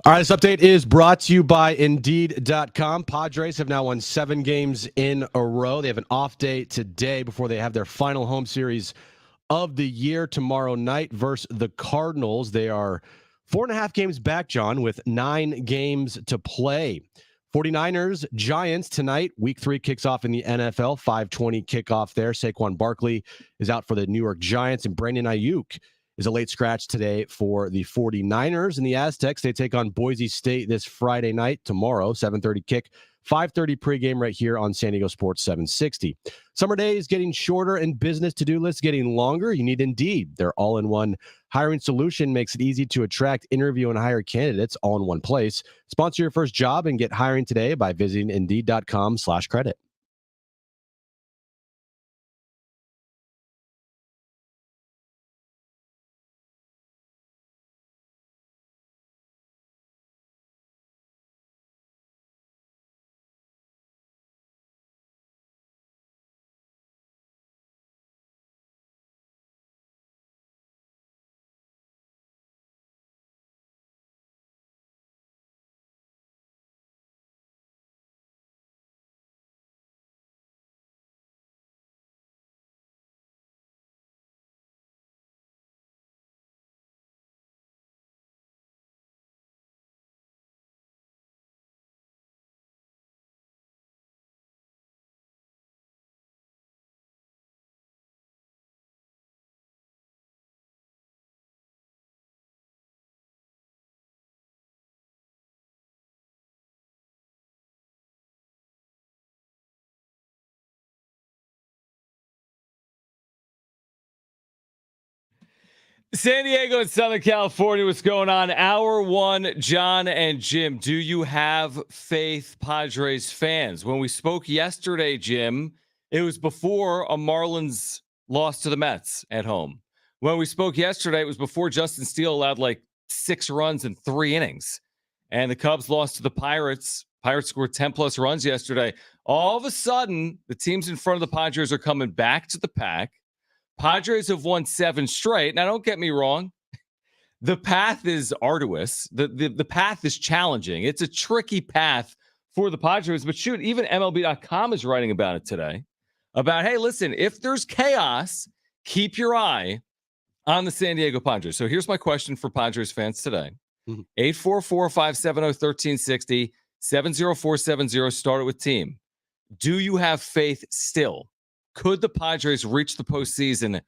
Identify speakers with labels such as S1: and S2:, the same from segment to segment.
S1: All right, this update is brought to you by Indeed.com. Padres have now won 7 games in a row. They have an off day today before they have their final home series of the year tomorrow night versus the Cardinals. They are 4.5 games back, John, with 9 games to play. 49ers, Giants tonight. Week 3 kicks off in the NFL. 5:20 kickoff there. Saquon Barkley is out for the New York Giants, and Brandon Ayuk is a late scratch today for the 49ers. And the Aztecs, they take on Boise State this Friday night. Tomorrow, 7:30 kick, 5:30 pregame right here on San Diego Sports 760. Summer days getting shorter and business to-do lists getting longer. You need Indeed. Their all-in-one hiring solution makes it easy to attract, interview, and hire candidates all in one place. Sponsor your first job and get hiring today by visiting Indeed.com/credit.
S2: San Diego and Southern California, what's going on? Hour 1, Jon and Jim. Do you have faith, Padres fans? When we spoke yesterday, Jim, it was before a Marlins loss to the Mets at home. When we spoke yesterday, it was before Justin Steele allowed like 6 runs in 3 innings. And the Cubs lost to the Pirates. Pirates scored 10-plus runs yesterday. All of a sudden, the teams in front of the Padres are coming back to the pack. Padres have won 7 straight. Now, don't get me wrong. The path is arduous. The path is challenging. It's a tricky path for the Padres. But shoot, even MLB.com is writing about it today. About, hey, listen, if there's chaos, keep your eye on the San Diego Padres. So here's my question for Padres fans today. 844-570-1360, 70470, start it with team. Do you have faith still? Could the Padres reach the postseason?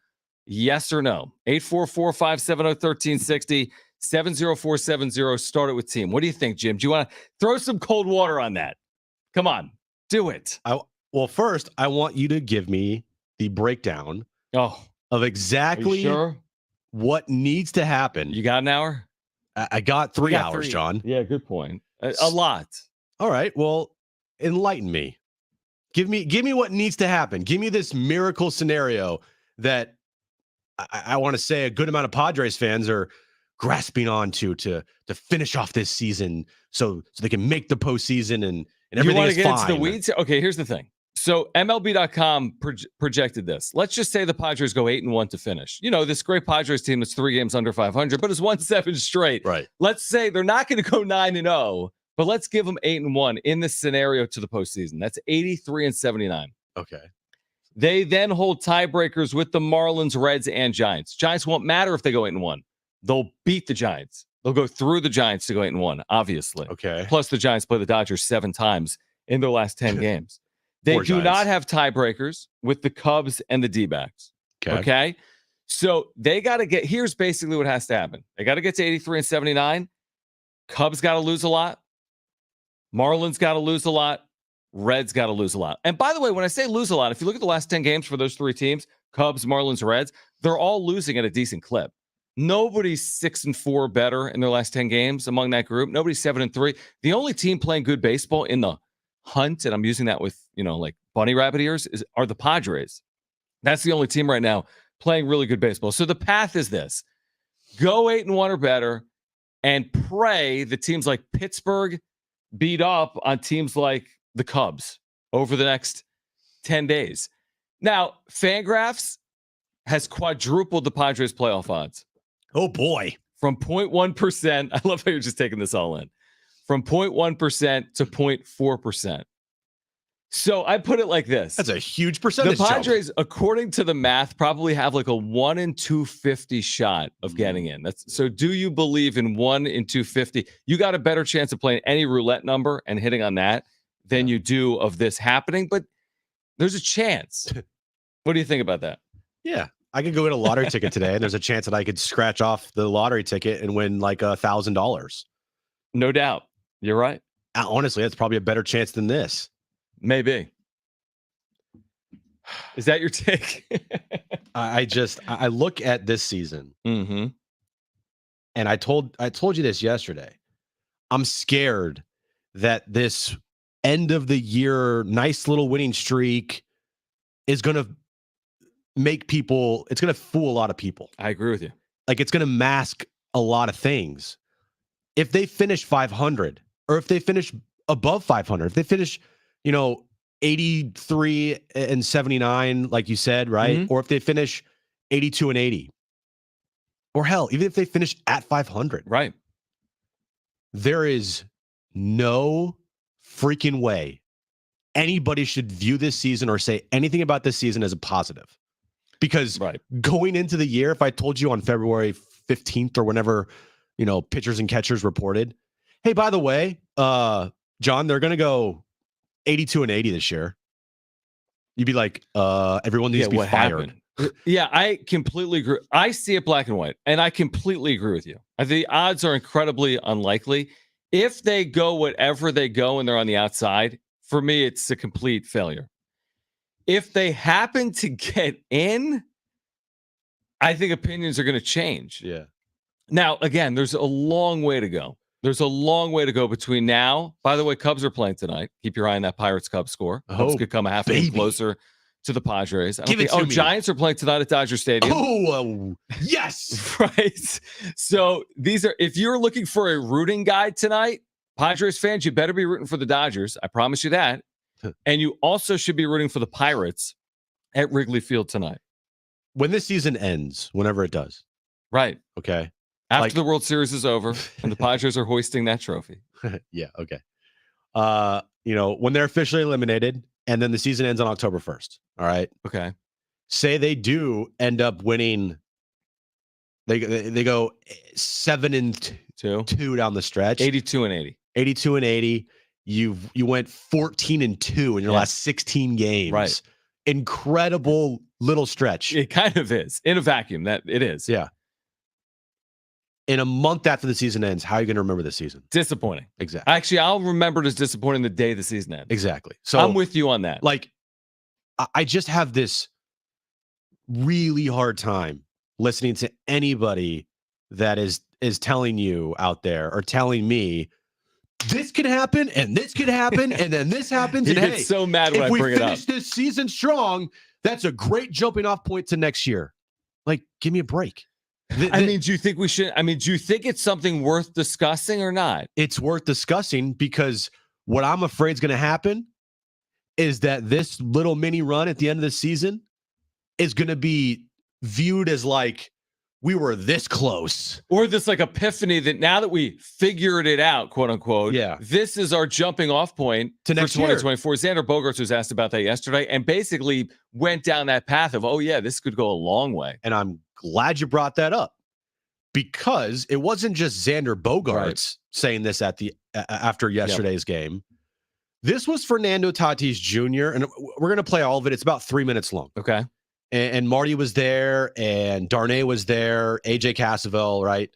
S2: Yes or no? 844-570-1360, 70470, start it with team. What do you think, Jim? Do you want to throw some cold water on that? Come on, do it.
S1: Well, first, I want you to give me the breakdown of exactly what needs to happen.
S2: You got an hour?
S1: I got 3 hours, John.
S2: Yeah, good point. A lot.
S1: All right. Well, enlighten me. Give me what needs to happen. Give me this miracle scenario that I want to say a good amount of Padres fans are grasping onto to finish off this season so they can make the postseason and everything is fine. You want to get into the
S2: weeds? Okay, here's the thing. So MLB.com projected this. Let's just say the Padres go 8-1 to finish. You know, this great Padres team that's 3 games under 500, but has won 7 straight.
S1: Right.
S2: Let's say they're not going to go 9-0. But let's give them 8-1 in this scenario to the postseason. That's 83-79.
S1: Okay.
S2: They then hold tiebreakers with the Marlins, Reds, and Giants. Giants won't matter if they go 8-1. They'll beat the Giants. They'll go through the Giants to go 8-1, obviously.
S1: Okay.
S2: Plus, the Giants play the Dodgers 7 times in their last 10 games. They do not have tiebreakers with the Cubs and the D-backs. Okay. So they got to get, here's basically what has to happen. They got to get to 83-79. Cubs got to lose a lot. Marlins got to lose a lot. Reds got to lose a lot. And by the way, when I say lose a lot, if you look at the last 10 games for those 3 teams, Cubs, Marlins, Reds, they're all losing at a decent clip. Nobody's 6-4 better in their last 10 games among that group. Nobody's 7-3. The only team playing good baseball in the hunt, and I'm using that with, like bunny rabbit ears, are the Padres. That's the only team right now playing really good baseball. So the path is this. Go 8-1 or better and pray the teams like Pittsburgh beat up on teams like the Cubs over the next 10 days. Now, Fangraphs has quadrupled the Padres playoff odds.
S1: Oh, boy.
S2: from 0.1%. I love how you're just taking this all in. From 0.1% to 0.4%. So I put it like this.
S1: That's a huge percentage.
S2: The Padres, according to the math, probably have like a 1 in 250 shot of getting in. So do you believe in 1 in 250? You got a better chance of playing any roulette number and hitting on that than you do of this happening, but there's a chance. What do you think about that?
S1: Yeah. I could go get a lottery ticket today, and there's a chance that I could scratch off the lottery ticket and win like $1,000.
S2: No doubt. You're right.
S1: Honestly, that's probably a better chance than this.
S2: Maybe. Is that your take?
S1: I look at this season,
S2: and
S1: I told you this yesterday. I'm scared that this end of the year nice little winning streak is going to make people. It's going to fool a lot of people.
S2: I agree with you.
S1: Like, it's going to mask a lot of things. If they finish 500, or if they finish above 500, if they finish, 83 and 79, like you said, right? Or if they finish 82 and 80, or hell, even if they finish at 500,
S2: right?
S1: There is no freaking way anybody should view this season or say anything about this season as a positive. Because going into the year, if I told you on February 15th or whenever, pitchers and catchers reported, hey, by the way, John, they're going to go 82 and 80 this year. You'd be like, everyone needs to be fired.
S2: Yeah, I completely agree. I see it black and white, and I completely agree with you. I think the odds are incredibly unlikely. If they go whatever they go and they're on the outside, for me, it's a complete failure. If they happen to get in, I think opinions are going to change.
S1: Yeah.
S2: Now, again, there's a long way to go. There's a long way to go between now. By the way, Cubs are playing tonight. Keep your eye on that Pirates-Cubs score. Cubs could come a half game closer to the Padres. Giants are playing tonight at Dodger Stadium.
S1: Oh, yes.
S2: Right. So these are, if you're looking for a rooting guide tonight, Padres fans, you better be rooting for the Dodgers. I promise you that. And you also should be rooting for the Pirates at Wrigley Field tonight.
S1: When this season ends, whenever it does.
S2: Right.
S1: Okay.
S2: After the World Series is over and the Padres are hoisting that trophy.
S1: Yeah. Okay. When they're officially eliminated and then the season ends on October 1st. All right.
S2: Okay.
S1: Say they do end up winning. They go 7-2 down the stretch.
S2: 82 and 80.
S1: 82 and 80. You went 14-2 in your last 16 games.
S2: Right.
S1: Incredible little stretch.
S2: It kind of is. In a vacuum, that it is.
S1: Yeah. In a month after the season ends, how are you going to remember this season?
S2: Disappointing.
S1: Exactly.
S2: Actually, I'll remember it as disappointing the day the season ends.
S1: Exactly. So
S2: I'm with you on that.
S1: Like, I just have this really hard time listening to anybody that is telling you out there or telling me this could happen and this could happen and then this happens.
S2: He
S1: and
S2: gets so mad when I bring it up.
S1: If we finish this season strong, that's a great jumping off point to next year. Like, give me a break.
S2: Do you think we should? Do you think it's something worth discussing or not?
S1: It's worth discussing because what I'm afraid is going to happen is that this little mini run at the end of the season is going to be viewed as like we were this close.
S2: Or this like epiphany that now that we figured it out, quote unquote, this is our jumping off point
S1: to next
S2: 2024. Xander Bogaerts was asked about that yesterday and basically went down that path of, this could go a long way.
S1: And I'm glad you brought that up because it wasn't just Xander Bogaerts saying this at the after yesterday's game. This was Fernando Tatis Jr. And we're going to play all of it. It's about 3 minutes long.
S2: Okay.
S1: And Marty was there and Darnay was there, AJ Cassavell, right?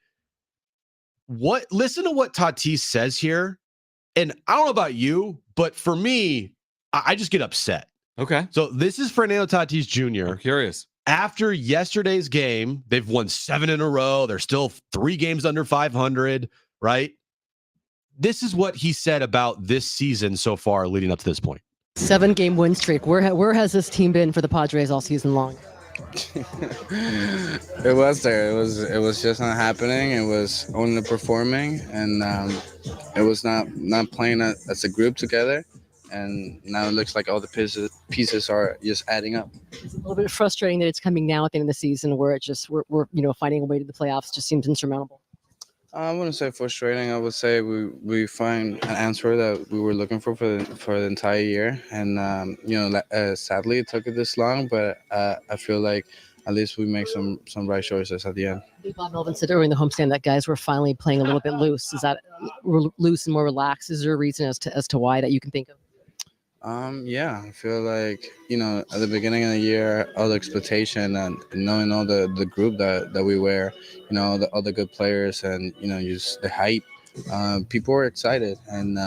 S1: Listen to what Tatis says here. And I don't know about you, but for me, I just get upset.
S2: Okay.
S1: So this is Fernando Tatis Jr.
S2: I'm curious.
S1: After yesterday's game, they've won 7 in a row. They're still 3 games under 500, right? This is what he said about this season so far leading up to this point.
S3: 7-game win streak. Where has this team been for the Padres all season long?
S4: It was there. It was just not happening. It was only performing, and it was not playing as a group together. And now it looks like all the pieces are just adding up.
S3: It's a little bit frustrating that it's coming now at the end of the season where it just we're finding a way to the playoffs just seems insurmountable.
S4: I wouldn't say frustrating. I would say we find an answer that we were looking for the entire year, and sadly it took it this long, but I feel like at least we make some right choices at the end.
S3: Bob Melvin said during the homestand that guys were finally playing a little bit loose. Is that loose and more relaxed? Is there a reason as to why that you can think of?
S4: Yeah, I feel like, at the beginning of the year, all the expectation and knowing all the group that we were, all the good players and, just the hype, people were excited. And,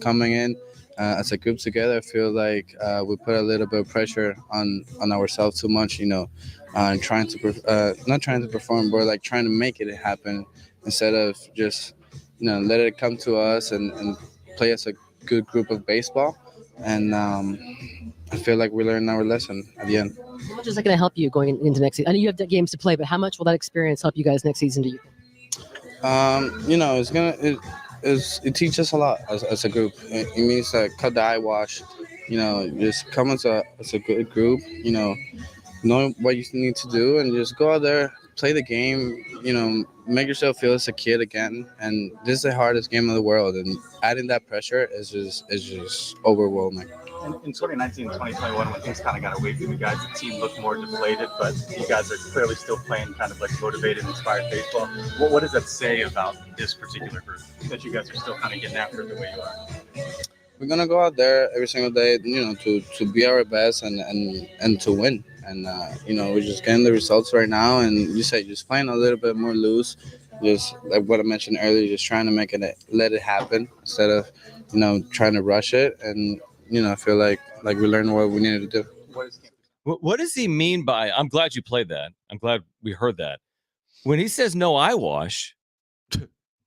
S4: coming in as a group together, I feel like we put a little bit of pressure on ourselves too much, trying to, not trying to perform, but like trying to make it happen instead of just, let it come to us and play as a good group of baseball. And I feel like we learned our lesson at the end.
S3: How much is that going to help you going into next season? I know you have games to play, but how much will that experience help you guys next season, do you think?
S4: It teaches us a lot as a group. It means that cut the eyewash, just come as a good group, know what you need to do and just go out there, play the game, make yourself feel as a kid again. And this is the hardest game of the world, and adding that pressure is just overwhelming.
S5: In 2019, 2021, when things kind of got away from you guys, the team looked more deflated, but you guys are clearly still playing kind of like motivated, inspired baseball. What does that say about this particular group, that you guys are still kind of getting after it the way you are?
S4: We're gonna go out there every single day, to be our best and to win. And we're just getting the results right now. And you say just playing a little bit more loose, just like what I mentioned earlier, just trying to let it happen instead of trying to rush it. And I feel like we learned what we needed to do.
S2: What does he mean by? I'm glad you played that. I'm glad we heard that. When he says no eyewash,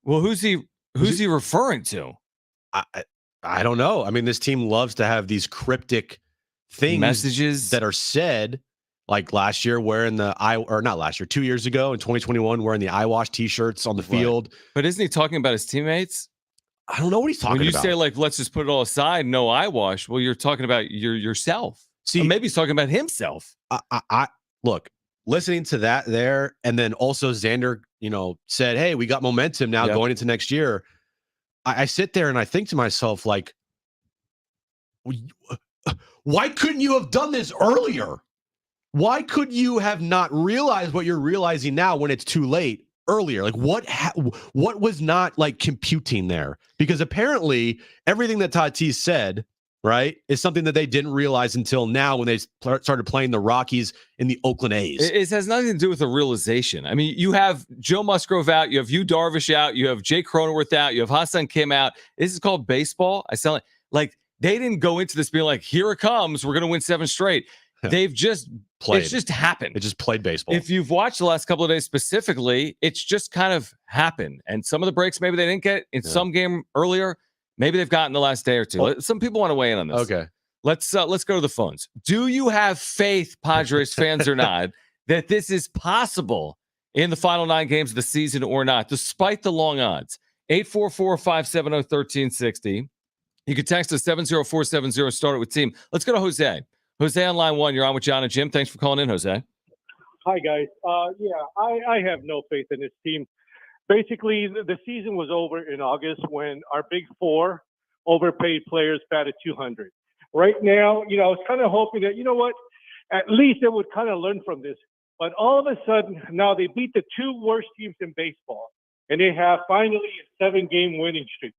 S2: well, who's he referring to?
S1: I don't know. I mean, this team loves to have these cryptic things,
S2: messages
S1: that are said. Like last year, wearing not last year, 2 years ago in 2021, wearing the eyewash T-shirts on the field.
S2: But isn't he talking about his teammates?
S1: I don't know what he's talking about.
S2: When you say like, let's just put it all aside, no eyewash. Well, you're talking about yourself.
S1: See,
S2: or maybe he's talking about himself.
S1: I look, listening to that there, and then also Xander, said, "Hey, we got momentum now going into next year." I sit there and I think to myself, like, why couldn't you have done this earlier? Why could you have not realized what you're realizing now when it's too late earlier? Like what was not like computing there? Because apparently everything that Tatis said, right, is something that they didn't realize until now when they started playing the Rockies in the Oakland A's.
S2: It has nothing to do with the realization. I mean, you have Joe Musgrove out, you have Yu Darvish out, you have Jake Cronenworth out, you have Hassan Kim out. This is called baseball. I sound like they didn't go into this being like, here it comes, we're going to win 7 straight. They've just played. It's just happened.
S1: It just played baseball.
S2: If you've watched the last couple of days specifically, it's just kind of happened. And some of the breaks maybe they didn't get in some game earlier. Maybe they've gotten the last day or two. Some people want to weigh in on this.
S1: Okay.
S2: Let's go to the phones. Do you have faith, Padres fans or not, that this is possible in the final 9 games of the season or not, despite the long odds? 844-570-1360. You can text us 70470, start it with team. Let's go to Jose. Jose on line 1. You're on with Jon and Jim. Thanks for calling in, Jose.
S6: Hi, guys. I have no faith in this team. Basically, the season was over in August when our big 4 overpaid players batted 200. Right now, I was kind of hoping that, at least they would kind of learn from this. But all of a sudden, now they beat the 2 worst teams in baseball, and they have finally a 7-game winning streak.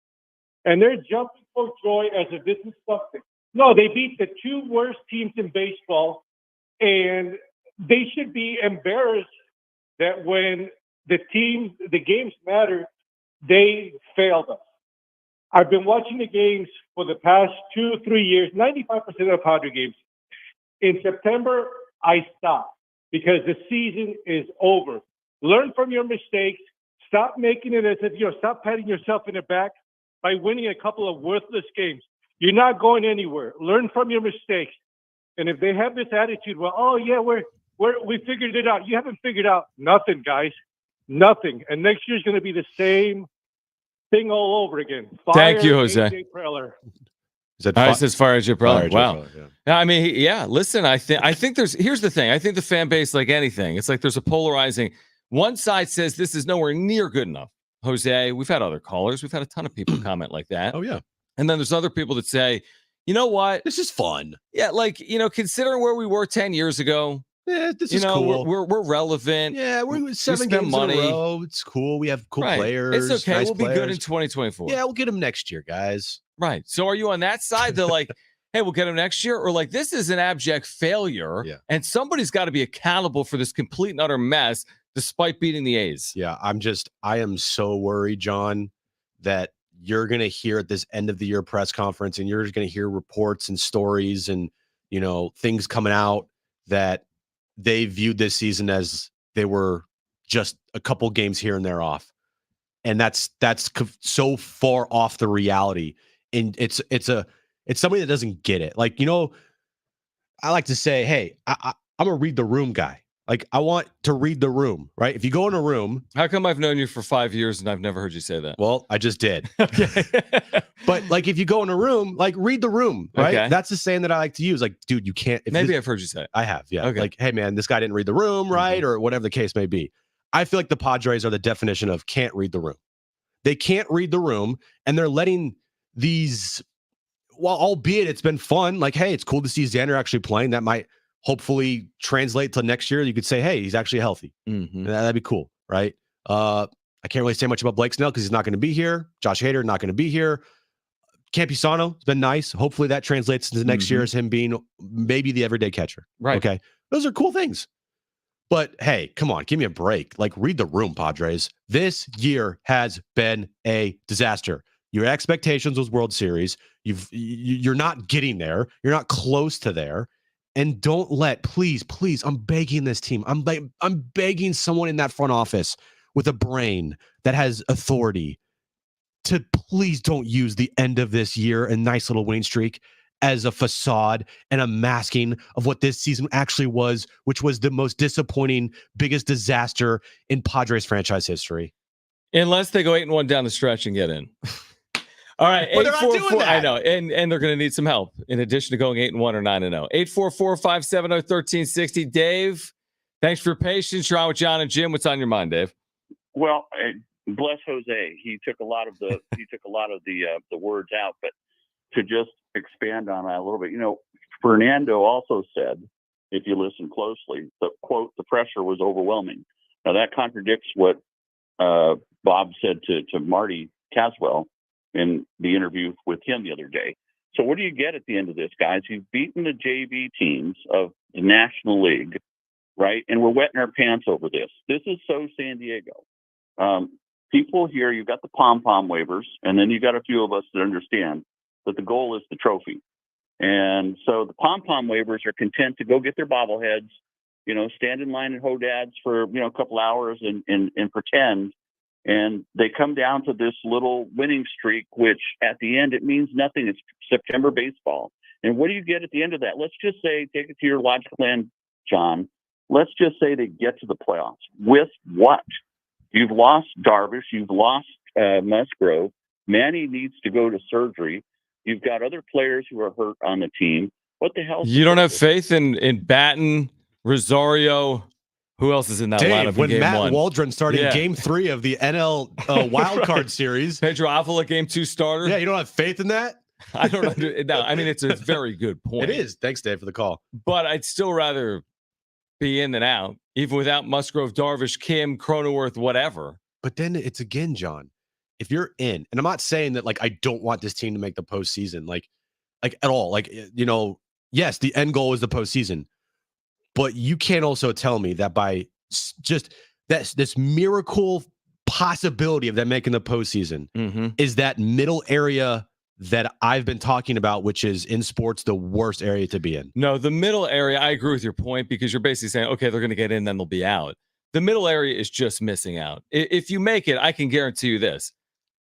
S6: And they're jumping for joy as if this is something. No, they beat the 2 worst teams in baseball, and they should be embarrassed that when the games matter, they failed us. I've been watching the games for the past 2 or 3 years, 95% of the Padre games. In September, I stopped because the season is over. Learn from your mistakes. Stop making it as if, stop patting yourself in the back by winning a couple of worthless games. You're not going anywhere. Learn from your mistakes. And if they have this attitude, we figured it out. You haven't figured out nothing, guys. Nothing. And next year's going to be the same thing all over again.
S2: Thank you, Jose.
S6: AJ Preller.
S2: It says fire AJ Preller. Wow.
S1: Yeah.
S2: I mean, listen, I think here's the thing. I think the fan base, like anything, it's like there's a polarizing. One side says this is nowhere near good enough. Jose. We've had other callers. We've had a ton of people comment like that.
S1: Oh, yeah.
S2: And then there's other people that say, you know what?
S1: This is fun.
S2: Yeah, like, considering where we were 10 years ago,
S1: yeah, this is cool.
S2: We're relevant.
S1: Yeah, we're 7 games in a row. It's cool. We have cool players.
S2: It's okay.
S1: Nice
S2: we'll
S1: players.
S2: be good in 2024.
S1: Yeah, we'll get them next year, guys.
S2: Right. So are you on that side? They're like, hey, we'll get them next year? Or like, this is an abject failure, and somebody's got to be accountable for this complete and utter mess despite beating the A's.
S1: Yeah, I am so worried, John, that you're going to hear at this end of the year press conference and you're just going to hear reports and stories and, things coming out that they viewed this season as they were just a couple games here and there off. And that's so far off the reality. And it's somebody that doesn't get it. Like, I like to say, hey, I'm a read the room guy. Like, I want to read the room, right? If you go in a room.
S2: How come I've known you for 5 years and I've never heard you say that?
S1: Well, I just did. Okay. But like, if you go in a room, like, read the room, right?
S2: Okay.
S1: That's the saying that I like to use. Like, dude, you can't.
S2: Maybe I've heard you say it.
S1: I have, yeah.
S2: Okay.
S1: Like, hey, man, this guy didn't read the room, right? Or whatever the case may be. I feel like the Padres are the definition of can't read the room. They can't read the room, and they're letting these, well, albeit it's been fun. Like, hey, it's cool to see Xander actually playing. That might hopefully translate to next year. You could say, hey, he's actually healthy.
S2: Mm-hmm.
S1: That'd be cool, right? I can't really say much about Blake Snell because he's not going to be here. Josh Hader not going to be here. Campisano has been nice. Hopefully that translates into next year as him being maybe the everyday catcher.
S2: Right.
S1: Okay. Those are cool things. But hey, come on, give me a break. Like, read the room, Padres. This year has been a disaster. Your expectations was World Series. You're not getting there. You're not close to there. And don't let, please, I'm begging this team. I'm begging someone in that front office with a brain that has authority to please don't use the end of this year and nice little winning streak as a facade and a masking of what this season actually was, which was the most disappointing, biggest disaster in Padres franchise history.
S2: Unless they go 8-1 down the stretch and get in. All right,
S1: but they're not doing that.
S2: I know, and they're going to need some help in addition to going 8-1 or 9-0. 844-570-1360. Dave, thanks for your patience. You're on with Jon and Jim. What's on your mind, Dave?
S7: Well, bless Jose. He took a lot of the the words out, but to just expand on that a little bit, Fernando also said, if you listen closely, the quote, the pressure was overwhelming. Now that contradicts what Bob said to Marty Caswell in the interview with him the other day. So what do you get at the end of this, guys? You've beaten the JV teams of the National League, right? And we're wetting our pants over this. This is so San Diego. People here, you've got the pom-pom waivers, and then you've got a few of us that understand that the goal is the trophy. And so the pom-pom waivers are content to go get their bobbleheads, stand in line at Hodad's for, a couple hours and pretend. And they come down to this little winning streak, which at the end, it means nothing. It's September baseball. And what do you get at the end of that? Let's just say, take it to your logical end, John. Let's just say they get to the playoffs. With what? You've lost Darvish. You've lost Musgrove. Manny needs to go to surgery. You've got other players who are hurt on the team. What the hell?
S2: You don't have faith in Batten, Rosario. Who else is in that lineup?
S1: When
S2: game
S1: Matt
S2: one?
S1: Waldron started Game 3 of the NL Wild Card Series,
S2: Pedro Avila, Game 2 starter.
S1: Yeah, you don't have faith in that?
S2: I don't know. No, I mean, it's a very good point.
S1: It is. Thanks, Dave, for the call.
S2: But I'd still rather be in than out, even without Musgrove, Darvish, Kim, Cronenworth, whatever.
S1: But then it's again, John, if you're in, and I'm not saying that like I don't want this team to make the postseason, like at all. Like, yes, the end goal is the postseason. But you can't also tell me that by just this miracle possibility of them making the postseason is that middle area that I've been talking about, which is in sports, the worst area to be in.
S2: No, the middle area, I agree with your point because you're basically saying, okay, they're going to get in, then they'll be out. The middle area is just missing out. If you make it, I can guarantee you this.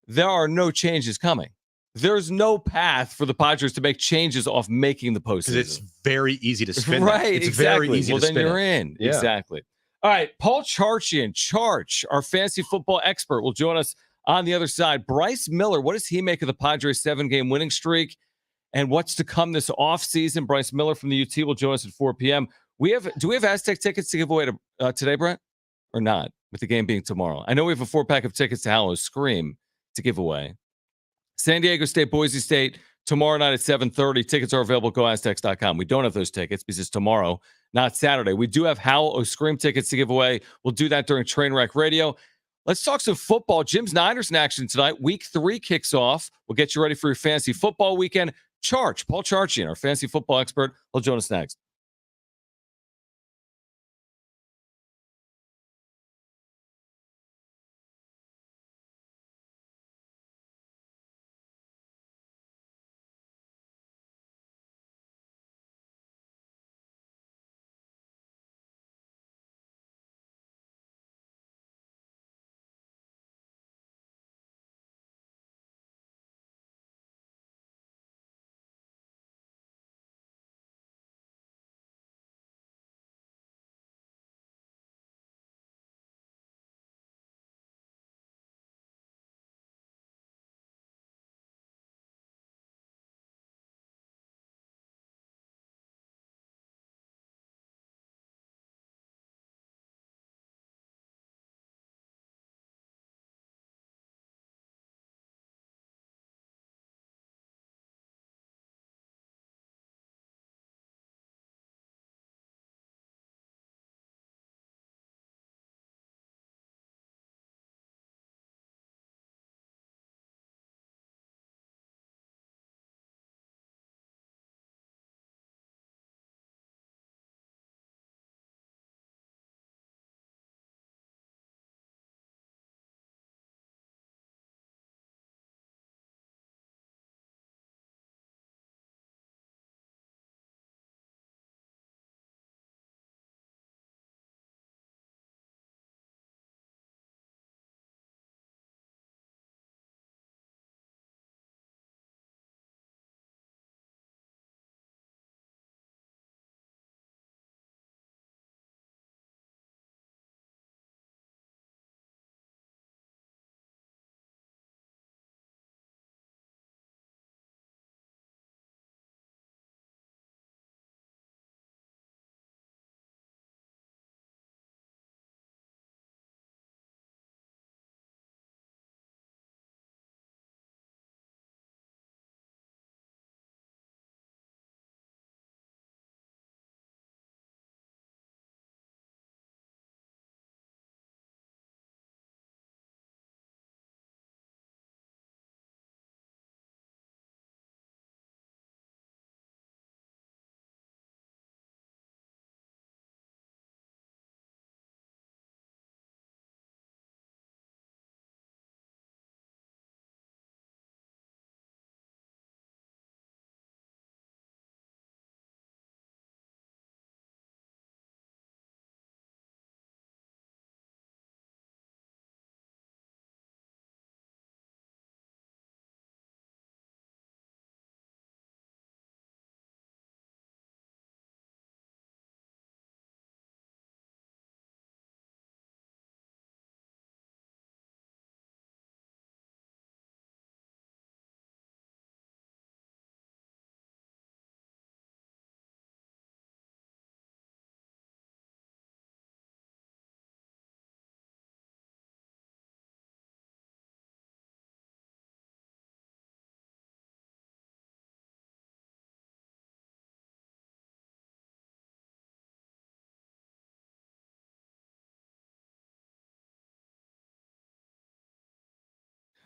S2: There are no changes coming. There's no path for the Padres to make changes off making the postseason.
S1: Because it's very easy to spin.
S2: Right,
S1: It's
S2: exactly.
S1: very easy
S2: well,
S1: to
S2: then
S1: spin
S2: you're
S1: it.
S2: in. Yeah. Exactly. All right, Paul Charchian, our fantasy football expert, will join us on the other side. Bryce Miller, what does he make of the Padres' 7-game winning streak? And what's to come this offseason? Bryce Miller from the UT will join us at 4 p.m. Do we have Aztec tickets to give away today, Brent? Or not? with the game being tomorrow. I know we have a 4-pack of tickets to Hallow Scream to give away. San Diego State, Boise State, tomorrow night at 7:30. Tickets are available at GoAztecs.com. We don't have those tickets because it's tomorrow, not Saturday. We do have Hallow Scream tickets to give away. We'll do that during Trainwreck Radio. Let's talk some football. Jim's Niners in action tonight. Week 3 kicks off. We'll get you ready for your fantasy football weekend. Paul Charchian, our fantasy football expert, will join us next.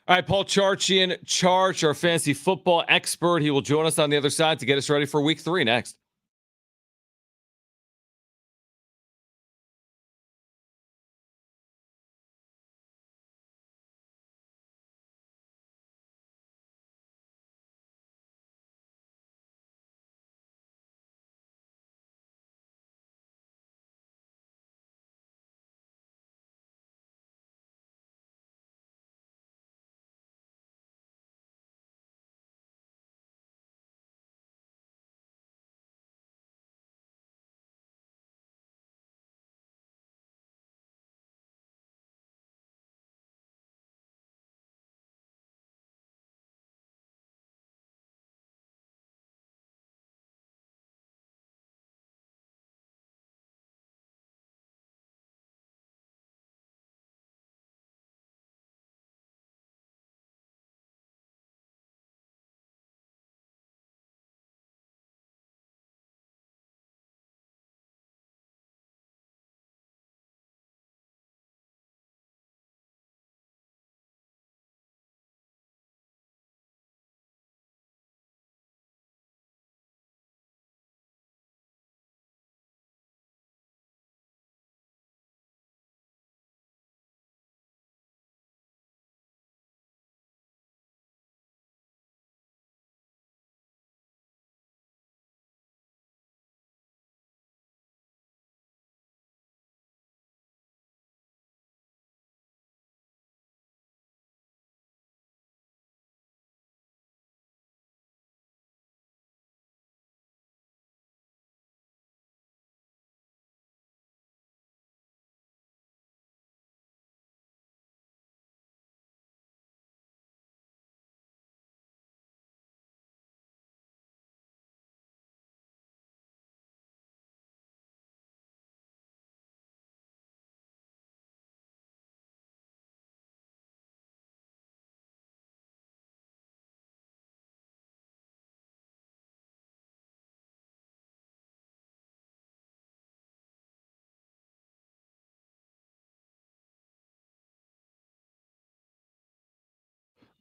S2: All right, Paul Charchian, our fantasy football expert. He will join us on the other side to get us ready for week 3 next.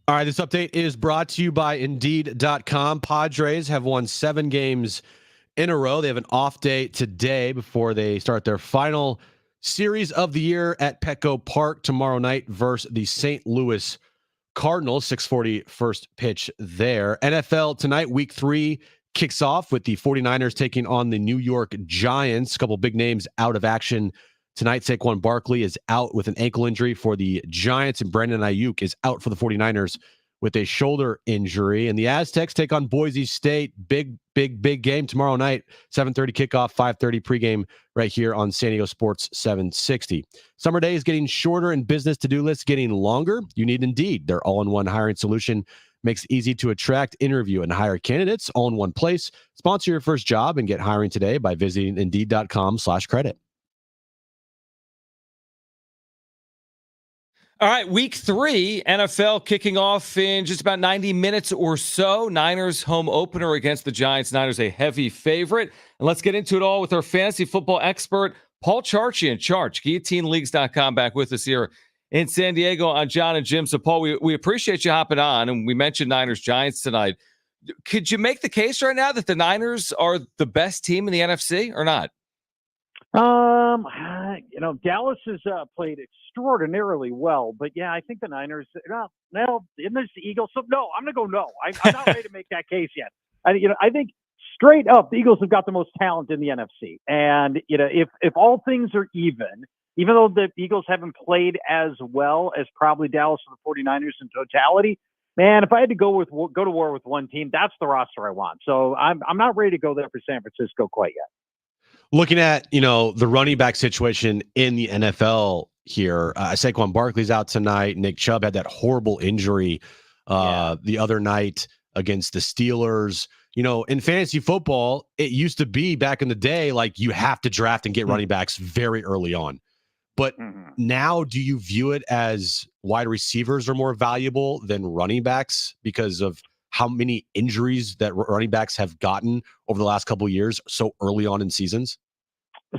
S1: All right, this update is brought to you by Indeed.com. Padres have won 7 games in a row. They have an off day today before they start their final series of the year at Petco Park tomorrow night versus the St. Louis Cardinals. 6:40 first pitch there. NFL tonight, week 3 kicks off with the 49ers taking on the New York Giants. A couple big names out of action tonight. Saquon Barkley is out with an ankle injury for the Giants, and Brandon Ayuk is out for the 49ers with a shoulder injury. And the Aztecs take on Boise State. Big game tomorrow night. 7:30 kickoff, 5:30 pregame right here on San Diego Sports 760. Summer days getting shorter and business to-do lists getting longer. You need Indeed. Their all-in-one hiring solution makes it easy to attract, interview, and hire candidates all in one place. Sponsor your first job and get hiring today by visiting Indeed.com/credit.
S2: All right, week 3, NFL kicking off in just about 90 minutes or so. Niners home opener against the Giants. Niners a heavy favorite. And let's get into it all with our fantasy football expert, Paul Charchian. Charch, GuillotineLeagues.com, back with us here in San Diego on Jon and Jim. So, Paul, we appreciate you hopping on, and we mentioned Niners-Giants tonight. Could you make the case right now that the Niners are the best team in the NFC or not?
S8: Dallas has played extraordinarily well, but yeah, I think the Niners. No, and there's the Eagles. So no, I'm gonna go no. I'm not ready to make that case yet. I think straight up, the Eagles have got the most talent in the NFC, and if all things are even though the Eagles haven't played as well as probably Dallas and the 49ers in totality, man, if I had to go to war with one team, that's the roster I want. So I'm not ready to go there for San Francisco quite yet.
S1: Looking at, the running back situation in the NFL here, Saquon Barkley's out tonight. Nick Chubb had that horrible injury the other night against the Steelers. In fantasy football, it used to be back in the day, like you have to draft and get running backs very early on. But now do you view it as wide receivers are more valuable than running backs because of how many injuries that running backs have gotten over the last couple of years so early on in seasons?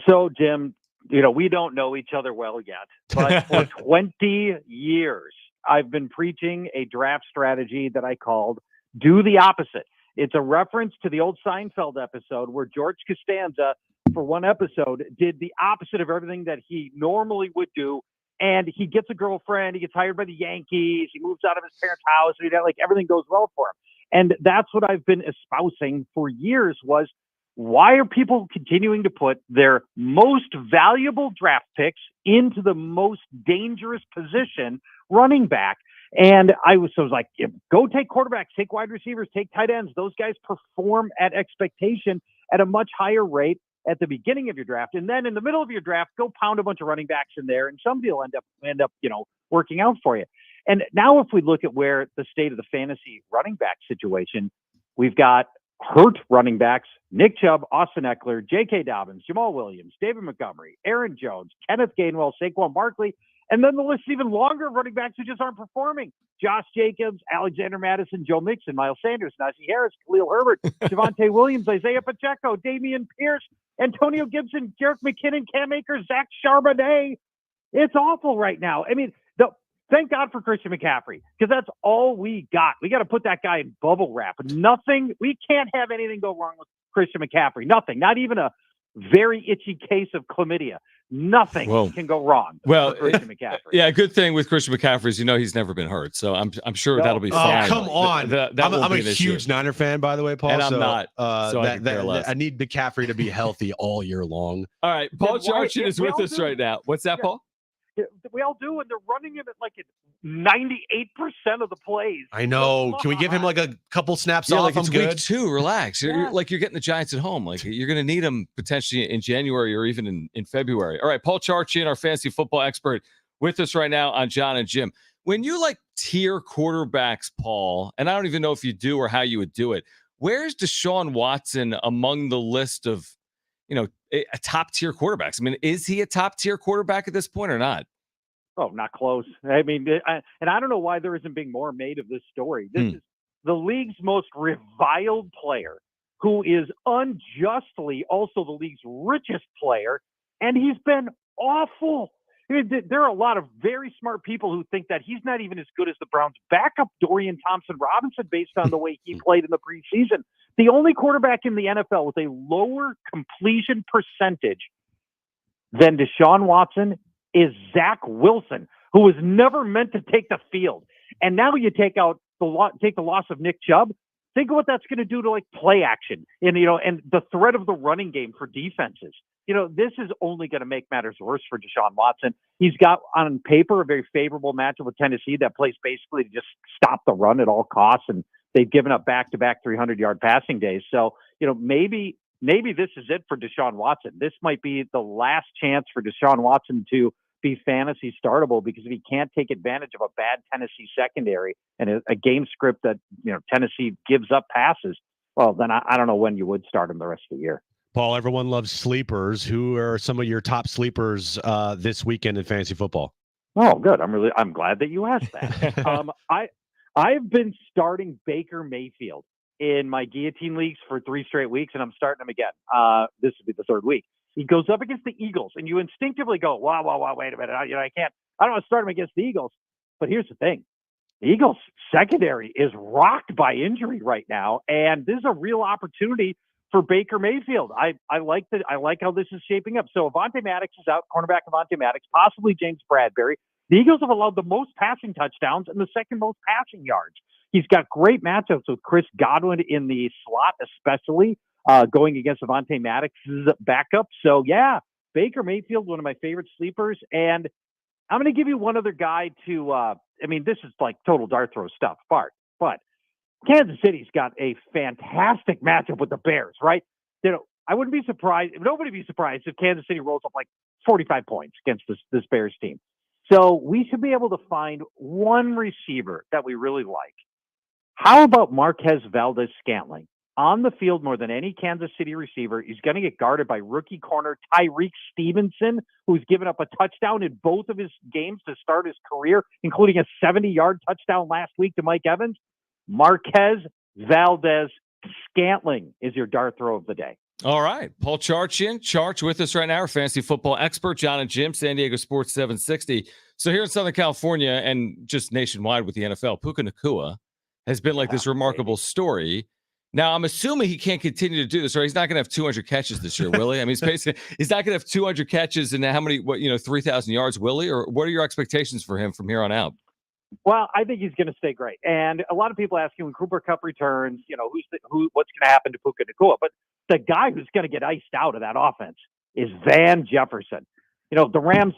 S8: So, Jim, we don't know each other well yet, but for 20 years, I've been preaching a draft strategy that I called do the opposite. It's a reference to the old Seinfeld episode where George Costanza, for one episode, did the opposite of everything that he normally would do. And he gets a girlfriend, he gets hired by the Yankees, he moves out of his parents' house, and everything goes well for him. And that's what I've been espousing for years was, why are people continuing to put their most valuable draft picks into the most dangerous position, running back? And I was like, go take quarterbacks, take wide receivers, take tight ends. Those guys perform at expectation at a much higher rate at the beginning of your draft. And then in the middle of your draft, go pound a bunch of running backs in there, and somebody will end up working out for you. And now if we look at where the state of the fantasy running back situation, we've got hurt running backs, Nick Chubb, Austin Eckler, J.K. Dobbins, Jamal Williams, David Montgomery, Aaron Jones, Kenneth Gainwell, Saquon Barkley, and then the list is even longer of running backs who just aren't performing. Josh Jacobs, Alexander Madison, Joe Mixon, Miles Sanders, Najee Harris, Khalil Herbert, Javonte Williams, Isaiah Pacheco, Damian Pierce, Antonio Gibson, Jerick McKinnon, Cam Akers, Zach Charbonnet. It's awful right now. I mean, thank God for Christian McCaffrey, because that's all we got. We got to put that guy in bubble wrap. Nothing. We can't have anything go wrong with Christian McCaffrey. Nothing. Not even a very itchy case of chlamydia. Nothing can go wrong for Christian McCaffrey.
S2: Yeah, good thing with Christian McCaffrey is he's never been hurt, so I'm sure that'll be fine.
S1: Come on, I'm a huge Niner fan, by the way, Paul.
S2: And I'm not. So
S1: I need McCaffrey to be healthy all year long.
S2: All right, Paul Charchian is with us right now. What's that, Paul?
S8: We all do, and they're running him at like 98% of the plays.
S1: I know. Can we give him like a couple snaps off?
S2: Like it's week 2. Relax. You're getting the Giants at home. Like you're going to need them potentially in January or even in February. All right, Paul Charchian, our fantasy football expert, with us right now on Jon and Jim. When you tier quarterbacks, Paul, and I don't even know if you do or how you would do it, where's Deshaun Watson among the list of a top tier quarterbacks? I mean, is he a top tier quarterback at this point or not?
S8: Oh, not close. I mean, and I don't know why there isn't being more made of this story. This is the league's most reviled player, who is unjustly also the league's richest player, and he's been awful. I mean, there are a lot of very smart people who think that he's not even as good as the Browns' backup Dorian Thompson-Robinson based on the way he played in the preseason. The only quarterback in the NFL with a lower completion percentage than Deshaun Watson is Zach Wilson, who was never meant to take the field. And now you take the loss of Nick Chubb. Think of what that's going to do to like play action and the threat of the running game for defenses. This is only going to make matters worse for Deshaun Watson. He's got on paper a very favorable matchup with Tennessee that plays basically to just stop the run at all costs, and they've given up back-to-back 300-yard passing days. So maybe this is it for Deshaun Watson. This might be the last chance for Deshaun Watson to be fantasy startable, because if he can't take advantage of a bad Tennessee secondary and a game script that Tennessee gives up passes, well, then I don't know when you would start him the rest of the year.
S1: Paul, everyone loves sleepers. Who are some of your top sleepers this weekend in fantasy football?
S8: Oh, good. I'm glad that you asked that. I've been starting Baker Mayfield in my guillotine leagues for 3 straight weeks, and I'm starting him again. This will be the 3rd week. He goes up against the Eagles, and you instinctively go, wow, wait a minute. I don't want to start him against the Eagles. But here's the thing. The Eagles secondary is rocked by injury right now, and this is a real opportunity for Baker Mayfield. I like how this is shaping up. So Avonte Maddox is out, cornerback Avonte Maddox, possibly James Bradbury. The Eagles have allowed the most passing touchdowns and the 2nd most passing yards. He's got great matchups with Chris Godwin in the slot, especially going against Avonte Maddox's backup. So yeah, Baker Mayfield, one of my favorite sleepers. And I'm going to give you one other guy to, this is like total dart throw stuff, Bart, but Kansas City's got a fantastic matchup with the Bears, right? I wouldn't be surprised. Nobody would be surprised if Kansas City rolls up like 45 points against this Bears team. So we should be able to find one receiver that we really like. How about Marquez Valdez-Scantling? On the field more than any Kansas City receiver. He's going to get guarded by rookie corner Tyreek Stevenson, who's given up a touchdown in both of his games to start his career, including a 70-yard touchdown last week to Mike Evans. Marquez Valdez-Scantling is your dart throw of the day.
S2: All right. Paul Charch with us right now, our fantasy football expert, Jon and Jim, San Diego Sports 760. So here in Southern California and just nationwide with the NFL, Puka Nacua has been like this remarkable story. Now, I'm assuming he can't continue to do this, or he's not going to have 200 catches this year, will he? I mean, he's not going to have 200 catches and how many, 3,000 yards, will he? Or what are your expectations for him from here on out?
S8: Well, I think he's going to stay great. And a lot of people asking when Cooper Kupp returns, what's going to happen to Puka Nacua? But the guy who's going to get iced out of that offense is Van Jefferson. The Rams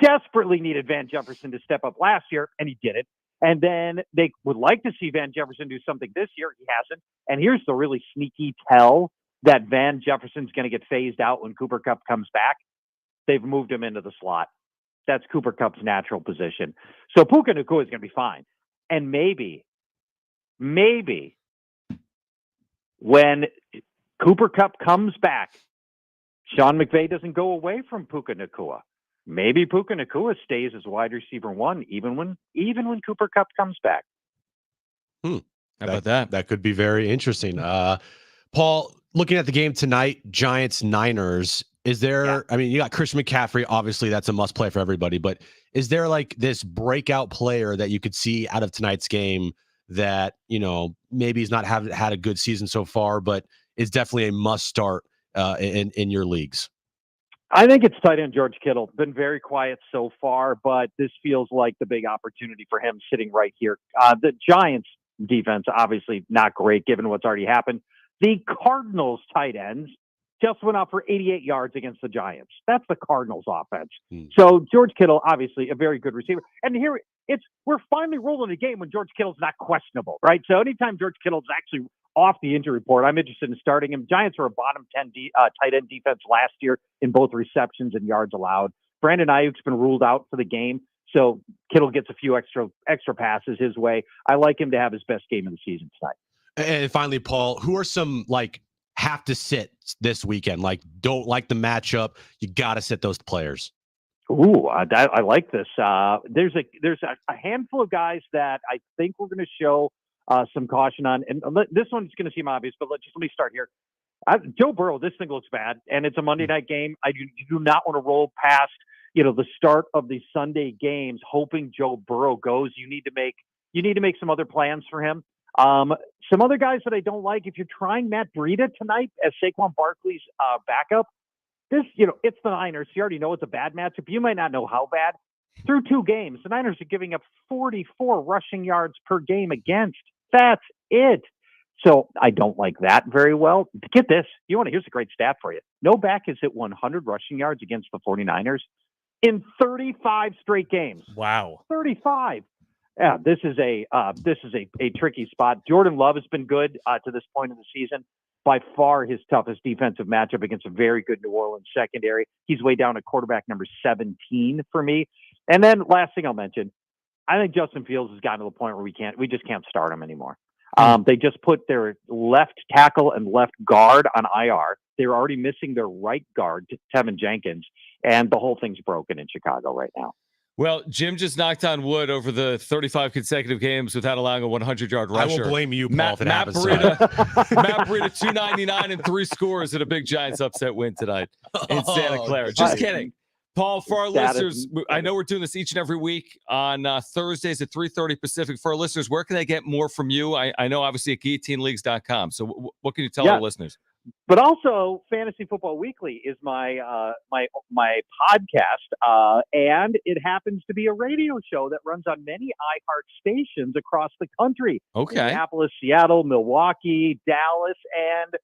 S8: desperately needed Van Jefferson to step up last year, and he did it. And then they would like to see Van Jefferson do something this year. He hasn't. And here's the really sneaky tell that Van Jefferson's going to get phased out when Cooper Kupp comes back. They've moved him into the slot. That's Cooper Kupp's natural position. So Puka Nacua is going to be fine. And maybe when Cooper Kupp comes back, Sean McVay doesn't go away from Puka Nacua. Maybe Puka Nacua stays as wide receiver 1, even when Cooper Kupp comes back.
S2: How about that?
S1: That could be very interesting. Paul, looking at the game tonight, Giants-Niners, is there, you got Christian McCaffrey, obviously that's a must play for everybody, but is there like this breakout player that you could see out of tonight's game that, maybe he's not had a good season so far, but is definitely a must start in your leagues?
S8: I think it's tight end George Kittle. Been very quiet so far, but this feels like the big opportunity for him sitting right here. The Giants defense, obviously not great given what's already happened. The Cardinals tight ends just went out for 88 yards against the Giants. That's the Cardinals offense. So George Kittle, obviously a very good receiver. And here we're finally rolling a game when George Kittle's not questionable, right? So anytime George Kittle's actually off the injury report, I'm interested in starting him. Giants were a bottom 10 tight end defense last year in both receptions and yards allowed. Brandon Ayuk's been ruled out for the game, so Kittle gets a few extra passes his way. I like him to have his best game of the season tonight.
S1: And finally, Paul, who are some have to sit this weekend? Don't like the matchup. You got to sit those players.
S8: Ooh, I like this. There's a handful of guys that I think we're going to show some caution on. And this one's going to seem obvious, but let me start here. Joe Burrow, this thing looks bad, and it's a Monday night game. I do not want to roll past the start of the Sunday games, hoping Joe Burrow goes. You need to make some other plans for him. Some other guys that I don't like, if you're trying Matt Breida tonight as Saquon Barkley's backup, it's the Niners. You already know it's a bad matchup. You might not know how bad. Through 2 games, the Niners are giving up 44 rushing yards per game against. That's it. So I don't like that very well. Get this. Here's a great stat for you. No back has hit 100 rushing yards against the 49ers in 35 straight games.
S9: Wow.
S8: 35. Yeah, this is a tricky spot. Jordan Love has been good to this point in the season. By far his toughest defensive matchup against a very good New Orleans secondary. He's way down at quarterback number 17 for me. And then last thing I'll mention, I think Justin Fields has gotten to the point where we just can't start him anymore. They just put their left tackle and left guard on IR. They're already missing their right guard, Tevin Jenkins, and the whole thing's broken in Chicago right now.
S2: Well, Jim just knocked on wood over the 35 consecutive games without allowing a 100-yard rusher.
S1: I will blame you, Paul, if it happens.
S2: Matt Breida, 299 and 3 scores at a big Giants upset win tonight in Santa Clara. Just kidding. Paul, for our listeners, I know we're doing this each and every week on Thursdays at 3:30 Pacific. For our listeners, where can they get more from you? I know, obviously, at guillotineleagues.com. So what can you tell our listeners?
S8: But also, Fantasy Football Weekly is my podcast, and it happens to be a radio show that runs on many iHeart stations across the country.
S2: Okay.
S8: Minneapolis, Seattle, Milwaukee, Dallas, and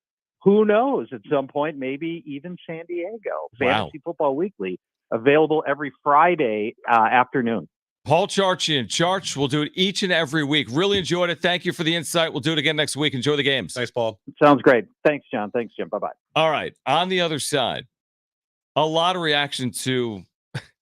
S8: who knows, at some point, maybe even San Diego. Fantasy Football Weekly, available every Friday afternoon.
S2: Paul Charchian. Charch, we'll do it each and every week. Really enjoyed it. Thank you for the insight. We'll do it again next week. Enjoy the games.
S1: Thanks, Paul.
S8: Sounds great. Thanks, John. Thanks, Jim. Bye-bye.
S2: All right. On the other side, a lot of reaction to,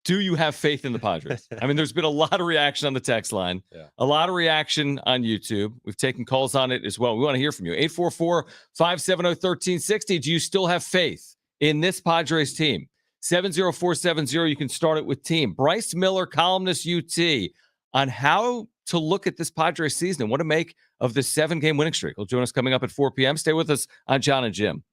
S2: do you have faith in the Padres? I mean, there's been a lot of reaction on the text line, a lot of reaction on YouTube. We've taken calls on it as well. We want to hear from you. 844-570-1360. Do you still have faith in this Padres team? 70470, you can start it with team. Bryce Miller, columnist UT, on how to look at this Padres season and what to make of this 7-game winning streak. He'll join us coming up at 4 p.m. Stay with us on Jon and Jim.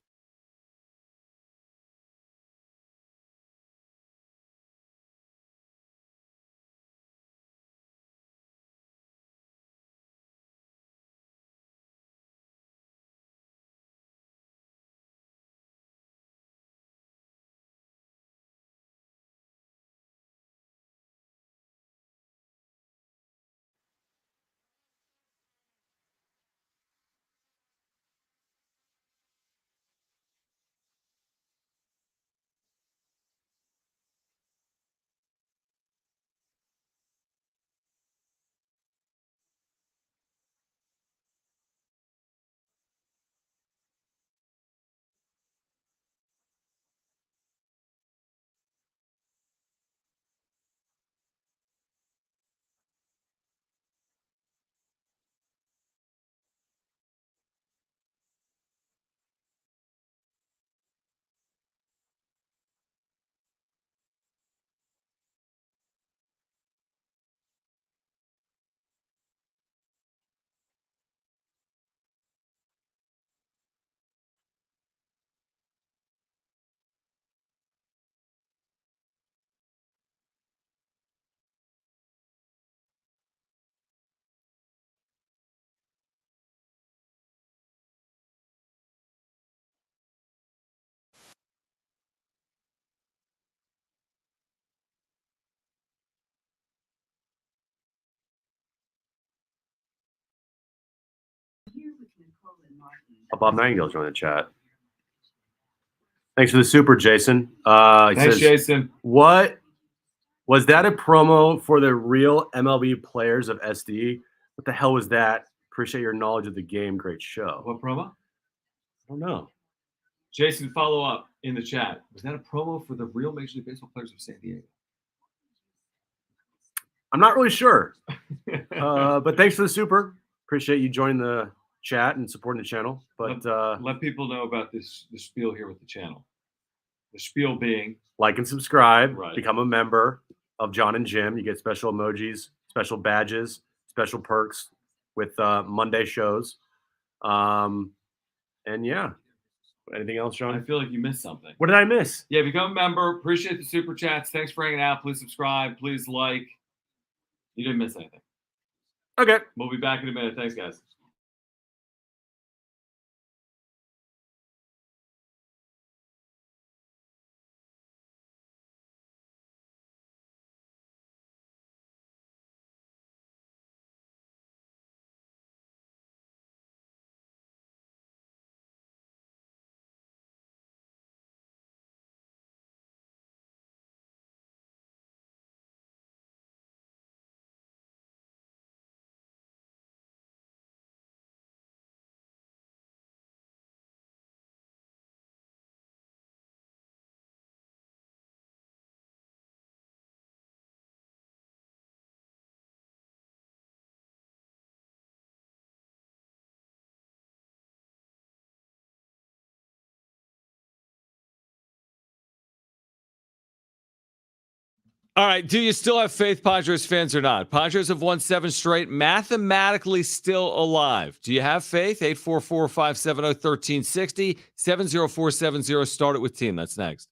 S10: Bob Nightingale's joined the chat. Thanks for the super, Jason.
S2: Thanks, Jason.
S10: What was that a promo for the real MLB players of SD? What the hell was that? Appreciate your knowledge of the game. Great show.
S2: What promo?
S10: I don't know.
S2: Jason, follow up in the chat. Was that a promo for the real Major League Baseball players of San Diego?
S10: I'm not really sure. But thanks for the super. Appreciate you joining the chat and supporting the channel. But
S2: let people know about the spiel here with the channel. The spiel being
S10: like and subscribe,
S2: right.
S10: Become a member of Jon and Jim. You get special emojis, special badges, special perks with Monday shows. And yeah, Anything else,
S2: I
S10: John?
S2: feel like you missed something.
S10: What did I miss?
S2: Yeah, become a member. Appreciate the super chats. Thanks for hanging out. Please subscribe. Please like. You didn't miss anything.
S10: Okay.
S2: We'll be back in a minute. Thanks, guys. All right. Do you still have faith, Padres fans, or not? Padres have won 7 straight, mathematically still alive. Do you have faith? 844-570-1360, 70470. Start it with team. That's next.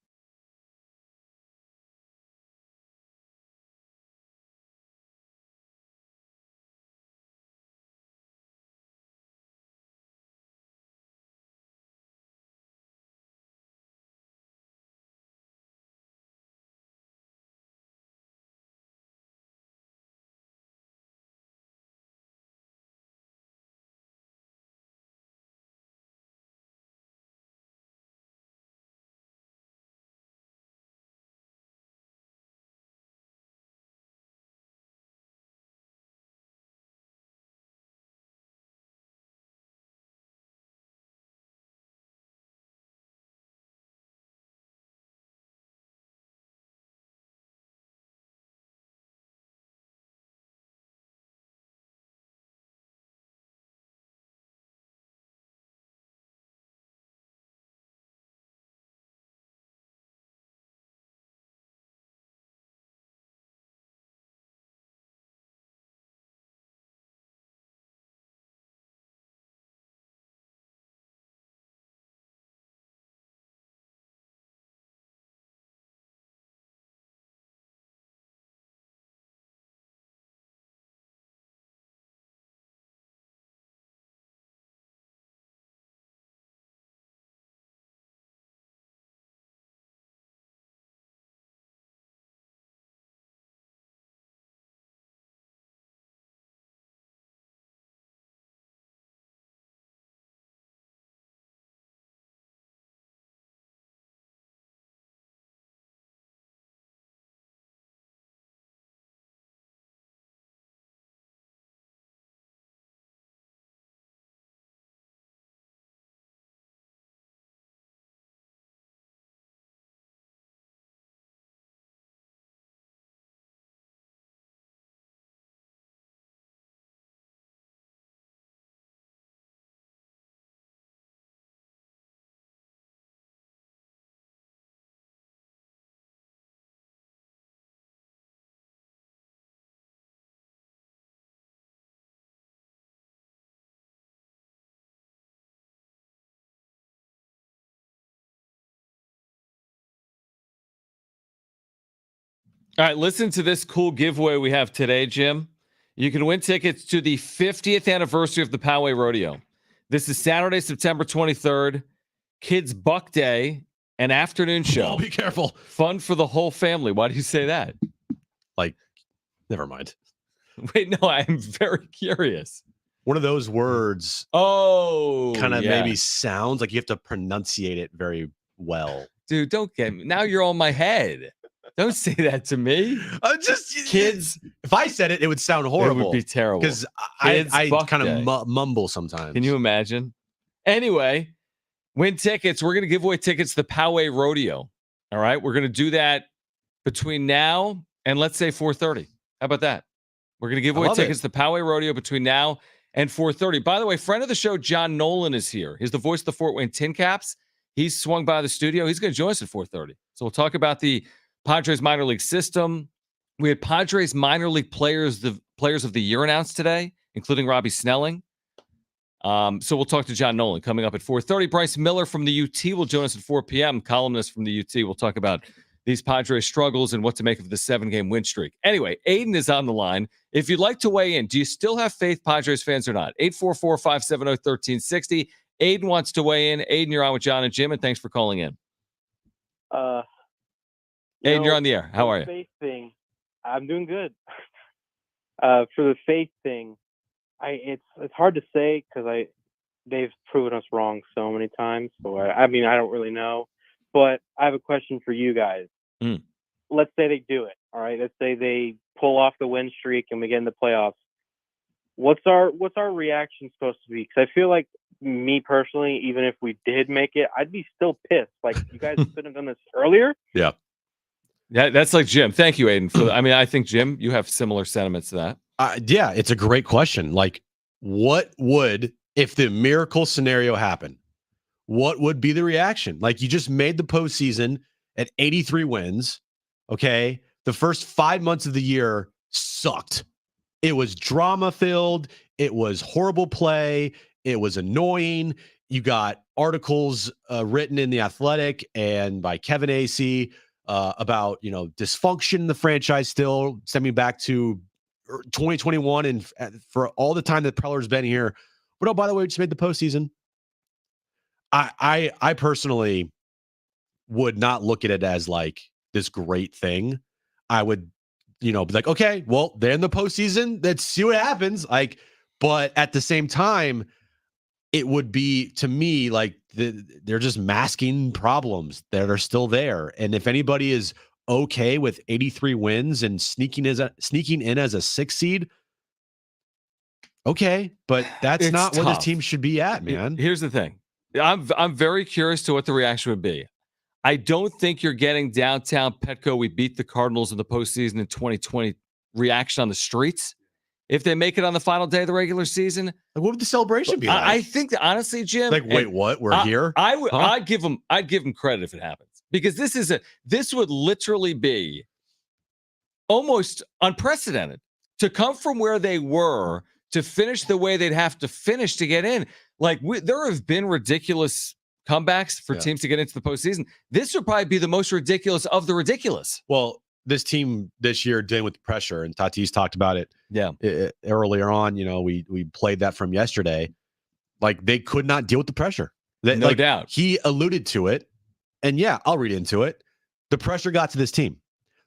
S2: All right, listen to this cool giveaway we have today, Jim. You can win tickets to the 50th anniversary of the Poway Rodeo. This is Saturday, September 23rd. Kids Buck Day, an afternoon show.
S1: Oh, be careful.
S2: Fun for the whole family. Why do you say that?
S1: Like, never mind.
S2: Wait, no, I'm very curious.
S1: One of those words kind of maybe sounds like you have to pronunciate it very well.
S2: Dude, don't get me. Now you're on my head. Don't say that to me.
S1: Just
S2: kids.
S1: If I said it, it would sound horrible.
S2: It would be terrible.
S1: Because I kind of mumble sometimes.
S2: Can you imagine? Anyway, win tickets. We're going to give away tickets to the Poway Rodeo. All right. We're going to do that between now and let's say 4:30. How about that? We're going to give away tickets to the Poway Rodeo between now and 4:30. By the way, friend of the show, John Nolan, is here. He's the voice of the Fort Wayne Tin Caps. He's swung by the studio. He's going to join us at 4:30. So we'll talk about the Padres minor league system. We had Padres minor league players of the year announced today, including Robbie Snelling. So we'll talk to John Nolan coming up at 4:30. Bryce Miller from the UT will join us at 4 p.m. Columnist from the UT. We'll talk about these Padres struggles and what to make of the 7-game win streak. Anyway, Aiden is on the line. If you'd like to weigh in, do you still have faith, Padres fans, or not? 844-570-1360. Aiden wants to weigh in. Aiden, you're on with Jon and Jim, and thanks for calling in. Aiden, you're on the air. How are you?
S9: Faith thing, I'm doing good. For the faith thing, it's hard to say because they've proven us wrong so many times. So I don't really know, but I have a question for you guys. Let's say they do it. All right. Let's say they pull off the win streak and we get in the playoffs. What's our reaction supposed to be? Because I feel like, me personally, even if we did make it, I'd be still pissed. Like, you guys couldn't have done this earlier.
S2: Yeah, that's like Jim. Thank you, Aiden. I think, Jim, you have similar sentiments to that.
S1: Yeah, it's a great question. Like, what would, if the miracle scenario happened, what would be the reaction? Like, you just made the postseason at 83 wins. Okay. The first 5 months of the year sucked. It was drama filled. It was horrible play. It was annoying. You got articles written in The Athletic and by Kevin Acee about, dysfunction in the franchise still stemming back to 2021 and for all the time that Preller's been here. But oh, by the way, we just made the postseason. I personally would not look at it as like this great thing. I would, be like, okay, well, they're in the postseason. Let's see what happens. Like, but at the same time, it would be, to me, like they're just masking problems that are still there. And if anybody is okay with 83 wins and sneaking in as a 6 seed, okay, but that's not
S2: tough.
S1: where this team should be at, man.
S2: Here's the thing. I'm very curious to what the reaction would be. I don't think you're getting downtown Petco, we beat the Cardinals in the postseason in 2020 reaction on the streets. If they make it on the final day of the regular season,
S1: what would the celebration be like?
S2: I think that, honestly, Jim,
S1: like, wait, what? We're here?
S2: I'd give them credit if it happens, because this would literally be almost unprecedented to come from where they were to finish the way they'd have to finish to get in. Like, there have been ridiculous comebacks for teams to get into the postseason. This would probably be the most ridiculous of the ridiculous.
S1: Well, this team this year dealing with pressure, and Tatis talked about it.
S2: Yeah,
S1: earlier on, we played that from yesterday. Like, they could not deal with the pressure.
S2: No doubt.
S1: He alluded to it, and yeah, I'll read into it. The pressure got to this team.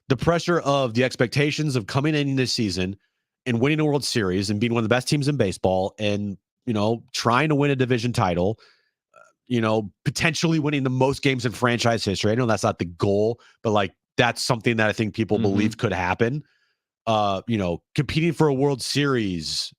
S1: The pressure of the expectations of coming in this season and winning a World Series and being one of the best teams in baseball, and trying to win a division title. Potentially winning the most games in franchise history. I know that's not the goal, but like, that's something that I think people believe could happen. Competing for a World Series,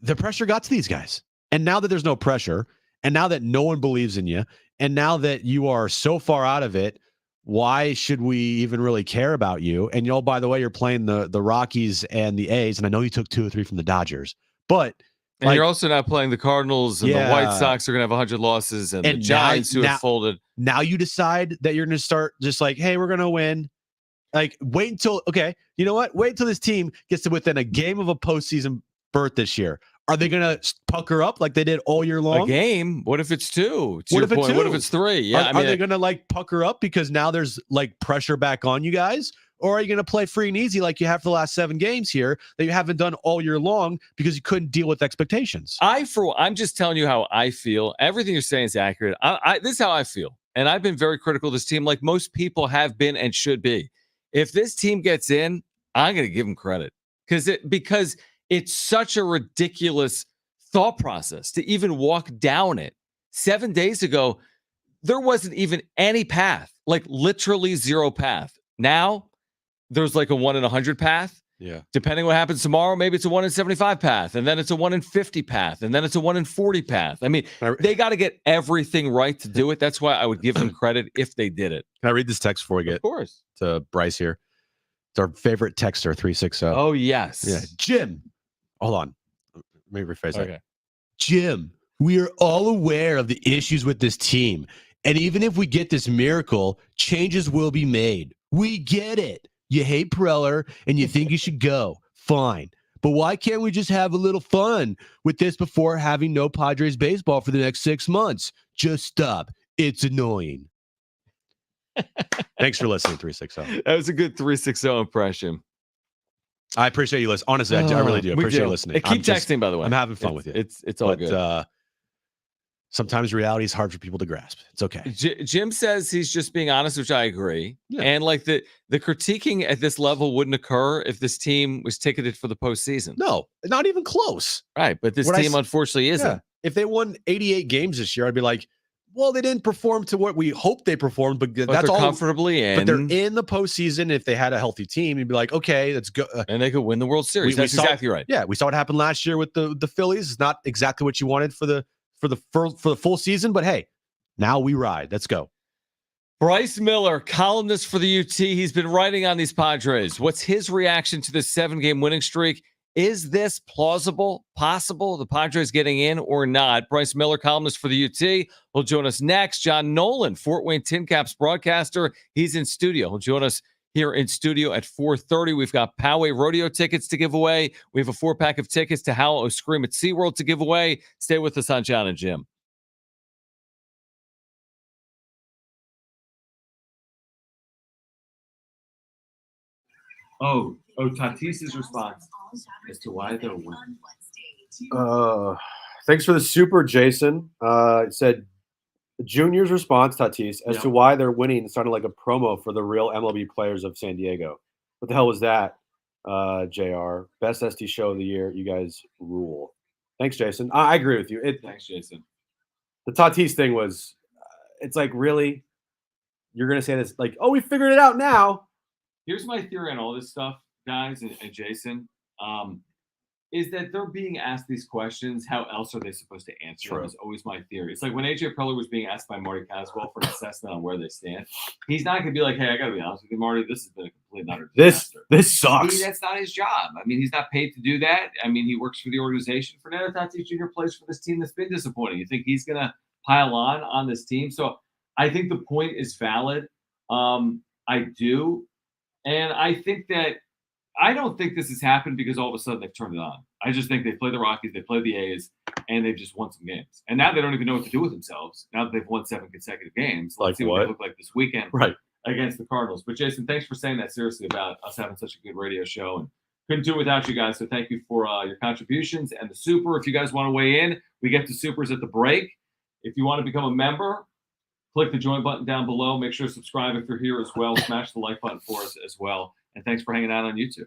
S1: the pressure got to these guys. And now that there's no pressure, and now that no one believes in you, and now that you are so far out of it, why should we even really care about you? And by the way, you're playing the Rockies and the A's, and I know you took 2 or 3 from the Dodgers, but
S2: and you're also not playing the Cardinals, and the White Sox are going to have 100 losses, and the Giants who have folded.
S1: Now you decide that you're going to start just like, hey, we're going to win. Like, wait until, okay, you know what? Wait until this team gets to within a game of a postseason berth this year. Are they going to pucker up like they did all year long?
S2: A game? What if it's 2?
S1: What if it's 2?
S2: What if it's 3? Yeah,
S1: are they going to like pucker up because now there's like pressure back on you guys? Or are you going to play free and easy like you have for the last 7 games here that you haven't done all year long because you couldn't deal with expectations?
S2: I'm just telling you how I feel. Everything you're saying is accurate. This is how I feel. And I've been very critical of this team, like most people have been and should be. If this team gets in, I'm going to give them credit because it's such a ridiculous thought process to even walk down it. 7 days ago, there wasn't even any path, like literally 0 path. Now, there's like a 1 in 100 path.
S1: Yeah.
S2: Depending what happens tomorrow, maybe it's a 1 in 75 path, and then it's a 1 in 50 path, and then it's a 1 in 40 path. I mean, they got to get everything right to do it. That's why I would give them credit if they did it.
S1: Can I read this text before we get to Bryce here? It's our favorite texter, 360.
S2: Oh, yes.
S1: Yeah. Jim. Hold on. Let me rephrase that. Jim, we are all aware of the issues with this team. And even if we get this miracle, changes will be made. We get it. You hate Preller and you think you should go. Fine. but why can't we just have a little fun with this before having no Padres baseball for the next 6 months? Just stop. It's annoying. Thanks for listening, 360.
S2: That was a good 360 impression.
S1: I appreciate you listening. Honestly, I really do. Appreciate you listening.
S2: Keep texting, by the way.
S1: I'm having fun with you.
S2: It's all good.
S1: Sometimes reality is hard for people to grasp. It's okay.
S2: Jim says he's just being honest, which I agree.
S1: Yeah.
S2: And like the critiquing at this level wouldn't occur if this team was ticketed for the postseason.
S1: No, not even close.
S2: Right. But this team unfortunately isn't.
S1: Yeah. If they won 88 games this year, I'd be like, well, they didn't perform to what we hoped they performed, but that's all
S2: comfortably in.
S1: But they're in the postseason. If they had a healthy team, you'd be like, okay, let's go.
S2: And they could win the World Series. That's exactly right.
S1: Yeah, we saw what happened last year with the Phillies. It's not exactly what you wanted for the full season, but hey, now we ride. Let's go.
S2: Bryce Miller, columnist for the UT. He's been writing on these Padres. What's his reaction to this 7-game winning streak? Is this plausible, possible, the Padres getting in or not? Bryce Miller, columnist for the UT, will join us next. John Nolan, Fort Wayne Tin Caps broadcaster. He's in studio. He'll join us here in studio at 4:30. We've got Poway Rodeo tickets to give away. We have a 4-pack of tickets to Howl O Scream at SeaWorld to give away. Stay with us on Jon and Jim. Oh, Tatis' response as to why they're winning.
S10: Thanks for the super, Jason. It said Junior's response, Tatis, as to why they're winning sounded like a promo for the real MLB players of San Diego. What the hell was that, JR? Best ST show of the year. You guys rule. Thanks, Jason. I agree with you.
S2: Thanks, Jason.
S10: The Tatis thing was, it's like, really? You're going to say this like, oh, we figured it out now.
S2: Here's my theory on all this stuff, guys, and Jason, is that they're being asked these questions. How else are they supposed to answer them is always my theory. It's like when AJ Preller was being asked by Marty Caswell for an assessment on where they stand. He's not going to be like, hey, I got to be honest with you, Marty, this has been a complete and utter disaster.
S10: This sucks.
S2: That's not his job. I mean, he's not paid to do that. I mean, he works for the organization. Fernando Tatis Jr. plays for this team that's been disappointing. You think he's going to pile on this team? So I think the point is valid. I do. And I think that I don't think this has happened because all of a sudden they've turned it on. I just think they play the Rockies, they play the A's, and they've just won some games. And now they don't even know what to do with themselves. Now that they've won 7 consecutive games, let's see what they look like this weekend against the Cardinals. But Jason, thanks for saying that seriously about us having such a good radio show, and couldn't do it without you guys. So thank you for your contributions and the super. If you guys want to weigh in, we get to supers at the break. If you want to become a member, click the join button down below. Make sure to subscribe if you're here as well. Smash the like button for us as well. And thanks for hanging out on YouTube.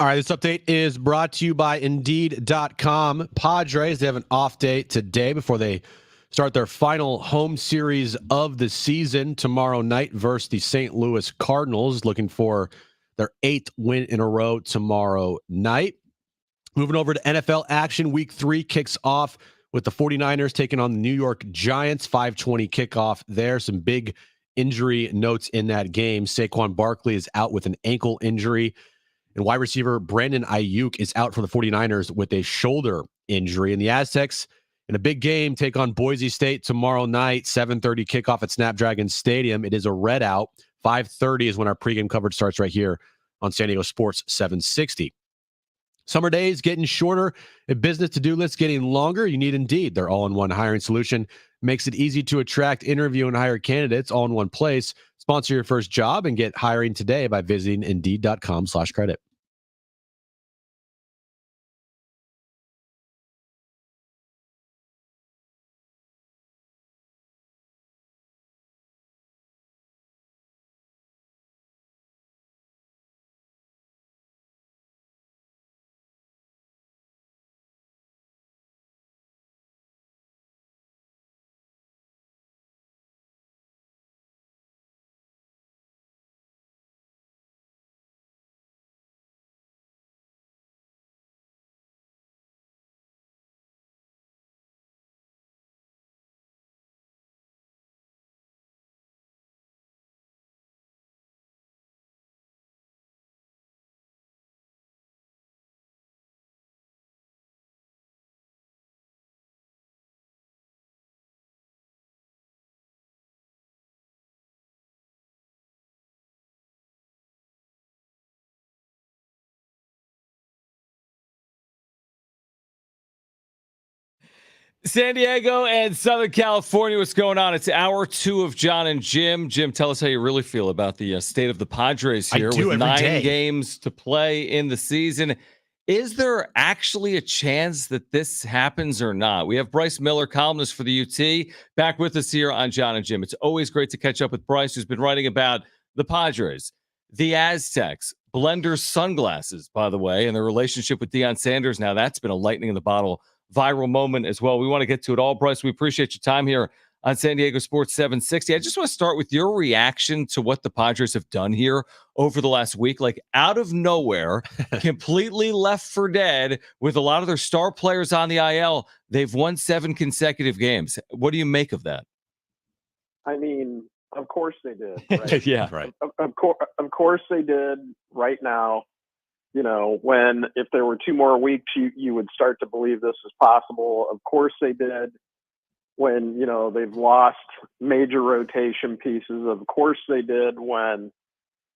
S1: All right, this update is brought to you by Indeed.com. Padres, they have an off day today before they start their final home series of the season tomorrow night versus the St. Louis Cardinals, looking for their 8th win in a row tomorrow night. Moving over to NFL action, Week 3 kicks off with the 49ers taking on the New York Giants, 5:20 kickoff there. Some big injury notes in that game. Saquon Barkley is out with an ankle injury, and wide receiver Brandon Ayuk is out for the 49ers with a shoulder injury. And the Aztecs, in a big game, take on Boise State tomorrow night, 7:30 kickoff at Snapdragon Stadium. It is a redout. 5:30 is when our pregame coverage starts right here on San Diego Sports 760. Summer days getting shorter, a business to-do list getting longer. You need Indeed. Their all-in-one hiring solution makes it easy to attract, interview, and hire candidates all in one place. Sponsor your first job and get hiring today by visiting Indeed.com/credit.
S2: San Diego and Southern California, what's going on? It's hour 2 of Jon and Jim. Jim, tell us how you really feel about the state of the Padres here with 9 games to play in the season. Is there actually a chance that this happens or not? We have Bryce Miller, columnist for the UT, back with us here on Jon and Jim. It's always great to catch up with Bryce, who's been writing about the Padres, the Aztecs, Blender sunglasses, by the way, and their relationship with Deion Sanders. Now, that's been a lightning in the bottle viral moment as well. We want to get to it all. Bryce, we appreciate your time here on San Diego Sports 760. I just want to start with your reaction to what the Padres have done here over the last week. Like, out of nowhere, completely left for dead with a lot of their star players on the IL. They've won 7 consecutive games. What do you make of that?
S11: I mean, of course they did. Right?
S2: Yeah, right.
S11: Of course they did right now. You know, if there were 2 more weeks, you would start to believe this is possible. Of course they did when, they've lost major rotation pieces. Of course they did when,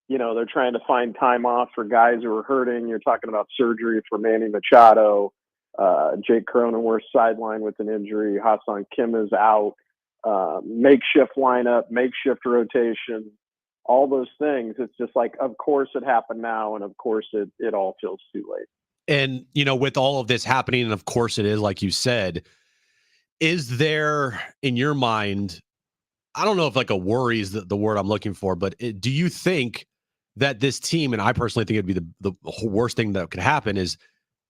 S11: they're trying to find time off for guys who are hurting. You're talking about surgery for Manny Machado, Jake Cronenworth sidelined with an injury. Hassan Kim is out, makeshift lineup, makeshift rotation. All those things, it's just like, of course it happened now, and of course it all feels too late.
S1: And, with all of this happening, and of course it is, like you said, is there, in your mind, I don't know if like a worry is the word I'm looking for, but do you think that this team, and I personally think it'd be the worst thing that could happen, is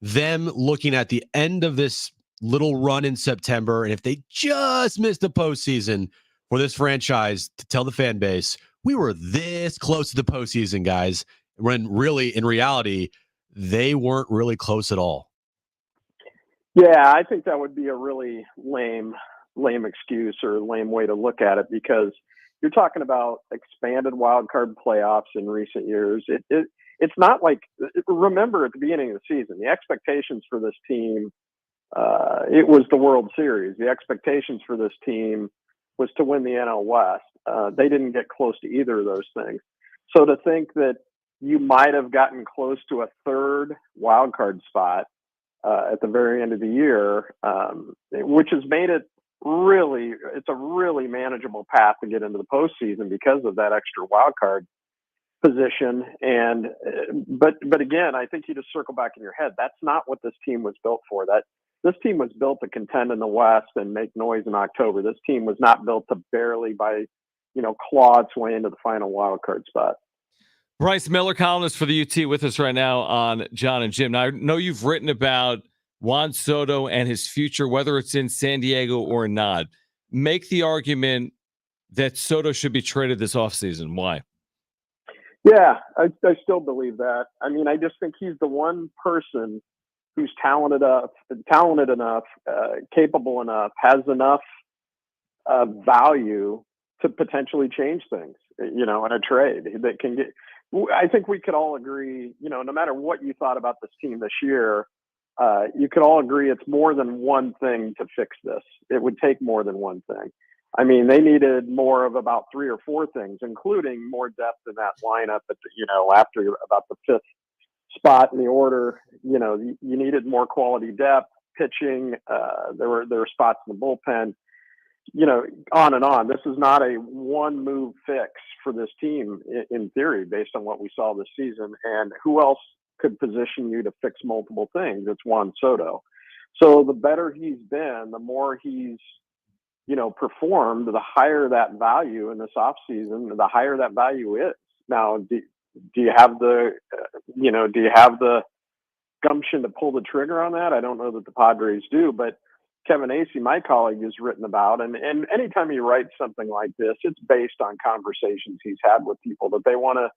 S1: them looking at the end of this little run in September, and if they just missed the postseason for this franchise, to tell the fan base, we were this close to the postseason, guys, when really, in reality, they weren't really close at all.
S11: Yeah, I think that would be a really lame excuse or lame way to look at it, because you're talking about expanded wild card playoffs in recent years. It's not like, remember at the beginning of the season, the expectations for this team, it was the World Series. The expectations for this team was to win the NL West. They didn't get close to either of those things. So to think that you might have gotten close to a 3rd wild card spot at the very end of the year, which has made it it's a really manageable path to get into the postseason because of that extra wild card position. And but again, I think you just circle back in your head. That's not what this team was built for. This team was built to contend in the West and make noise in October. This team was not built to barely claw its way into the final wild card spot.
S2: Bryce Miller, columnist for the UT, with us right now on Jon Jim. Now, I know you've written about Juan Soto and his future, whether it's in San Diego or not. Make the argument that Soto should be traded this offseason. Why?
S11: Yeah, I still believe that. I mean, I just think he's the one person who's talented enough, capable enough, has enough value to potentially change things, in a trade that can get. I think we could all agree, no matter what you thought about this team this year, you could all agree it's more than one thing to fix this. It would take more than one thing. I mean, they needed more of about 3 or 4 things, including more depth in that lineup. After about the 5th spot in the order, you needed more quality depth, pitching. There were spots in the bullpen. On and on. This is not a one move fix for this team in theory, based on what we saw this season. And who else could position you to fix multiple things? It's Juan Soto. So the better he's been, the more he's, performed, the higher that value in this offseason, the higher that value is. Now, do you have the gumption to pull the trigger on that? I don't know that the Padres do, but Kevin Acee, my colleague, has written about, and anytime he writes something like this, it's based on conversations he's had with people that they want to,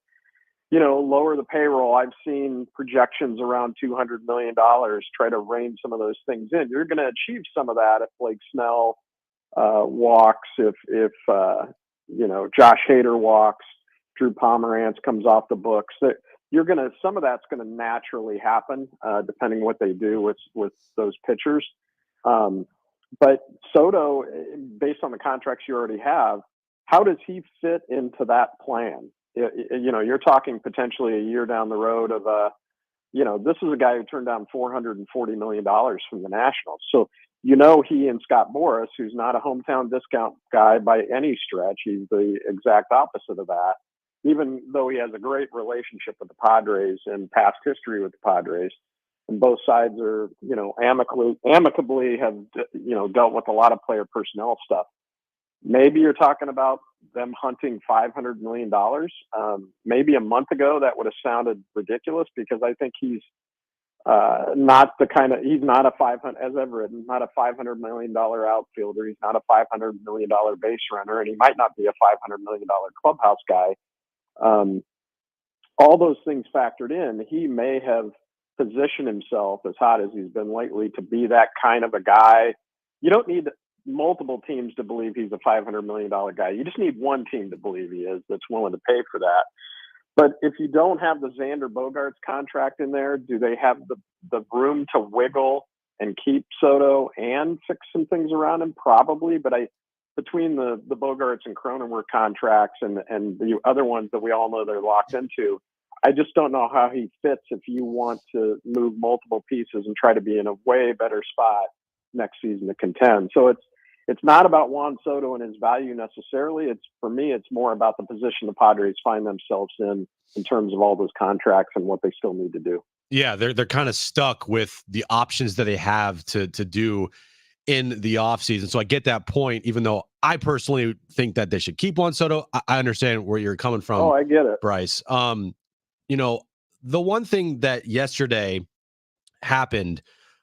S11: lower the payroll. I've seen projections around $200 million, try to rein some of those things in. You're going to achieve some of that if Blake Snell walks, if Josh Hader walks, Drew Pomerantz comes off the books. Some of that's going to naturally happen, depending what they do with those pitchers. But Soto, based on the contracts you already have, how does he fit into that plan? You're talking potentially a year down the road of this is a guy who turned down $440 million from the Nationals. So, he and Scott Boras, who's not a hometown discount guy by any stretch, he's the exact opposite of that. Even though he has a great relationship with the Padres and past history with the Padres, and both sides are, amicably have, dealt with a lot of player personnel stuff. Maybe you're talking about them hunting $500 million. Maybe a month ago that would have sounded ridiculous, because I think he's he's not a 500, as I've written, not a $500 million outfielder. He's not a $500 million base runner, and he might not be a $500 million clubhouse guy. All those things factored in, he may have positioned himself, as hot as he's been lately, to be that kind of a guy. You don't need multiple teams to believe he's a $500 million guy. You just need one team to believe he is, that's willing to pay for that. But if you don't have the Xander Bogaerts contract in there, do they have the room to wiggle and keep Soto and fix some things around him? Probably. But between the Bogaerts and Cronenworth contracts and the other ones that we all know they're locked into, I just don't know how he fits if you want to move multiple pieces and try to be in a way better spot next season to contend. So it's not about Juan Soto and his value necessarily. For me, it's more about the position the Padres find themselves in terms of all those contracts and what they still need to do.
S1: Yeah, they're kind of stuck with the options that they have to do in the offseason. So I get that point, even though I personally think that they should keep Juan Soto. I understand where you're coming from.
S11: Oh, I get it,
S1: Bryce. The one thing that yesterday happened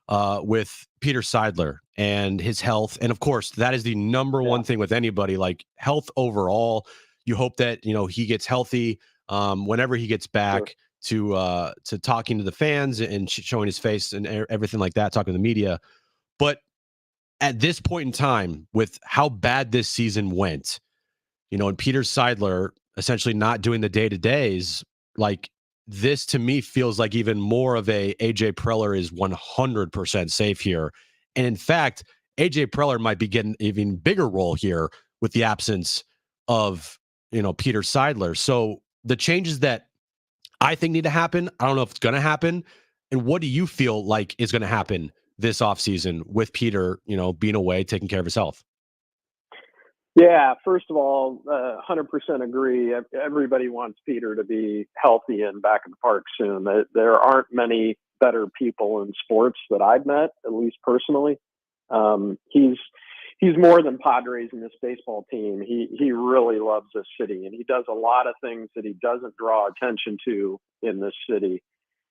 S1: with Peter Seidler and his health, and of course that is the number one thing with anybody, like health overall. You hope that he gets healthy whenever he gets back to talking to the fans and showing his face and everything like that, talking to the media. But at this point in time, with how bad this season went, and Peter Seidler essentially not doing the day-to-days, like, this to me feels like even more of a AJ Preller is 100% safe here. And in fact, AJ Preller might be getting an even bigger role here with the absence of, Peter Seidler. So the changes that I think need to happen, I don't know if it's going to happen. And what do you feel like is going to happen this offseason with Peter, being away, taking care of his health?
S11: Yeah, first of all, 100% agree. Everybody wants Peter to be healthy and back in the park soon. There aren't many better people in sports that I've met, at least personally. he's more than Padres and this baseball team. He really loves this city, and he does a lot of things that he doesn't draw attention to in this city.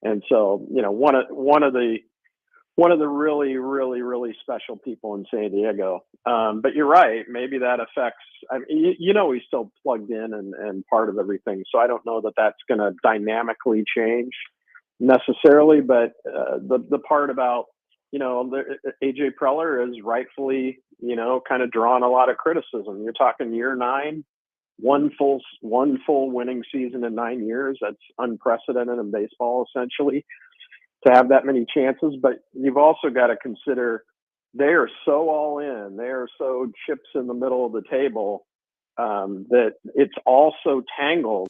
S11: And so, you know, one of the really, really, really special people in San Diego. But you're right. Maybe that affects. I mean, you know, he's still plugged in and part of everything. So I don't know that that's going to dynamically change necessarily. But the part about, you know, AJ Preller is rightfully, you know, kind of drawn a lot of criticism. You're talking year 9, one full winning season in 9 years. That's unprecedented in baseball, essentially, to have that many chances. But you've also got to consider they are so all in, they are so chips in the middle of the table, that it's also tangled,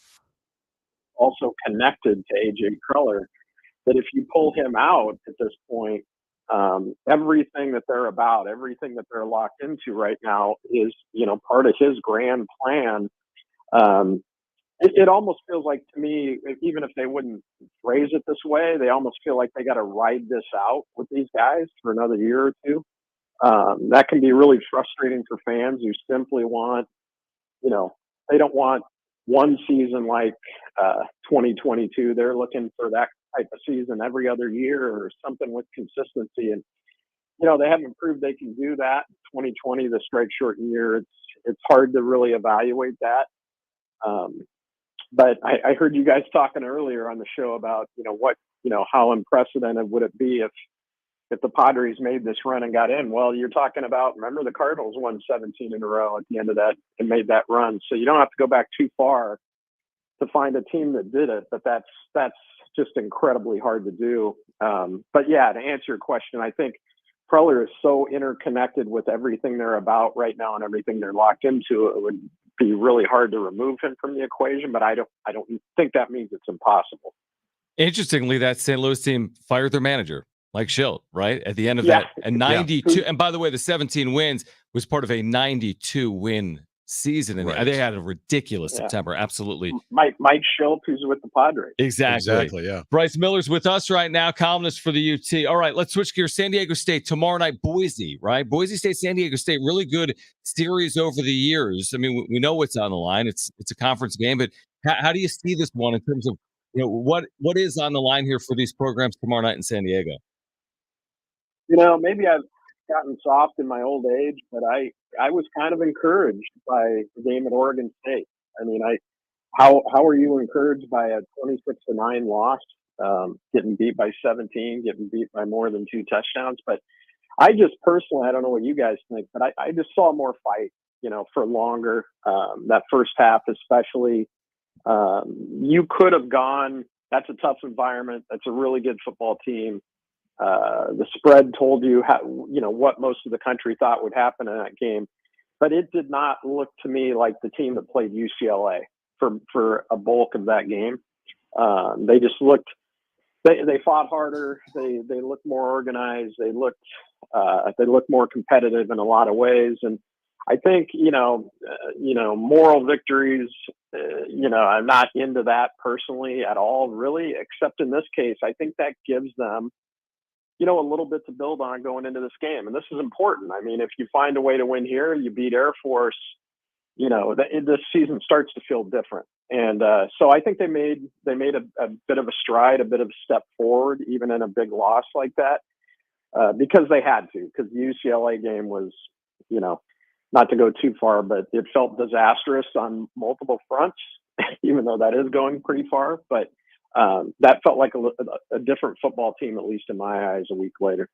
S11: also connected to AJ Preller, that if you pull him out at this point, everything that they're about, everything that they're locked into right now is, you know, part of his grand plan. It almost feels like, to me, even if they wouldn't phrase it this way, they almost feel like they got to ride this out with these guys for another year or two. That can be really frustrating for fans who simply want, you know, they don't want one season like 2022. They're looking for that type of season every other year or something with consistency. And, you know, they haven't proved they can do that. 2020, the strike shortened year, it's hard to really evaluate that. But I heard you guys talking earlier on the show about, you know, how unprecedented would it be if the Padres made this run and got in? Well, you're talking about, remember, the Cardinals won 17 in a row at the end of that and made that run. So you don't have to go back too far to find a team that did it, but that's just incredibly hard to do. But yeah, to answer your question, I think Preller is so interconnected with everything they're about right now and everything they're locked into. It would be really hard to remove him from the equation, but I don't think that means it's impossible.
S2: Interestingly, that St. Louis team fired their manager, Mike Schilt, right at the end of that. And 92. And by the way, the 17 wins was part of a 92 win season, and they had a ridiculous September. Absolutely.
S11: Mike Schilt, who's with the Padres.
S2: Exactly. Yeah. Bryce Miller's with us right now, columnist for the UT. All right, let's switch gears. San Diego State tomorrow night. Boise, right? Boise State, San Diego State. Really good series over the years. I mean, we know what's on the line. It's a conference game, but how do you see this one in terms of, you know, what is on the line here for these programs tomorrow night in San Diego?
S11: You know, maybe I've gotten soft in my old age, but I was kind of encouraged by the game at Oregon State. I mean, how are you encouraged by a 26-9 loss, getting beat by 17, getting beat by more than 2 touchdowns? But I just personally, I don't know what you guys think, but I just saw more fight, you know, for longer. That first half, especially, you could have gone. That's a tough environment. That's a really good football team. The spread told you how, you know, what most of the country thought would happen in that game, but it did not look to me like the team that played UCLA for a bulk of that game. They just looked, they fought harder. They looked more organized. They looked more competitive in a lot of ways. And I think, you know, moral victories, you know, I'm not into that personally at all, really, except in this case. I think that gives them, you know, a little bit to build on going into this game. And this is important. I mean, if you find a way to win here, you beat Air Force, you know, this season starts to feel different. And so I think they made a bit of a stride, a bit of a step forward, even in a big loss like that, because they had to, because the UCLA game was, you know, not to go too far, but it felt disastrous on multiple fronts, even though that is going pretty far. But that felt like a different football team, at least in my eyes, a week later.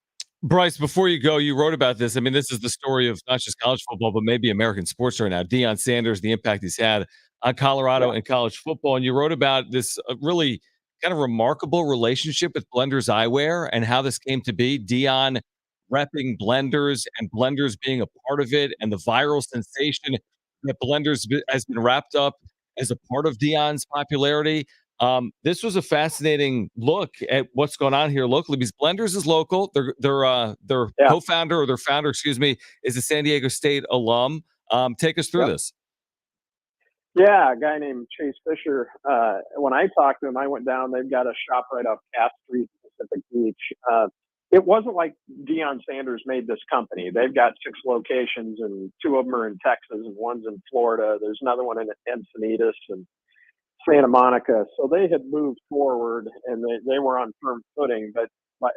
S2: Bryce, before you go, you wrote about this. I mean, this is the story of not just college football, but maybe American sports right now. Deion Sanders, the impact he's had on Colorado and college football. And you wrote about this really kind of remarkable relationship with Blenders Eyewear and how this came to be. Deion repping Blenders and Blenders being a part of it, and the viral sensation that Blenders has been wrapped up as a part of Deion's popularity. This was a fascinating look at what's going on here locally, because Blenders is local. Their co-founder, or their founder, excuse me, is a San Diego State alum. Take us through this.
S11: Yeah, a guy named Chase Fisher. When I talked to him, I went down. They've got a shop right off Cass Street, Pacific Beach. it wasn't like Deion Sanders made this company. They've got 6 locations, and 2 of them are in Texas and one's in Florida. There's another one in Encinitas and Santa Monica. So they had moved forward, and they were on firm footing. But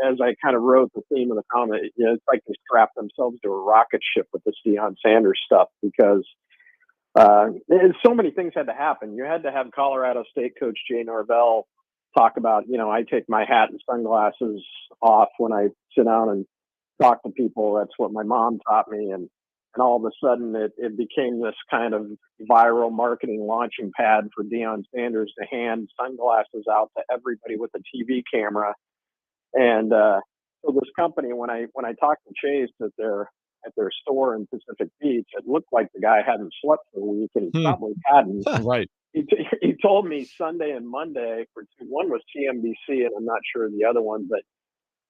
S11: as I kind of wrote the theme of the comment, it's like they strapped themselves to a rocket ship with this Deion Sanders stuff, because so many things had to happen. You had to have Colorado State coach Jay Norvell talk about, I take my hat and sunglasses off when I sit down and talk to people. That's what my mom taught me. And all of a sudden it became this kind of viral marketing launching pad for Deion Sanders to hand sunglasses out to everybody with a TV camera. And so this company, when I talked to Chase at their store in Pacific Beach, it looked like the guy hadn't slept for a week, and he probably hadn't.
S2: Right.
S11: He told me Sunday and Monday, one was TMBC, and I'm not sure the other one, but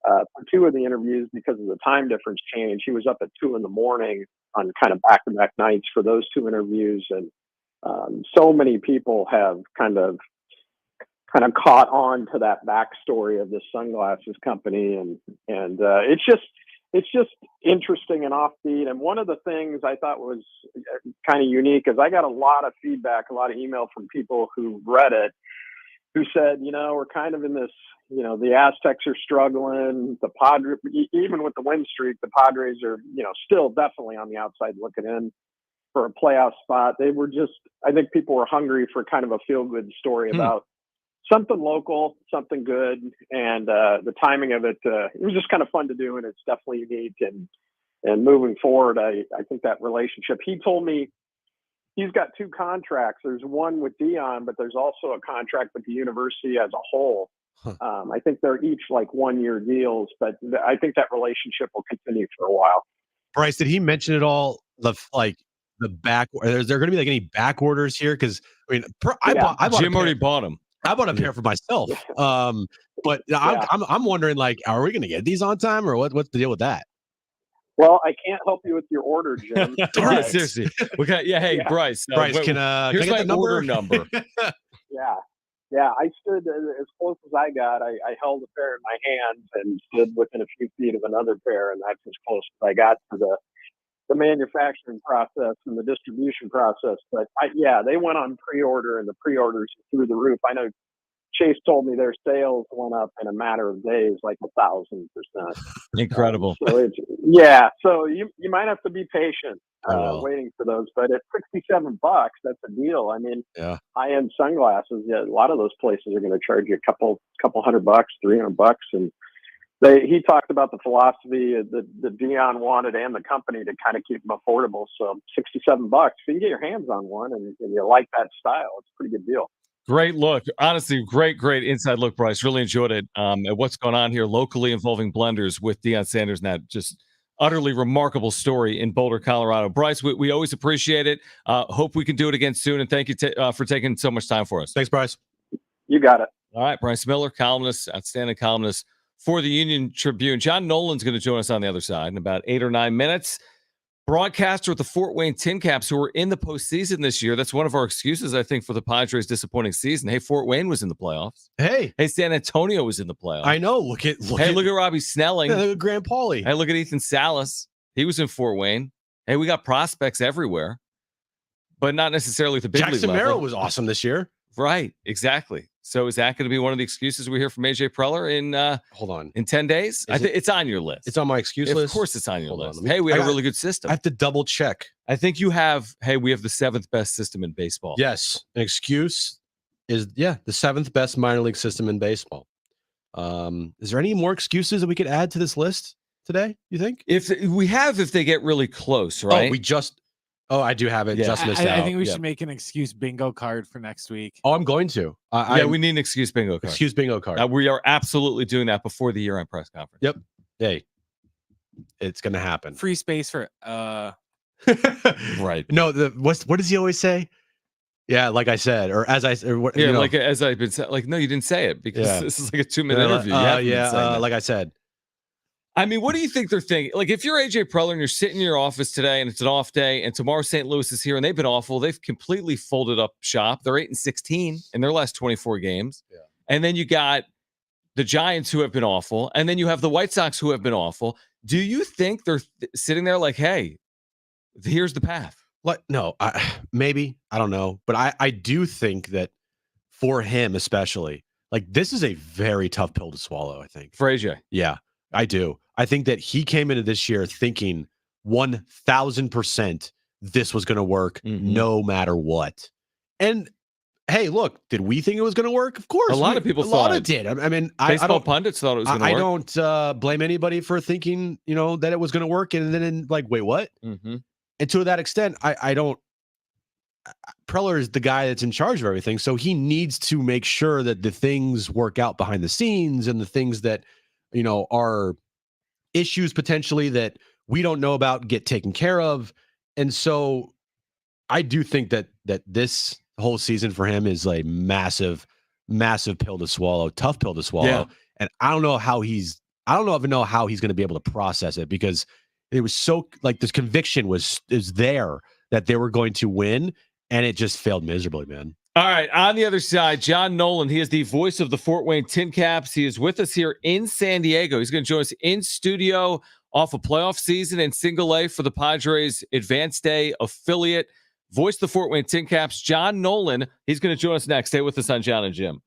S11: for 2 of the interviews, because of the time difference change, he was up at 2 a.m. on kind of back-to-back nights for those 2 interviews. And so many people have kind of caught on to that backstory of this sunglasses company, and it's just interesting and offbeat. And one of the things I thought was kind of unique is I got a lot of feedback, a lot of email from people who read it, who said, we're kind of in this, the Aztecs are struggling. The Padres, even with the win streak, the Padres are, still definitely on the outside looking in for a playoff spot. They were just, I think people were hungry for kind of a feel-good story about something local, something good, and the timing of it was just kind of fun to do, and it's definitely unique. And moving forward, I think that relationship. He told me he's got 2 contracts. There's one with Deion, but there's also a contract with the university as a whole. I think they're each like 1-year deals, but I think that relationship will continue for a while.
S1: Bryce, did he mention at all the back? Is there going to be any back orders here? Because I bought
S2: Jim already bought them.
S1: I bought a pair for myself. But I'm wondering, are we going to get these on time, or what's the deal with that?
S11: Well, I can't help you with your order, Jim.
S2: Yeah, seriously. Bryce.
S1: Bryce,
S2: here's
S1: can I
S2: my
S1: get the
S2: order number.
S11: Yeah. I stood as close as I got. I held a pair in my hands and stood within a few feet of another pair, and that's as close as I got to the manufacturing process and the distribution process. But they went on pre-order, and the pre-orders are through the roof. I know Chase told me their sales went up in a matter of days, like 1,000%.
S2: Incredible.
S11: So you might have to be patient waiting for those. But at $67, that's a deal. I mean, high-end sunglasses. Yeah, a lot of those places are going to charge you a couple $100, $300, and he talked about the philosophy that Deion wanted and the company to kind of keep them affordable. So $67, if you can get your hands on one and you like that style, it's a pretty good deal.
S2: Great look. Honestly, great inside look, Bryce. Really enjoyed it. At what's going on here locally involving blenders with Deion Sanders and that just utterly remarkable story in Boulder, Colorado. Bryce, we always appreciate it. Hope we can do it again soon. And thank you for taking so much time for us.
S1: Thanks, Bryce.
S11: You got it.
S2: All right. Bryce Miller, columnist, outstanding columnist for the Union Tribune. John Nolan's going to join us on the other side in about 8 or 9 minutes. Broadcaster with the Fort Wayne Tin Caps, who were in the postseason this year. That's one of our excuses, I think, for the Padres' disappointing season. Hey, Fort Wayne was in the playoffs.
S1: Hey,
S2: San Antonio was in the playoffs.
S1: I know. Look at
S2: Robbie Snelling.
S1: Look at Grant Pauly.
S2: Hey, look at Ethan Salas. He was in Fort Wayne. Hey, we got prospects everywhere, but not necessarily the big league
S1: Jackson
S2: level.
S1: Merrill was awesome this year.
S2: Right, exactly. So is that going to be one of the excuses we hear from AJ Preller in 10 days? It's on your list.
S1: It's on my excuse list.
S2: Of course it's on your list. Hey, we have a really good system.
S1: I have to double check.
S2: I think you have, we have the 7th best system in baseball.
S1: Yes. An excuse is, the 7th best minor league system in baseball. Is there any more excuses that we could add to this list today, you think?
S2: If they get really close, right?
S1: I do have it. Just missed out.
S12: I think we should make an excuse bingo card for next week.
S1: Oh, I'm going to.
S2: We need an excuse bingo card.
S1: Excuse bingo card.
S2: We are absolutely doing that before the year-end press conference.
S1: Yep. Hey, it's going to happen.
S12: Free space for
S2: right.
S1: No, what does he always say? Yeah, like I said, or as I or what?
S2: Yeah, as I've been saying. Like, no, you didn't say it because this is like a 2-minute interview.
S1: Like I said.
S2: I mean, what do you think they're thinking? Like, if you're AJ Preller and you're sitting in your office today and it's an off day and tomorrow St. Louis is here and they've been awful, they've completely folded up shop. They're 8-16 in their last 24 games. Yeah. And then you got the Giants, who have been awful, and then you have the White Sox, who have been awful. Do you think they're sitting there like, hey, here's the path?
S1: No, maybe. I don't know. But I do think that for him especially, like, this is a very tough pill to swallow, I think.
S2: For AJ.
S1: Yeah, I do. I think that he came into this year thinking 1,000% this was going to work no matter what. And hey, look, did we think it was going to work? Of course.
S2: A lot of people thought.
S1: A lot of did. I mean,
S2: baseball pundits thought it was going to work.
S1: I don't blame anybody for thinking, that it was going to work. And then like, wait, what?
S2: Mm-hmm.
S1: And to that extent, I don't. Preller is the guy that's in charge of everything. So he needs to make sure that the things work out behind the scenes and the things that, are issues potentially that we don't know about get taken care of. And so I do think that this whole season for him is a massive, massive pill to swallow, tough pill to swallow.
S2: Yeah.
S1: And I don't know even know how he's going to be able to process it, because it was so, like, this conviction is there that they were going to win, and it just failed miserably, man.
S2: All right, on the other side, John Nolan. He is the voice of the Fort Wayne Tin Caps. He is with us here in San Diego. He's going to join us in studio off a playoff season in Single A for the Padres Advanced Day affiliate. Voice the Fort Wayne Tin Caps, John Nolan. He's going to join us next. Stay with us on Jon and Jim.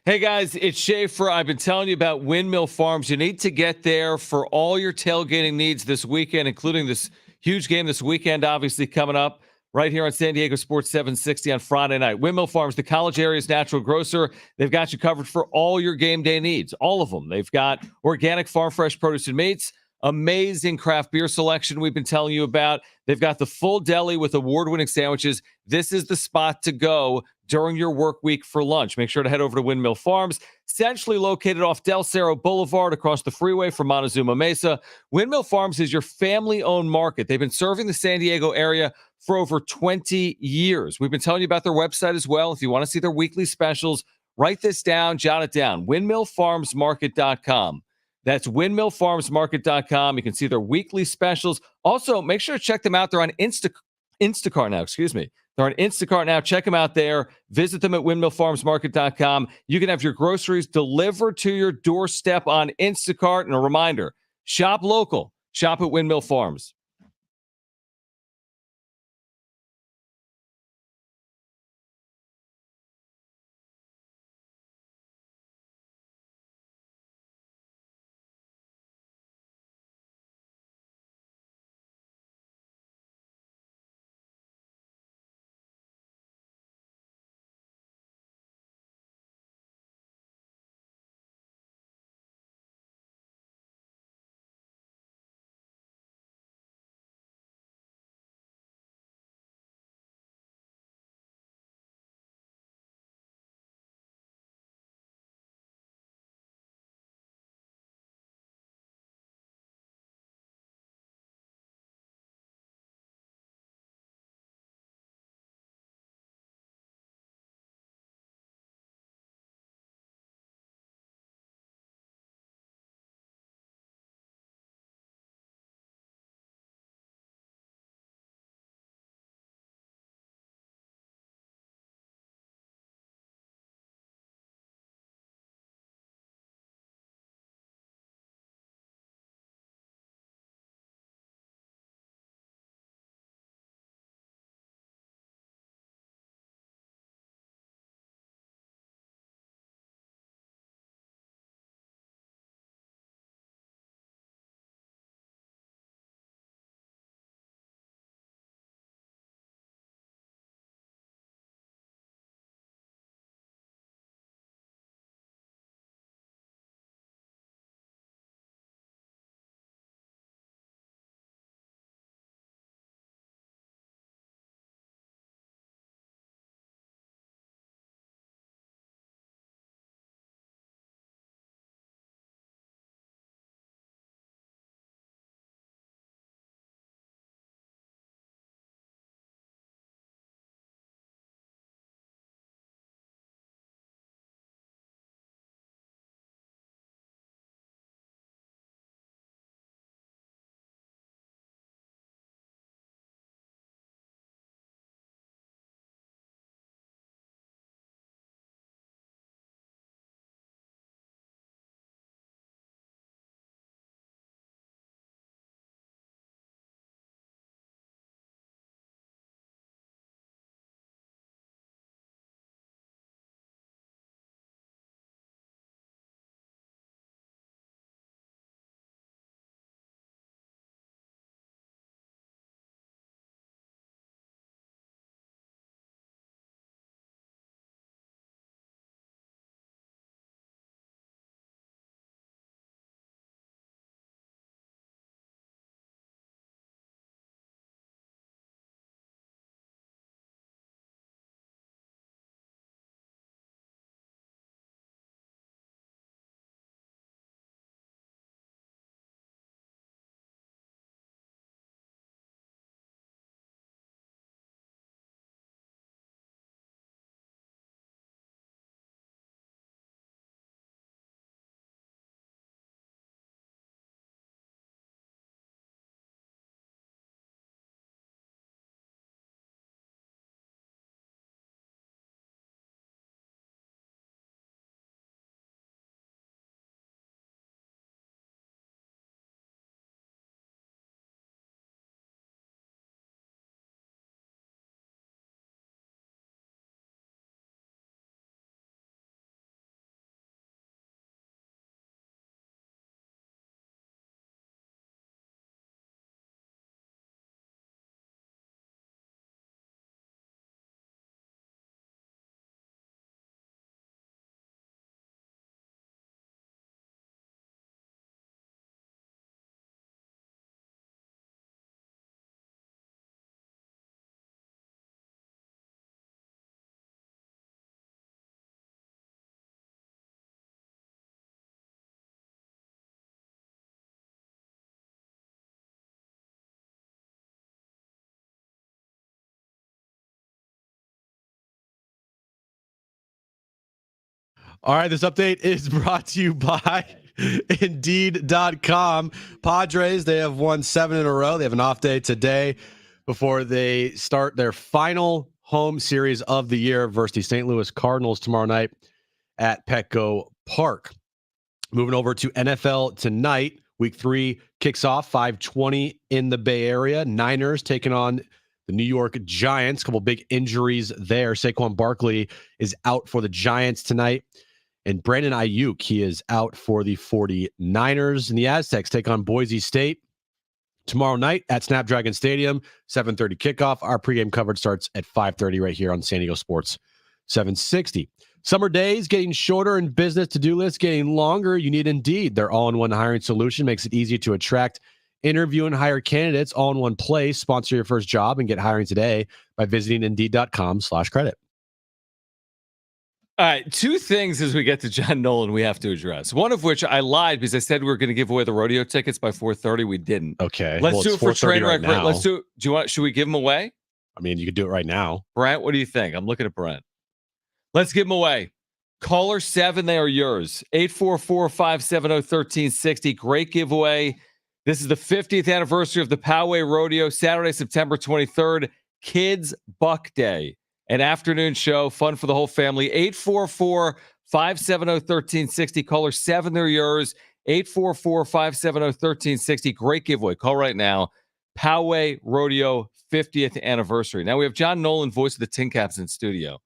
S2: Hey guys, it's Schaefer. I've been telling you about Windmill Farms. You need to get there for all your tailgating needs this weekend, including this huge game this weekend, obviously coming up right here on San Diego Sports 760 on Friday night. Windmill Farms, the college area's natural grocer. They've got you covered for all your game day needs, all of them. They've got organic farm fresh produce and meats, amazing craft beer selection we've been telling you about. They've got the full deli with award-winning sandwiches. This is the spot to go during your work week for lunch. Make sure to head over to Windmill Farms, centrally located off Del Cerro Boulevard across the freeway from Montezuma Mesa. Windmill Farms is your family-owned market. They've been serving the San Diego area for over 20 years. We've been telling you about their website as well. If you want to see their weekly specials, write this down, jot it down, windmillfarmsmarket.com. That's windmillfarmsmarket.com. You can see their weekly specials. Also, make sure to check them out. They're on Instacart now, They're on Instacart now. Check them out there. Visit them at windmillfarmsmarket.com. You can have your groceries delivered to your doorstep on Instacart. And a reminder, shop local. Shop at Windmill Farms.
S1: All right, this update is brought to you by Indeed.com. Padres, they have won 7 in a row. They have an off day today before they start their final home series of the year versus the St. Louis Cardinals tomorrow night at Petco Park. Moving over to NFL tonight, Week 3 kicks off 5:20 in the Bay Area. Niners taking on the New York Giants. A couple big injuries there. Saquon Barkley is out for the Giants tonight. And Brandon Ayuk, he is out for the 49ers. And the Aztecs take on Boise State tomorrow night at Snapdragon Stadium, 7:30 kickoff. Our pregame coverage starts at 5:30 right here on San Diego Sports 760. Summer days getting shorter and business to-do lists getting longer. You need Indeed. Their all-in-one hiring solution makes it easy to attract, interview, and hire candidates all in one place. Sponsor your first job and get hiring today by visiting Indeed.com/credit.
S2: All right, 2 things as we get to John Nolan we have to address. One of which I lied because I said we were going to give away the rodeo tickets by 4:30. We didn't.
S1: Okay.
S2: Let's do it for train wreck.
S1: Right,
S2: Let's do it. Should we give them away?
S1: I mean, you could do it right now.
S2: Brent, what do you think? I'm looking at Brent. Let's give them away. Caller 7, they are yours. 844-570-1360. Great giveaway. This is the 50th anniversary of the Poway Rodeo, Saturday, September 23rd. Kids Buck Day. An afternoon show, fun for the whole family. 844-570-1360. Caller 7, they're yours. 844-570-1360. Great giveaway. Call right now. Poway Rodeo 50th anniversary. Now we have John Nolan, voice of the Tin Caps, in studio.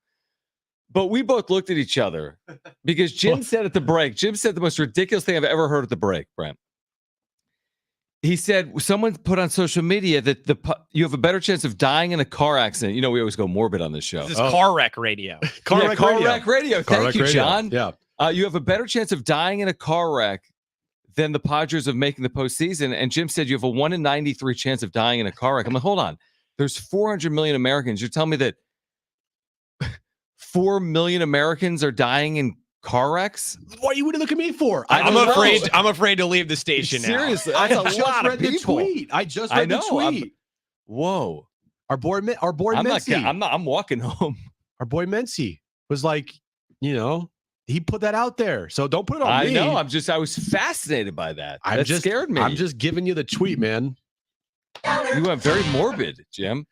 S2: But we both looked at each other because Jim said at the break, Jim said the most ridiculous thing I've ever heard at the break, Brent. He said, someone put on social media that you have a better chance of dying in a car accident. You know, we always go morbid on this show.
S13: This is car wreck radio.
S2: Car wreck radio. Thank you, John.
S1: Yeah.
S2: You have a better chance of dying in a car wreck than the Padres of making the postseason. And Jim said you have a 1 in 93 chance of dying in a car wreck. I'm like, hold on. There's 400 million Americans. You're telling me that 4 million Americans are dying in car wrecks?
S1: What are you looking at me for?
S13: I'm afraid to leave the station now.
S2: Seriously,
S1: I
S2: that's a
S1: just
S2: lot
S1: read
S2: of
S1: the
S2: people.
S1: tweet. I just read the tweet.
S2: Whoa.
S1: Our boy Mincy.
S2: I'm walking home.
S1: Our boy Mincy was like, he put that out there. So don't put it on me.
S2: I know. I was fascinated by that. That scared me.
S1: I'm just giving you the tweet, man.
S2: You went very morbid, Jim.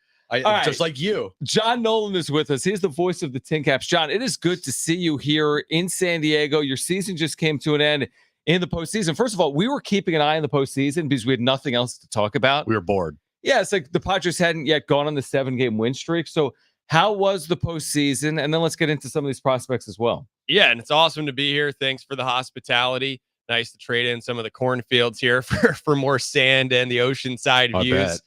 S1: Just like you.
S2: John Nolan is with us. He's the voice of the Tin Caps. John, it is good to see you here in San Diego. Your season just came to an end in the postseason. First of all, we were keeping an eye on the postseason because we had nothing else to talk about.
S1: We were bored.
S2: Yeah, it's like the Padres hadn't yet gone on the 7-game win streak. So how was the postseason? And then let's get into some of these prospects as well.
S13: Yeah, and it's awesome to be here. Thanks for the hospitality. Nice to trade in some of the cornfields here for more sand and the oceanside views.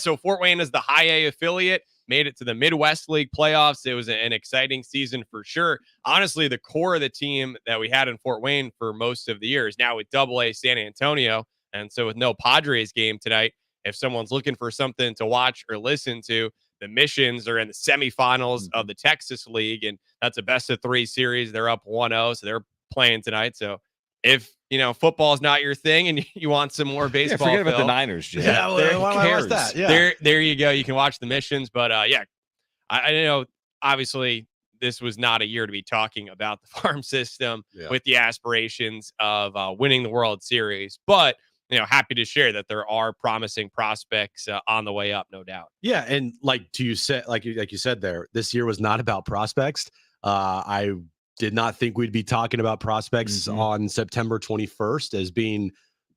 S13: So Fort Wayne is the high A affiliate, made it to the Midwest League playoffs. It was an exciting season for sure. Honestly, the core of the team that we had in Fort Wayne for most of the year is now with AA San Antonio. And so with no Padres game tonight, if someone's looking for something to watch or listen to, the Missions are in the semifinals of the Texas League, and that's a best-of-3 series. They're up 1-0, so they're playing tonight. So if football is not your thing and you want some more baseball,
S2: forget about the Niners, Jim.
S1: Yeah, why was that? Yeah.
S13: There you go. You can watch the Missions, but I know obviously this was not a year to be talking about the farm system with the aspirations of winning the World Series, but happy to share that there are promising prospects on the way up, no doubt.
S1: Yeah, and like you said there, this year was not about prospects. I did not think we'd be talking about prospects on September 21st as being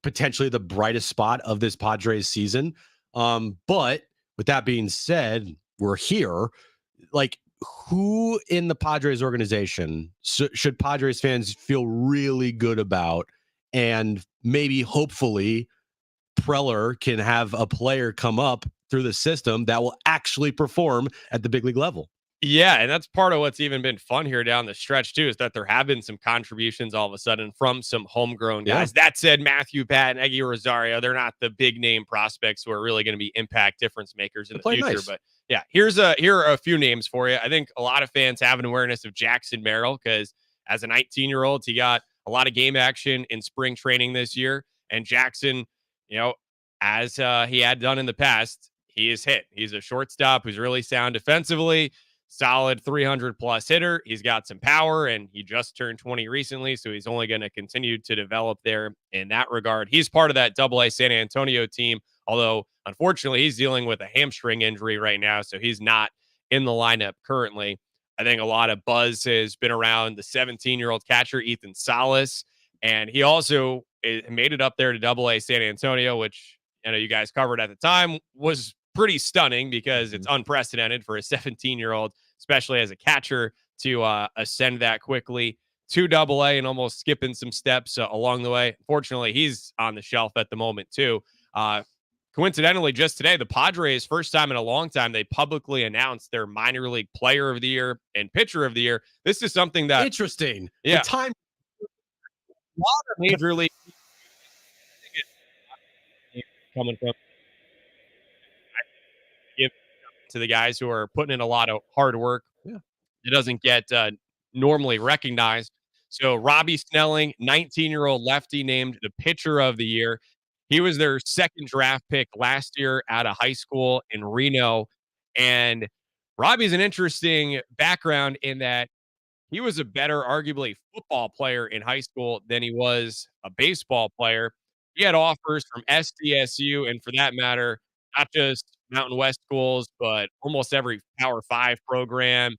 S1: potentially the brightest spot of this Padres season. But with that being said, we're here. Like, who in the Padres organization should Padres fans feel really good about? And maybe, hopefully, Preller can have a player come up through the system that will actually perform at the big league level.
S13: Yeah, and that's part of what's even been fun here down the stretch, too, is that there have been some contributions all of a sudden from some homegrown guys. That said, Matthew Pat and Eggy Rosario, they're not the big-name prospects who are really going to be impact difference makers in the future. Nice. But, yeah, here are a few names for you. I think a lot of fans have an awareness of Jackson Merrill because as a 19-year-old, he got a lot of game action in spring training this year. And Jackson, as he had done in the past, he is hit. He's a shortstop who's really sound defensively. solid 300 plus hitter. He's got some power, and he just turned 20 recently, so he's only going to continue to develop there in that regard. He's part of that AA San Antonio team, although unfortunately he's dealing with a hamstring injury right now, so he's not in the lineup currently. I think a lot of buzz has been around the 17-year-old catcher, Ethan Salas, and he also made it up there to AA San Antonio, which I know you guys covered at the time, was pretty stunning because it's unprecedented for a 17-year-old, especially as a catcher, to ascend that quickly to AA and almost skipping some steps along the way. Fortunately, he's on the shelf at the moment too. Coincidentally, just today, the Padres, first time in a long time, they publicly announced their minor league player of the year and pitcher of the year. This is something that
S1: interesting.
S13: Yeah,
S1: the time.
S13: A lot of major league coming from give to the guys who are putting in a lot of hard work.
S1: Yeah,
S13: it doesn't get normally recognized. So Robbie Snelling, 19-year-old lefty, named the pitcher of the year. He was their second draft pick last year out of high school in Reno. And Robbie's an interesting background in that he was a better, arguably, football player in high school than he was a baseball player. He had offers from SDSU, and for that matter, not just Mountain West schools, but almost every Power 5 program,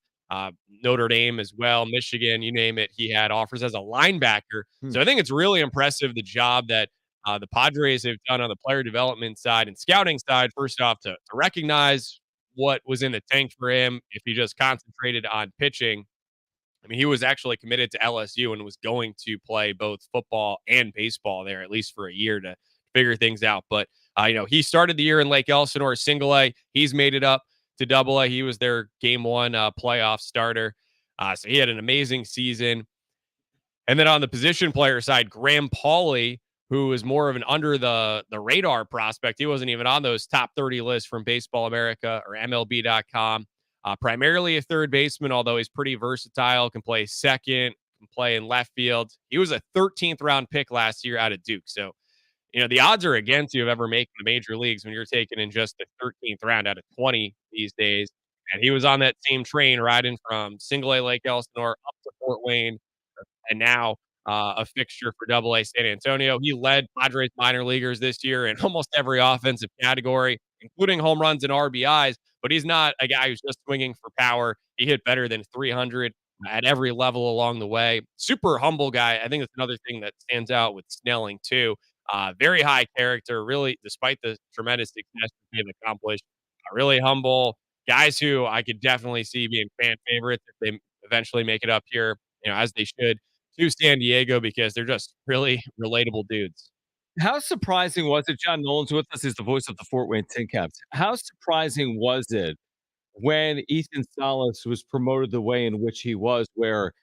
S13: Notre Dame as well, Michigan, you name it. He had offers as a linebacker. So I think it's really impressive the job that the Padres have done on the player development side and scouting side, first off, to recognize what was in the tank for him if he just concentrated on pitching. I mean, he was actually committed to LSU and was going to play both football and baseball there, at least for a year, to figure things out. But, he started the year in Lake Elsinore, single A. He's made it up to AA. He was their game one playoff starter. So he had an amazing season. And then on the position player side, Graham Pauley, who is more of an under the radar prospect. He wasn't even on those top 30 lists from Baseball America or MLB.com. Primarily a third baseman, although he's pretty versatile, can play second, can play in left field. He was a 13th round pick last year out of Duke. So, the odds are against you of ever making the major leagues when you're taken in just the 13th round out of 20 these days. And he was on that same train riding from single A Lake Elsinore up to Fort Wayne, and now a fixture for AA San Antonio. He led Padres minor leaguers this year in almost every offensive category, including home runs and RBIs, but he's not a guy who's just swinging for power. He hit better than 300 at every level along the way. Super humble guy. I think that's another thing that stands out with Snelling too. Very high character, really, despite the tremendous success they've accomplished. Really humble guys who I could definitely see being fan favorites if they eventually make it up here, as they should, to San Diego, because they're just really relatable dudes.
S2: How surprising was it? John Nolan's with us. He's the voice of the Fort Wayne Tin Caps. How surprising was it when Ethan Salas was promoted the way in which he was, where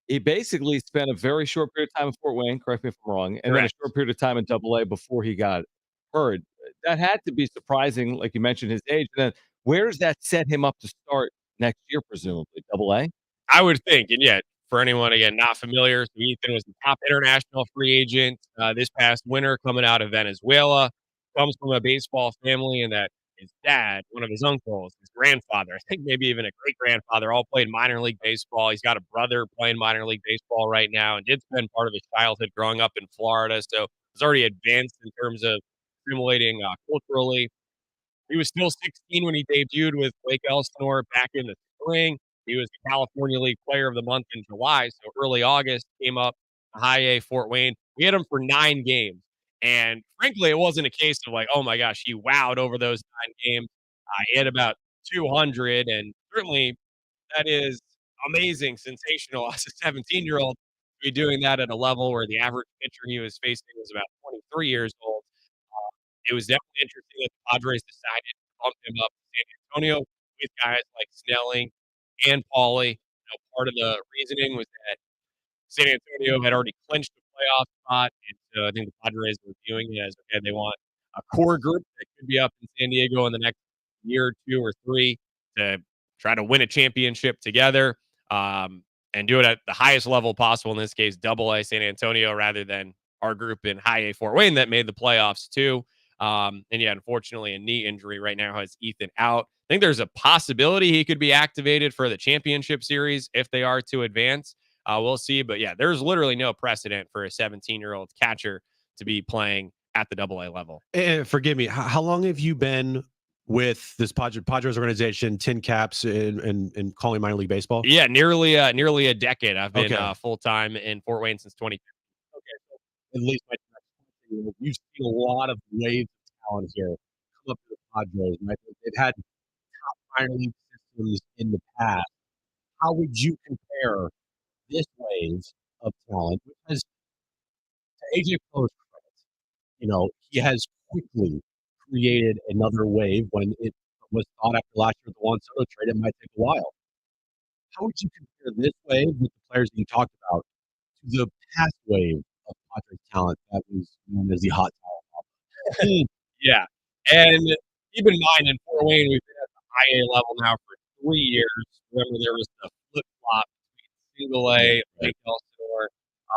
S2: he basically spent a very short period of time in Fort Wayne, correct me if I'm wrong, and then a short period of time in AA before he got hurt? That had to be surprising, like you mentioned, his age. And then where does that set him up to start next year, presumably? AA?
S13: I would think, and yet, for anyone, again, not familiar, so Ethan was the top international free agent this past winter coming out of Venezuela. Comes from a baseball family, and that his dad, one of his uncles, his grandfather, I think maybe even a great-grandfather, all played minor league baseball. He's got a brother playing minor league baseball right now and did spend part of his childhood growing up in Florida, so he's already advanced in terms of assimilating culturally. He was still 16 when he debuted with Lake Elsinore back in the spring. He was the California League Player of the Month in July, so early August, came up to High A Fort Wayne. We had him for 9 games, and frankly, it wasn't a case of like, oh my gosh, he wowed over those 9 games. He had about 200, and certainly that is amazing, sensational as a 17-year-old to be doing that at a level where the average pitcher he was facing was about 23 years old. It was definitely interesting that the Padres decided to bump him up to San Antonio with guys like Snelling and Pauley. Part of the reasoning was that San Antonio had already clinched the playoff spot, and so I think the Padres were viewing it as, okay, they want a core group that could be up in San Diego in the next year, 2 or 3, to try to win a championship together, and do it at the highest level possible, in this case, AA San Antonio, rather than our group in High A Fort Wayne that made the playoffs too. And yeah, unfortunately, a knee injury right now has Ethan out. I think there's a possibility he could be activated for the championship series if they are to advance. We'll see. But yeah, there's literally no precedent for a 17-year-old catcher to be playing at the AA level.
S1: And forgive me, how long have you been with this Padres organization, 10 caps, and calling minor league baseball?
S13: Yeah, nearly a decade. I've been full time in Fort Wayne since 20.
S1: Okay, so at least you've seen a lot of waves of talent here come up to the Padres. And I think they've had top minor league systems in the past. How would you compare this wave of talent, which has, to AJ Prella's credit, he has quickly created another wave when it was thought after last year with the Juan Soto trade, it might take a while. How would you compare this wave with the players that you talked about to the past wave of Padres talent that was known as the hot talent?
S13: Yeah. And keep in mind, in Fort Wayne, we've been at the high A level now for 3 years. Remember, there was the flip flop between single A, Lake Elsinore,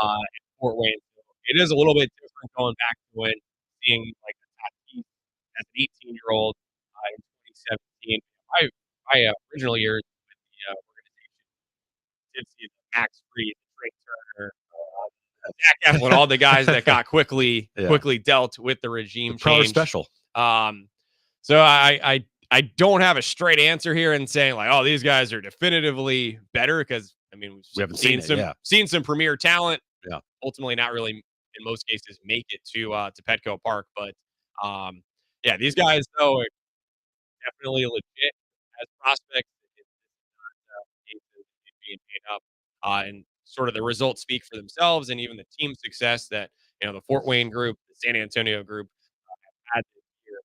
S13: and Fort Wayne. So it is a little bit different going back to when seeing like a Tatis as an 18-year-old in 2017. My original years with the organization did see the Max Fried, Trey Turner, Zach Eflin, all the guys that got quickly dealt with the regime change.
S1: Special.
S13: So I don't have a straight answer here and saying like, oh, these guys are definitively better because I mean
S1: we haven't
S13: seen some premier talent.
S1: Yeah.
S13: Ultimately, not really in most cases make it to Petco Park, but yeah, these guys though are definitely legit as prospects. Being paid up, and sort of the results speak for themselves, and even the team success that the Fort Wayne group, the San Antonio group have had this year.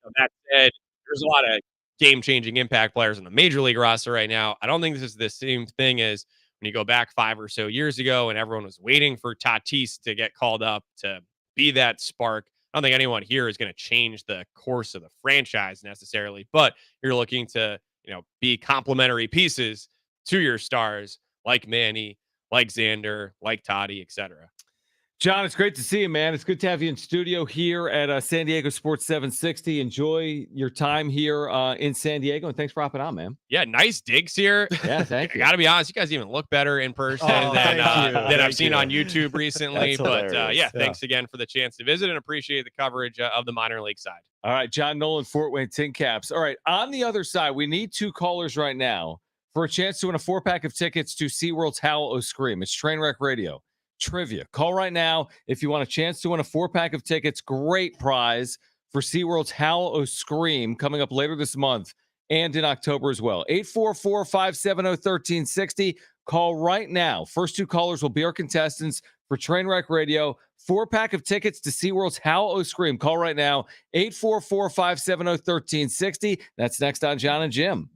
S13: So that said, there's a lot of game-changing impact players on the major league roster right now. I don't think this is the same thing as when you go back 5 or so years ago and everyone was waiting for Tatis to get called up to be that spark. I don't think anyone here is going to change the course of the franchise necessarily, but you're looking to, be complementary pieces to your stars like Manny, like Xander, like Toddy, etc.
S2: Jon, it's great to see you, man. It's good to have you in studio here at San Diego Sports 760. Enjoy your time here in San Diego, and thanks for hopping on, man.
S13: Yeah, nice digs here.
S2: Yeah, thank you.
S13: I gotta be honest, you guys even look better in person than I've seen on YouTube recently. But thanks again for the chance to visit and appreciate the coverage of the minor league side.
S2: All right, John Nolan, Fort Wayne Tin Caps. All right, on the other side, we need 2 callers right now for a chance to win a 4-pack of tickets to SeaWorld's Howl O Scream. It's Trainwreck Radio. Trivia. Call right now if you want a chance to win a 4-pack of tickets. Great prize for SeaWorld's Howl O Scream coming up later this month and in October as well. 844-570-1360. Call right now. First 2 callers will be our contestants for Trainwreck Radio. 4-pack of tickets to SeaWorld's Howl O Scream. Call right now. 844-570-1360. That's next on Jon and Jim.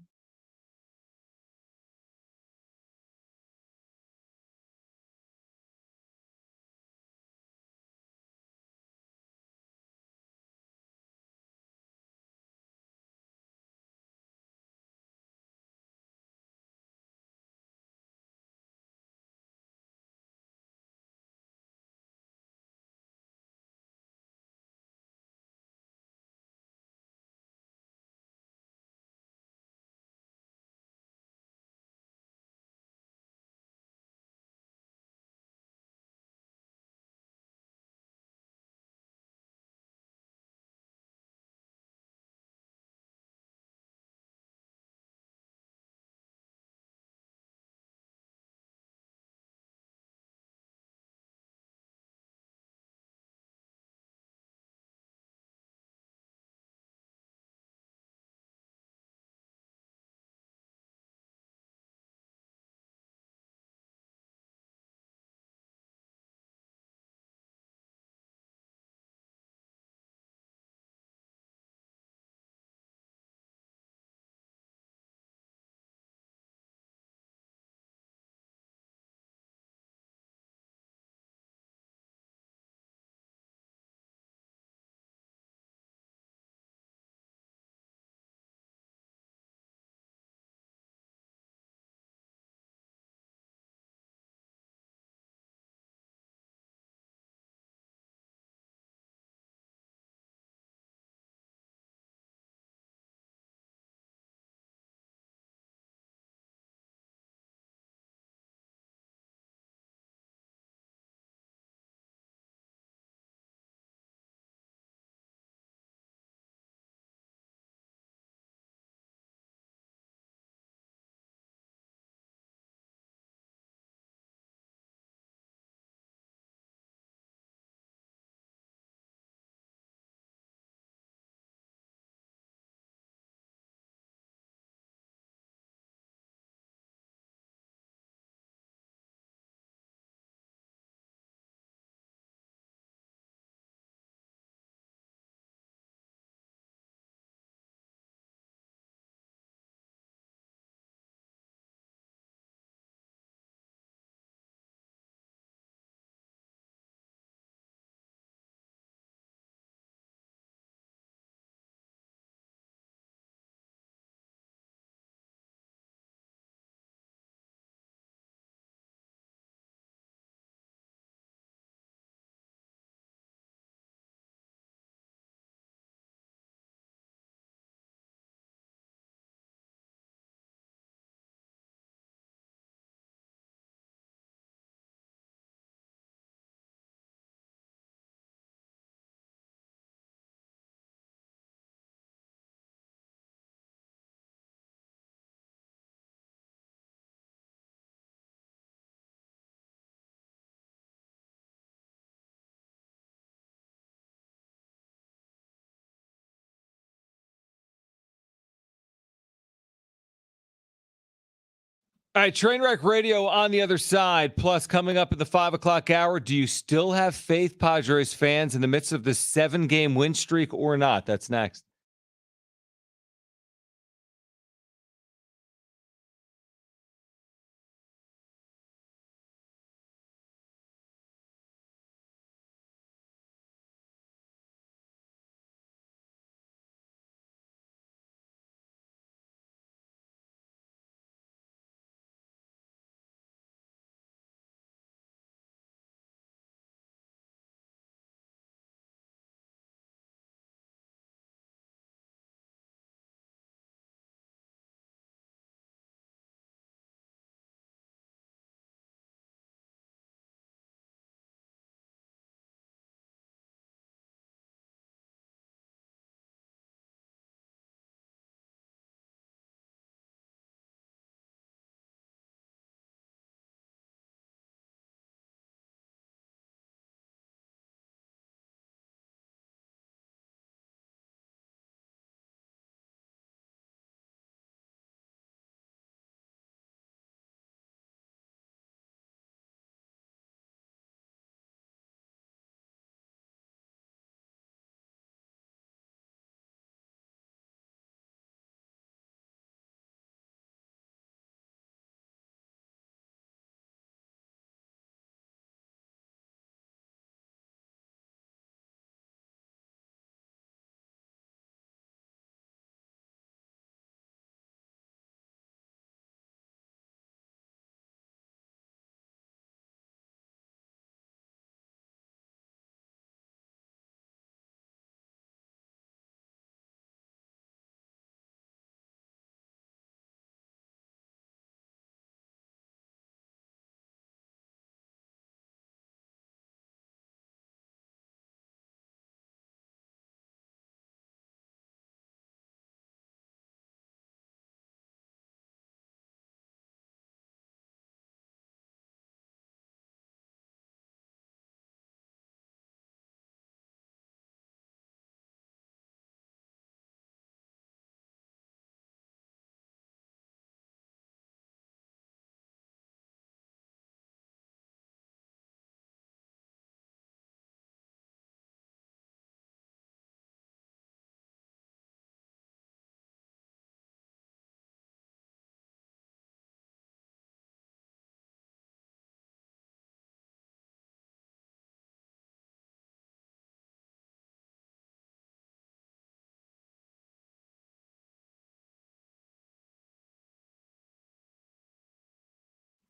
S2: All right, Trainwreck Radio on the other side. Plus, coming up at the 5 o'clock hour, do you still have faith, Padres fans, in the midst of the 7-game win streak or not? That's next.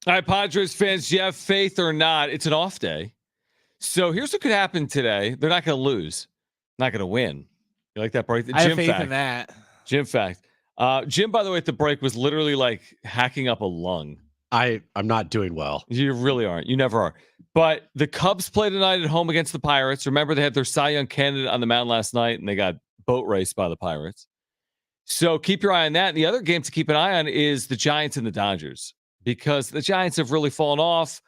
S2: All right, Padres fans, do you have faith or not? It's an off day. So here's what could happen today. They're not going to lose. Not going to win. You like that break?
S12: I have faith in that.
S2: Jim fact. Jim, by the way, at the break was literally like hacking up a lung.
S1: I'm not doing well.
S2: You really aren't. You never are. But the Cubs play tonight at home against the Pirates. Remember, they had their Cy Young candidate on the mound last night, and they got boat raced by the Pirates. So keep your eye on that. And the other game to keep an eye on is the Giants and the Dodgers, because the Giants have really fallen off.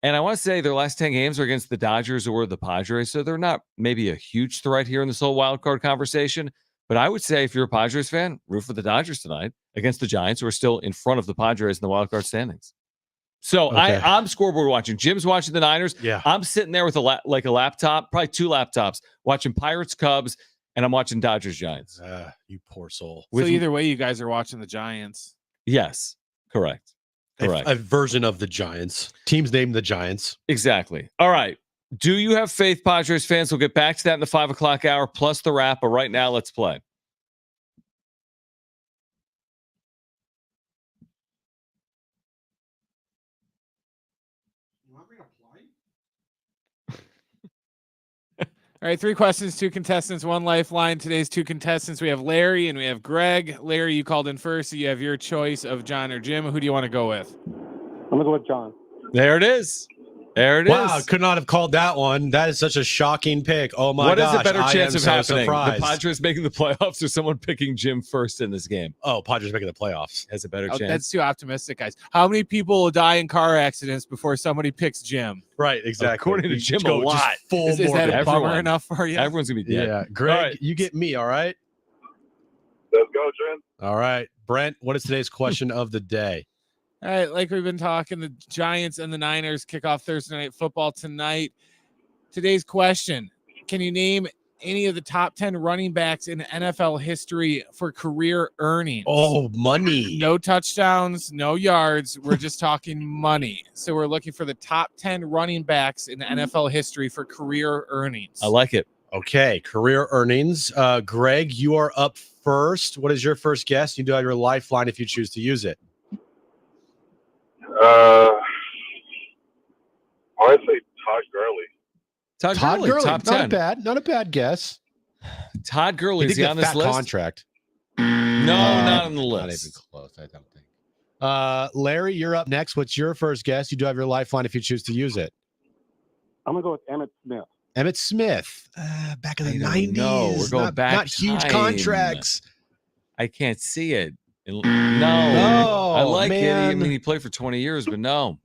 S2: And I want to say their last 10 games are against the Dodgers or the Padres. So they're not maybe a huge threat here in this whole wild card conversation. But I would say if you're a Padres fan, root for the Dodgers tonight against the Giants, who are still in front of the Padres in the wild card standings. So okay. I'm scoreboard watching. Jim's watching the Niners.
S1: Yeah.
S2: I'm sitting there with a laptop, probably 2 laptops, watching Pirates, Cubs, and I'm watching Dodgers, Giants.
S1: You poor soul.
S12: So either way, you guys are watching the Giants.
S2: Yes, correct.
S1: A version of the Giants. Teams named the Giants.
S2: Exactly. All right. Do you have faith, Padres fans? We'll get back to that in the 5 o'clock hour plus the wrap. But right now, let's play.
S12: All right, 3 questions, 2 contestants, 1 lifeline. Today's 2 contestants, we have Larry and we have Greg. Larry, you called in first, so you have your choice of John or Jim. Who do you want to go with?
S9: I'm going to go with John.
S2: There it is. There it is.
S1: Wow, could not have called that one. That is such a shocking pick. Oh my gosh.
S2: What is a better chance of happening?
S1: Surprised.
S2: The Padres making the playoffs or someone picking Jim first in this game?
S1: Oh, Padres making the playoffs.
S2: Has a better chance.
S12: That's too optimistic, guys. How many people will die in car accidents before somebody picks Jim?
S1: Right, exactly.
S2: According to Jim, a lot.
S12: Is that a bummer enough for you?
S2: Everyone's going to be dead.
S1: Yeah. Greg, you get me, all right?
S14: Let's go, Jim.
S1: All right. Brent, what is today's question of the day?
S12: All right, like we've been talking, the Giants and the Niners kick off Thursday Night Football tonight. Today's question, can you name any of the top 10 running backs in NFL history for career earnings?
S1: Oh, money.
S12: No touchdowns, no yards. We're just talking money. So we're looking for the top 10 running backs in NFL history for career earnings.
S2: I like it.
S1: Okay, career earnings. Greg, you are up first. What is your first guess? You do have your lifeline if you choose to use it.
S14: I'd say Todd Gurley.
S1: Todd Gurley,
S2: top 10.
S1: Not a bad guess.
S2: Todd Gurley, is he on this list?
S1: Contract.
S2: No, not on the
S1: Not even
S2: list.
S1: close, I don't think. Larry, you're up next. What's your first guess? You do have your lifeline if you choose to use it.
S6: I'm gonna go with Emmitt Smith.
S1: Emmitt Smith, back in the 90s.
S2: No, we're going back.
S1: Not huge
S2: time.
S1: contracts.
S2: I can't see it. No,
S1: No,
S2: I like it. I
S1: man.
S2: mean, he played for 20 years, but no.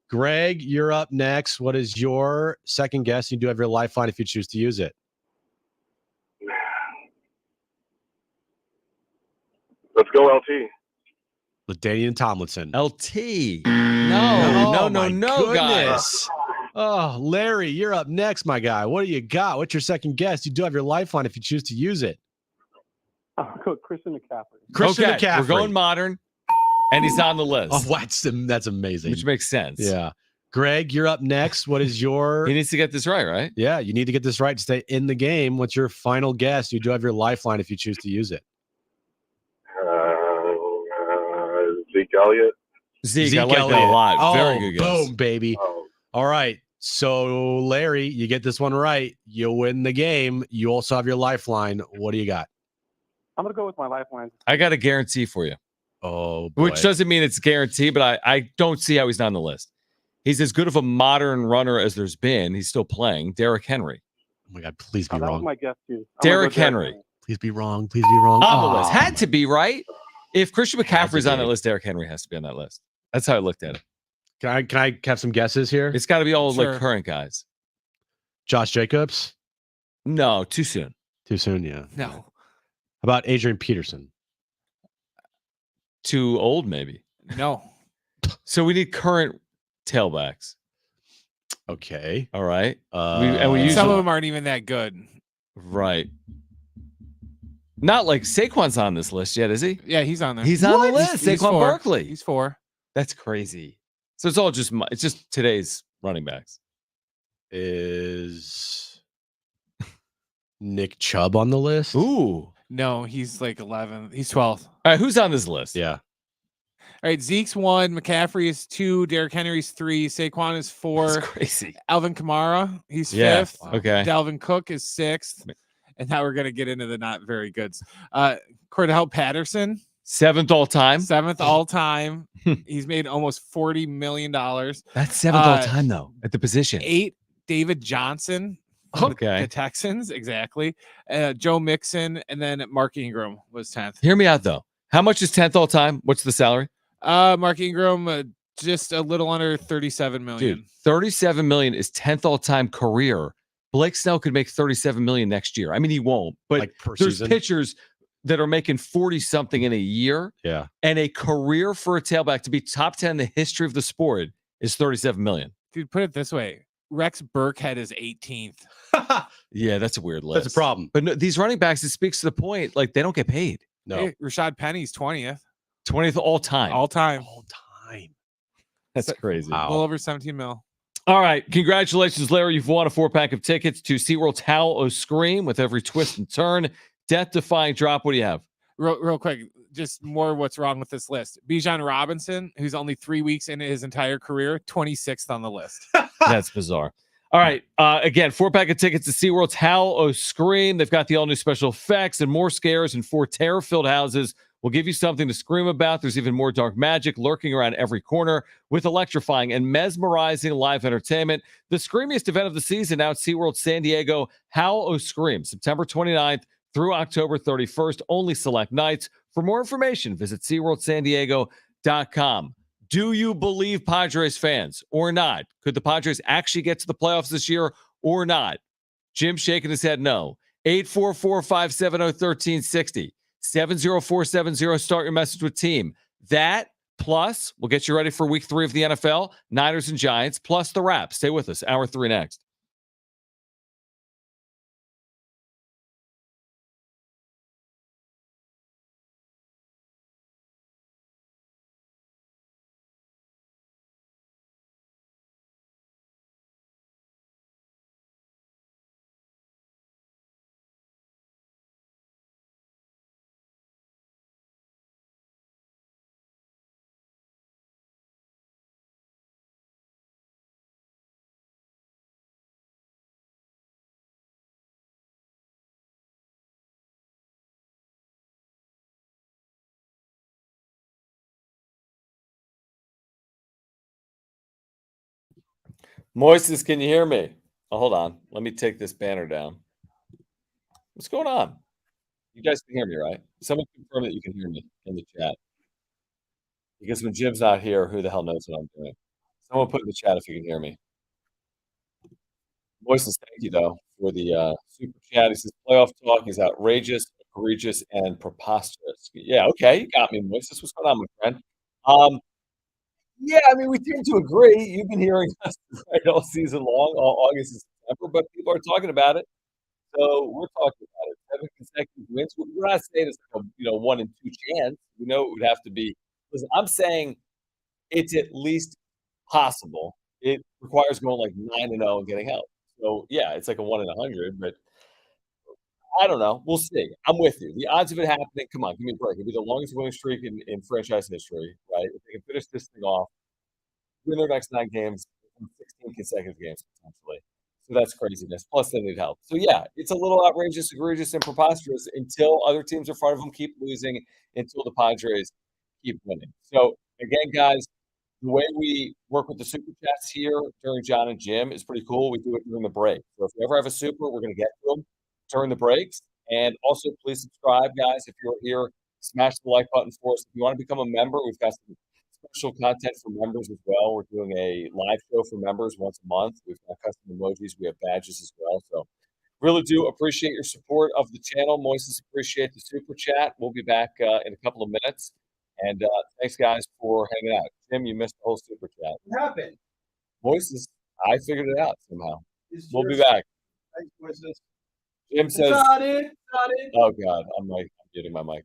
S1: Greg, you're up next. What is your second guess? You do have your lifeline if you choose to use it.
S14: Let's go LT.
S1: LaDainian Tomlinson.
S2: LT. No,
S1: my
S2: guys.
S1: goodness. Oh, Larry, you're up next, my guy. What do you got? What's your second guess? You do have your lifeline if you choose to use it.
S6: I'll go with Christian McCaffrey.
S1: Christian
S2: Okay,
S1: McCaffrey.
S2: we're going modern, and he's on the list.
S1: Oh, that's amazing.
S2: Which makes sense.
S1: Yeah. Greg, you're up next. What is your...
S2: He needs to get this right?
S1: Yeah, you need to get this right to stay in the game. What's your final guess? You do have your lifeline if you choose to use it.
S14: Zeke Elliott.
S2: Zeke, I like that a lot.
S1: Oh,
S2: Very good guess.
S1: boom, baby. All right. So, Larry, you get this one right. You win the game. You also have your lifeline. What do you got?
S6: I'm gonna go with my lifeline.
S2: I got a guarantee for you.
S1: Oh, boy.
S2: Which doesn't mean it's guaranteed, but I don't see how he's not on the list. He's as good of a modern runner as there's been. He's still playing. Derrick Henry.
S1: Oh, my God. Please be
S6: That was
S1: wrong.
S6: my guess too.
S2: Derrick Henry.
S1: Please be wrong. Please be wrong.
S2: On the list.
S1: Aw.
S2: Had to be, right? If Christian McCaffrey's on that
S1: be.
S2: list, Derrick Henry has to be on that list. That's how I looked at it.
S1: Can I have some guesses here?
S2: It's got to be all
S12: Sure.
S2: like current guys.
S1: Josh Jacobs?
S2: No, too soon.
S1: Too soon, yeah.
S12: No.
S1: How about Adrian Peterson?
S2: Too old, maybe.
S12: No.
S2: So we need current tailbacks.
S1: Okay.
S2: All right.
S1: We
S2: use
S12: Some
S2: a-
S12: of them aren't even that good.
S2: Right. Not like Saquon's on this list yet, is he?
S12: Yeah, he's on there.
S2: He's on the list.
S12: He's
S2: Saquon
S12: 4.
S2: Barkley.
S12: He's 4.
S2: That's crazy. So it's all just it's just today's running backs.
S1: Is Nick Chubb on the list?
S2: Ooh.
S12: No, he's like 11. He's 12th.
S2: All right, who's on this list?
S1: Yeah.
S12: All right, Zeke's 1, McCaffrey is 2, Derrick Henry's 3, Saquon is 4,
S2: That's crazy.
S12: Alvin Kamara, he's
S2: Yeah.
S12: 5th.
S2: Okay.
S12: Dalvin Cook is 6th. And now we're going to get into the not very goods. Cordell Patterson,
S2: 7th all time.
S12: 7th all time. He's made almost $40 million.
S2: That's 7th all time though at the position.
S12: 8, David Johnson. from
S2: Okay.
S12: The Texans, exactly. Joe Mixon, and then Mark Ingram was 10th.
S2: Hear me out though. How much is 10th all time? What's the salary?
S12: Mark Ingram, just a little under 37 million.
S2: Dude, 37 million is 10th all time career. Blake Snell could make 37 million next year. I mean, he won't, but
S1: Like per
S2: there's
S1: season?
S2: pitchers that are making 40 something in a year.
S1: Yeah.
S2: And a career for a tailback to be top 10 in the history of the sport is 37 million.
S12: Dude, put it this way. Rex Burkhead is 18th.
S2: Yeah, that's a weird list.
S1: That's a problem.
S2: But no, these running backs, it speaks to the point, like they don't get paid.
S1: No.
S12: Hey, Rashad Penny's 20th.
S2: 20th all time.
S12: All time.
S1: All time.
S2: That's crazy.
S12: A little over 17 mil.
S2: All right. Congratulations, Larry. You've won a 4-pack of tickets to SeaWorld's Howl O Scream with every twist and turn. Death-defying drop. What do you have?
S12: Real quick, just more what's wrong with this list. Bijan Robinson, who's only 3 weeks into his entire career, 26th on the list.
S2: That's bizarre. All right. Again, 4-pack of tickets to SeaWorld's Howl O Scream. They've got the all-new special effects and more scares in 4 terror-filled houses. We'll give you something to scream about. There's even more dark magic lurking around every corner with electrifying and mesmerizing live entertainment. The screamiest event of the season now at SeaWorld San Diego, Howl O Scream, September 29th through October 31st, only select nights. For more information, visit SeaWorldSanDiego.com. Do you believe Padres fans or not? Could the Padres actually get to the playoffs this year or not? Jim shaking his head no. 844-570-1360. 70470. Start your message with team. That Plus, we'll get you ready for week 3 of the NFL, Niners and Giants, plus the wrap. Stay with us. Hour 3 next. Moises, can you hear me? Oh, hold on. Let me take this banner down. What's going on? You guys can hear me, right? Someone confirm that you can hear me in the chat. Because when Jim's not here, who the hell knows what I'm doing? Someone put in the chat if you can hear me. Moises, thank you, though, for the super chat. He says, playoff talk is outrageous, egregious, and preposterous. Yeah, okay. You got me, Moises. What's going on, my friend? Yeah, I mean, we tend to agree. You've been hearing us right all season long, all August and September, but people are talking about it. So we're talking about it. 7 consecutive wins. We're not saying it's like a 1 in 2 chance. We know it would have to be. Listen, I'm saying it's at least possible. It requires going like 9-0 and getting help. So yeah, it's like a 1 in 100, but I don't know. We'll see. I'm with you. The odds of it happening, come on, give me a break. It'll be the longest winning streak in franchise history, right? If they can finish this thing off, win their next 9 games, 16 consecutive games potentially. So that's craziness. Plus, they need help. So yeah, it's a little outrageous, egregious, and preposterous until other teams in front of them keep losing, until the Padres keep winning. So again, guys, the way we work with the super chats here during Jon and Jim is pretty cool. We do it during the break. So if you ever have a super, we're going to get to them during the breaks. And also, please subscribe, guys. If you're here, smash the like button for us. If you want to become a member, we've got some special content for members as well. We're doing a live show for members once a month. We've got custom emojis. We have badges as well. So really do appreciate your support of the channel. Moises, appreciate the super chat. We'll be back in a couple of minutes. And thanks, guys, for hanging out. Jim, you missed the whole super chat.
S15: What happened?
S2: Moises, I figured it out somehow. We'll be back.
S15: Thanks, Moises.
S2: Jim says,
S15: Got it. Got it.
S2: oh, God, I'm getting my mic.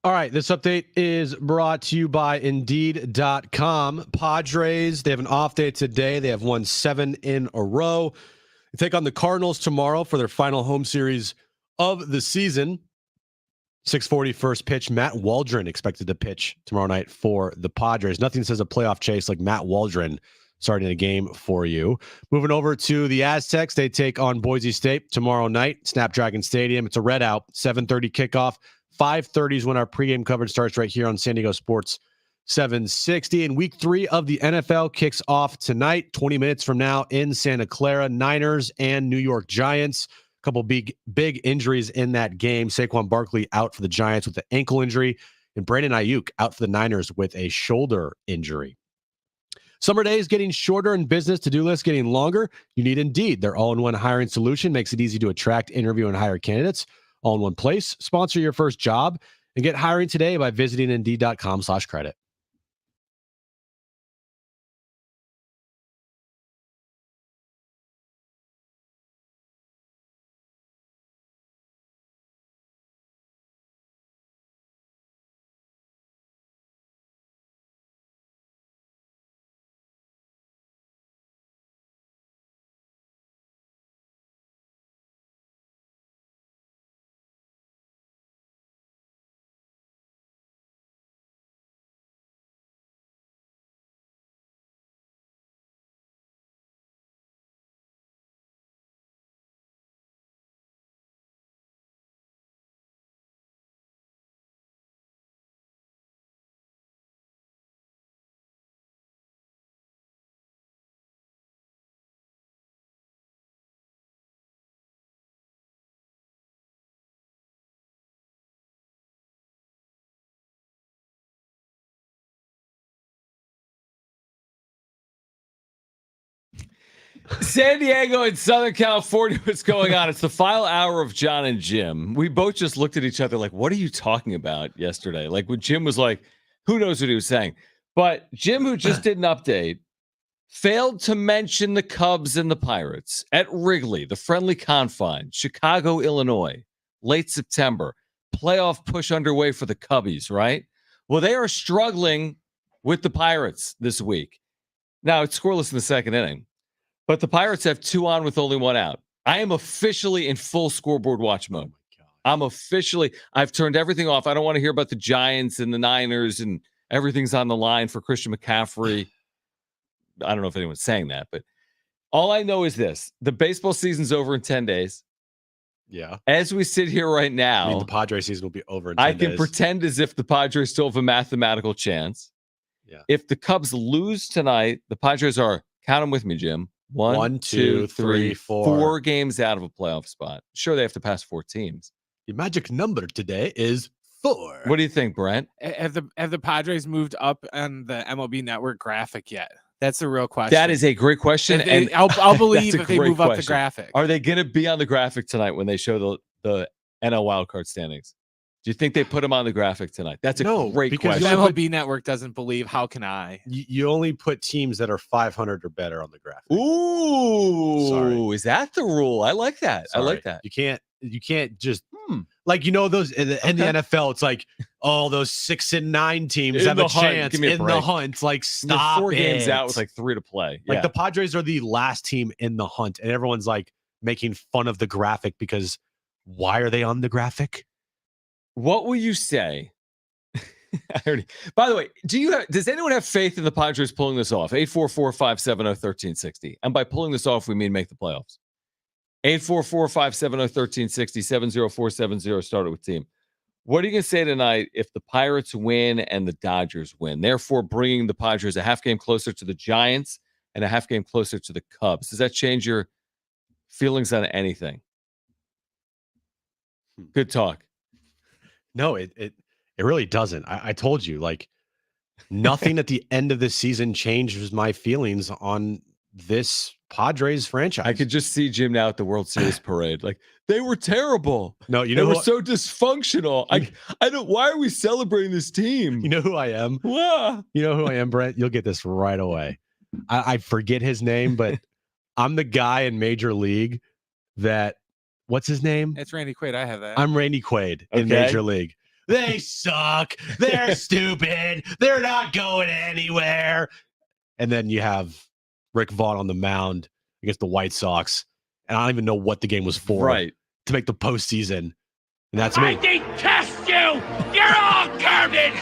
S1: All right, this update is brought to you by Indeed.com. Padres, they have an off day today. They have won 7 in a row. They take on the Cardinals tomorrow for their final home series of the season. 6:40 first pitch. Matt Waldron expected to pitch tomorrow night for the Padres. Nothing says a playoff chase like Matt Waldron starting a game for you. Moving over to the Aztecs, they take on Boise State tomorrow night, Snapdragon Stadium. It's a red out, 7:30 kickoff. 5:30 is when our pregame coverage starts right here on San Diego Sports 760. And week 3 of the NFL kicks off tonight, 20 minutes from now in Santa Clara. Niners and New York Giants. A couple big injuries in that game. Saquon Barkley out for the Giants with an ankle injury, and Brandon Ayuk out for the Niners with a shoulder injury. Summer days getting shorter and business to-do lists getting longer. You need Indeed. Their all-in-one hiring solution makes it easy to attract, interview, and hire candidates all in one place. Sponsor your first job and get hiring today by visiting Indeed.com/credit.
S2: San Diego and Southern California, what's going on? It's the final hour of Jon and Jim. We both just looked at each other like, what are you talking about yesterday? Like when Jim was like, who knows what he was saying? But Jim, who just did an update, failed to mention the Cubs and the Pirates at Wrigley, the friendly confine, Chicago, Illinois, late September. Playoff push underway for the Cubbies, right? Well, they are struggling with the Pirates this week. Now, it's scoreless in the second inning. But the Pirates have 2 on with only 1 out. I am officially in full scoreboard watch mode. I've turned everything off. I don't want to hear about the Giants and the Niners and everything's on the line for Christian McCaffrey. I don't know if anyone's saying that, but all I know is this. The baseball season's over in 10 days.
S1: Yeah.
S2: As we sit here right now,
S1: I mean, the Padres season will be over in 10
S2: I
S1: days.
S2: can pretend as if the Padres still have a mathematical chance.
S1: Yeah.
S2: If the Cubs lose tonight, the Padres are, count them with me, Jim. 1, 2, 3, 4. 4 games out of a playoff spot. Sure, they have to pass 4 teams.
S1: The magic number today is 4.
S2: What do you think, Brent?
S12: Have the Padres moved up on the MLB Network graphic yet? That's a real question.
S2: That is a great question.
S12: And I'll believe if they move up the graphic.
S2: Are they going to be on the graphic tonight when they show the NL wildcard standings? Do you think they put them on the graphic tonight? That's a great question.
S12: The MLB Network doesn't believe. How can I?
S1: You only put teams that are 500 or better on the graphic.
S2: Ooh,
S1: sorry.
S2: Is that the rule? I like that.
S1: Sorry.
S2: I like that.
S1: You can't just like those in the NFL. It's like those 6 and 9 teams have a chance in the hunt. Like stop.
S2: 4 games out with like 3 to play.
S1: Like the Padres are the last team in the hunt, and everyone's like making fun of the graphic because why are they on the graphic?
S2: What will you say? By the way, does anyone have faith in the Padres pulling this off? 844-570-1360. And by pulling this off, we mean make the playoffs. 844-570-1360, 70470, started with team. What are you going to say tonight if the Pirates win and the Dodgers win? Therefore, bringing the Padres a half game closer to the Giants and a half game closer to the Cubs. Does that change your feelings on anything? Good talk.
S1: No, it really doesn't. I told you, like, nothing at the end of the season changes my feelings on this Padres franchise.
S2: I could just see Jim now at the World Series parade. Like, they were terrible.
S1: No,
S2: they were so dysfunctional. I don't. Why are we celebrating this team?
S1: You know who I am?
S2: Wow.
S1: You know who I am, Brent? You'll get this right away. I forget his name, but I'm the guy in Major League that, what's his name?
S12: It's Randy Quaid. I have that.
S1: I'm Randy Quaid in Major League. They suck. They're stupid. They're not going anywhere. And then you have Rick Vaughn on the mound against the White Sox. And I don't even know what the game was for.
S2: Right.
S1: To make the postseason. And that's me.
S16: I detest you! You're all garbage!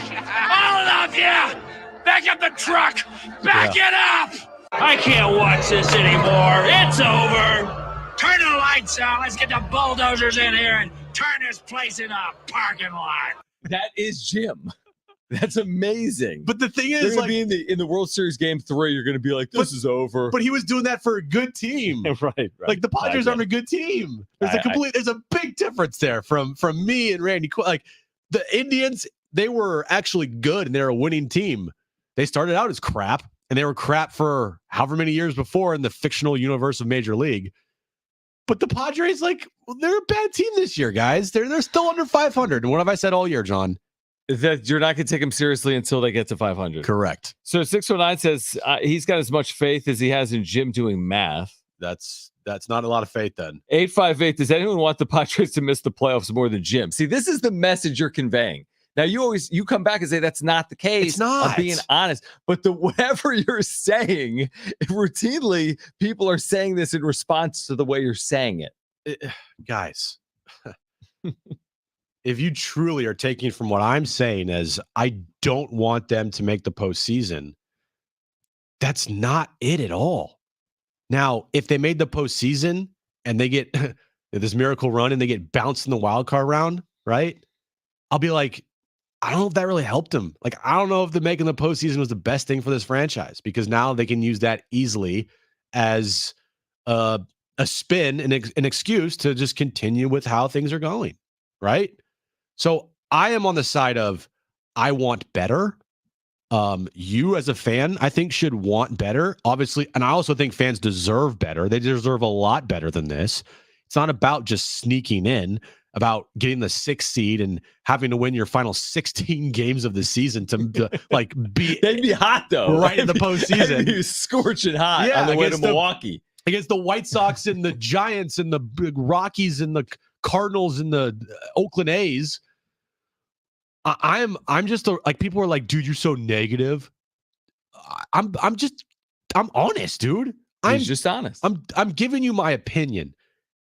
S16: All of you! Back up the truck! Back it up! I can't watch this anymore. It's over. Turn the lights out. Let's get the bulldozers in here and turn this place into a parking lot.
S2: That is Jim. That's amazing.
S1: But the thing
S2: They're
S1: is,
S2: gonna
S1: like,
S2: be in the World Series Game 3, you're going to be like, this is over.
S1: But he was doing that for a good team.
S2: right.
S1: Like the Padres aren't a good team. There's a big difference there from me and Randy. Like the Indians, they were actually good and they're a winning team. They started out as crap and they were crap for however many years before in the fictional universe of Major League. But the Padres, like, they're a bad team this year, guys. They're still under 500. And what have I said all year, John?
S2: That you're not going to take them seriously until they get to 500.
S1: Correct.
S2: So 609 says he's got as much faith as he has in Jim doing math.
S1: That's not a lot of faith then.
S2: 858, does anyone want the Padres to miss the playoffs more than Jim? See, this is the message you're conveying. Now, you come back and say that's not the case.
S1: It's not.
S2: I'm being honest. But whatever you're saying, routinely, people are saying this in response to the way you're saying it.
S1: Guys, if you truly are taking from what I'm saying as I don't want them to make the postseason, that's not it at all. Now, if they made the postseason and they get this miracle run and they get bounced in the wild card round, right? I'll be like, I don't know if that really helped them. Like, I don't know if the making the postseason was the best thing for this franchise because now they can use that easily as a spin, an excuse to just continue with how things are going, right? So I am on the side of I want better. You as a fan, I think should want better, obviously. And I also think fans deserve better. They deserve a lot better than this. It's not about just sneaking in, about getting the 6th seed and having to win your final 16 games of the season to like be.
S2: They'd be hot though,
S1: right in the postseason.
S2: They'd be scorching hot on the way to Milwaukee
S1: against the White Sox and the Giants and the Rockies and the Cardinals and the Oakland A's. I'm just like people are like, dude, you're so negative. I'm honest, dude. I'm
S2: just honest.
S1: I'm giving you my opinion.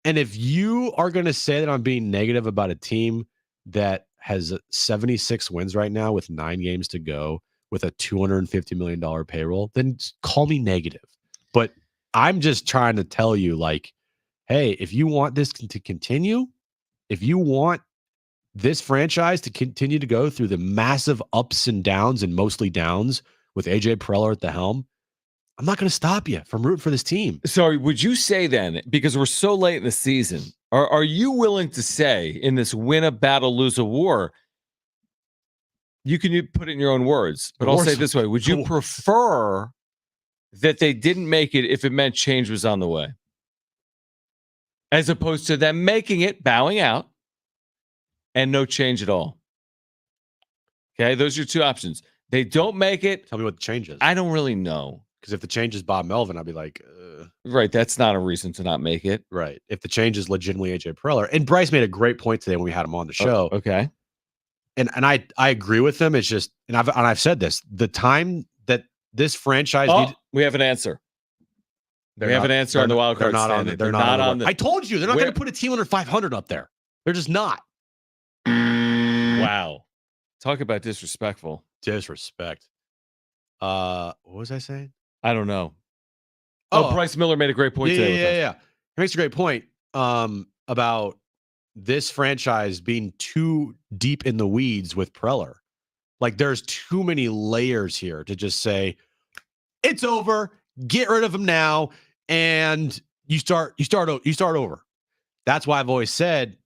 S1: And if you are going to say that I'm being negative about a team that has 76 wins right now with 9 games to go with a $250 million payroll, then call me negative. But I'm just trying to tell you, like, hey, if you want this to continue, if you want this franchise to continue to go through the massive ups and downs and mostly downs with AJ Preller at the helm, I'm not going to stop you from rooting for this team.
S2: Sorry, would you say then, because we're so late in the season, are you willing to say in this win a battle, lose a war, you can put it in your own words, but I'll say it this way. Would you prefer that they didn't make it if it meant change was on the way? As opposed to them making it, bowing out, and no change at all. Okay, those are your two options. They don't make it.
S1: Tell me what the change is.
S2: I don't really know.
S1: Because if the change is Bob Melvin, I'd be like,
S2: right, that's not a reason to not make it.
S1: Right. If the change is legitimately AJ Preller. And Bryce made a great point today when we had him on the show.
S2: Okay.
S1: And I agree with him. It's just, and I've said this, the time that this franchise
S2: we have an answer. We have an answer on the wild card standing.
S1: They're not on the. I told you, they're not going to put a team under 500 up there. They're just not.
S2: Wow. Talk about disrespectful.
S1: Disrespect. What was I saying?
S2: I don't know. Oh, Bryce Miller made a great point today.
S1: Yeah. He makes a great point about this franchise being too deep in the weeds with Preller. Like, there's too many layers here to just say it's over, get rid of him now, and you start over. That's why I've always said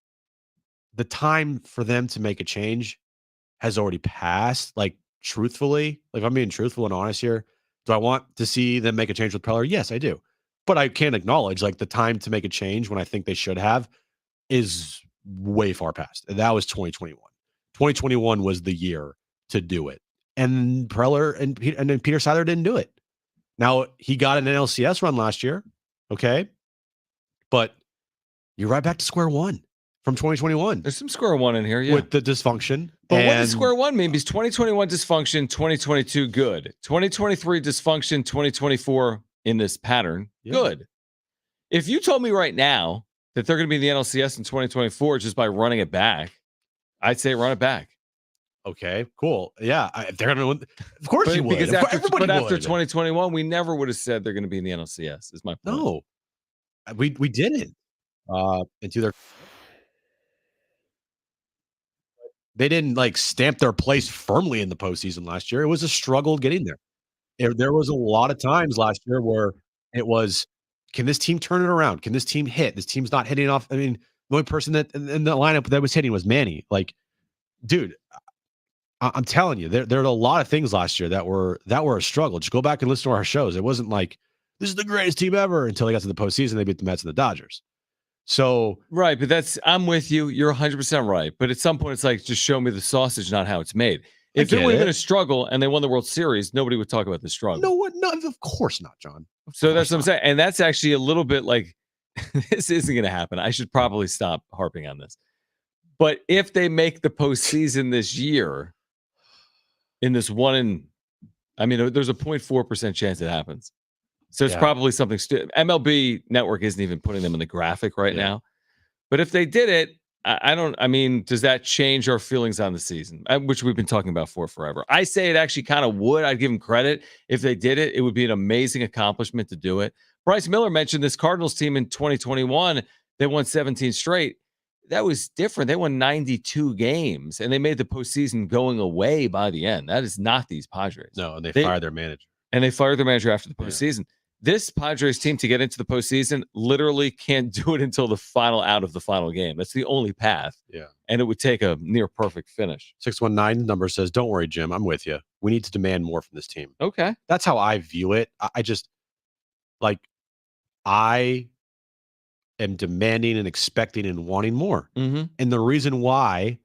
S1: the time for them to make a change has already passed. Like, truthfully, like, if I'm being truthful and honest here, do I want to see them make a change with Preller? Yes, I do. But I can't acknowledge, like, the time to make a change when I think they should have is way far past. And that was 2021. 2021 was the year to do it. And Preller and then Peter Seidler didn't do it. Now, he got an NLCS run last year. Okay. But you're right back to square one from 2021.
S2: There's some square one in here, yeah.
S1: With the dysfunction.
S2: But what does square one mean? Because 2021 dysfunction, 2022 good. 2023 dysfunction, 2024 in this pattern, good. If you told me right now that they're going to be in the NLCS in 2024 just by running it back, I'd say run it back.
S1: Okay, cool. Yeah, if they're going to, of course you would.
S2: Because
S1: Everybody
S2: after
S1: would.
S2: 2021, we never would have said they're going to be in the NLCS. Is my point.
S1: No, we didn't. Into their, they didn't like stamp their place firmly in the postseason last year. It was a struggle getting there. There was a lot of times last year where it was, can this team turn it around? Can this team hit? This team's not hitting off. I mean, the only person that in the lineup that was hitting was Manny. Like, dude, I'm telling you, there are a lot of things last year that were a struggle. Just go back and listen to our shows. It wasn't like this is the greatest team ever until they got to the postseason. They beat the Mets and the Dodgers. So
S2: right, but I'm with you. You're 100% right. But at some point, it's like just show me the sausage, not how it's made. If it would have been a struggle and they won the World Series, nobody would talk about the struggle.
S1: No, of course not, John.
S2: So that's what I'm saying, and that's actually a little bit like this isn't going to happen. I should probably stop harping on this. But if they make the postseason this year, in this there's a 0.4% chance it happens. So it's probably something. MLB Network isn't even putting them in the graphic right now. But if they did it, does that change our feelings on the season, which we've been talking about for forever? I say it actually kind of would. I'd give them credit. If they did it, it would be an amazing accomplishment to do it. Bryce Miller mentioned this Cardinals team in 2021. They won 17 straight. That was different. They won 92 games, and they made the postseason going away by the end. That is not these Padres.
S1: No, and they fired their manager.
S2: And they fired their manager after the postseason. This Padres team to get into the postseason literally can't do it until the final out of the final game. That's the only path.
S1: Yeah.
S2: And it would take a near perfect finish.
S1: 619 number says, don't worry, Jim. I'm with you. We need to demand more from this team.
S2: Okay.
S1: That's how I view it. I just I am demanding and expecting and wanting more.
S2: Mm-hmm.
S1: And the reason why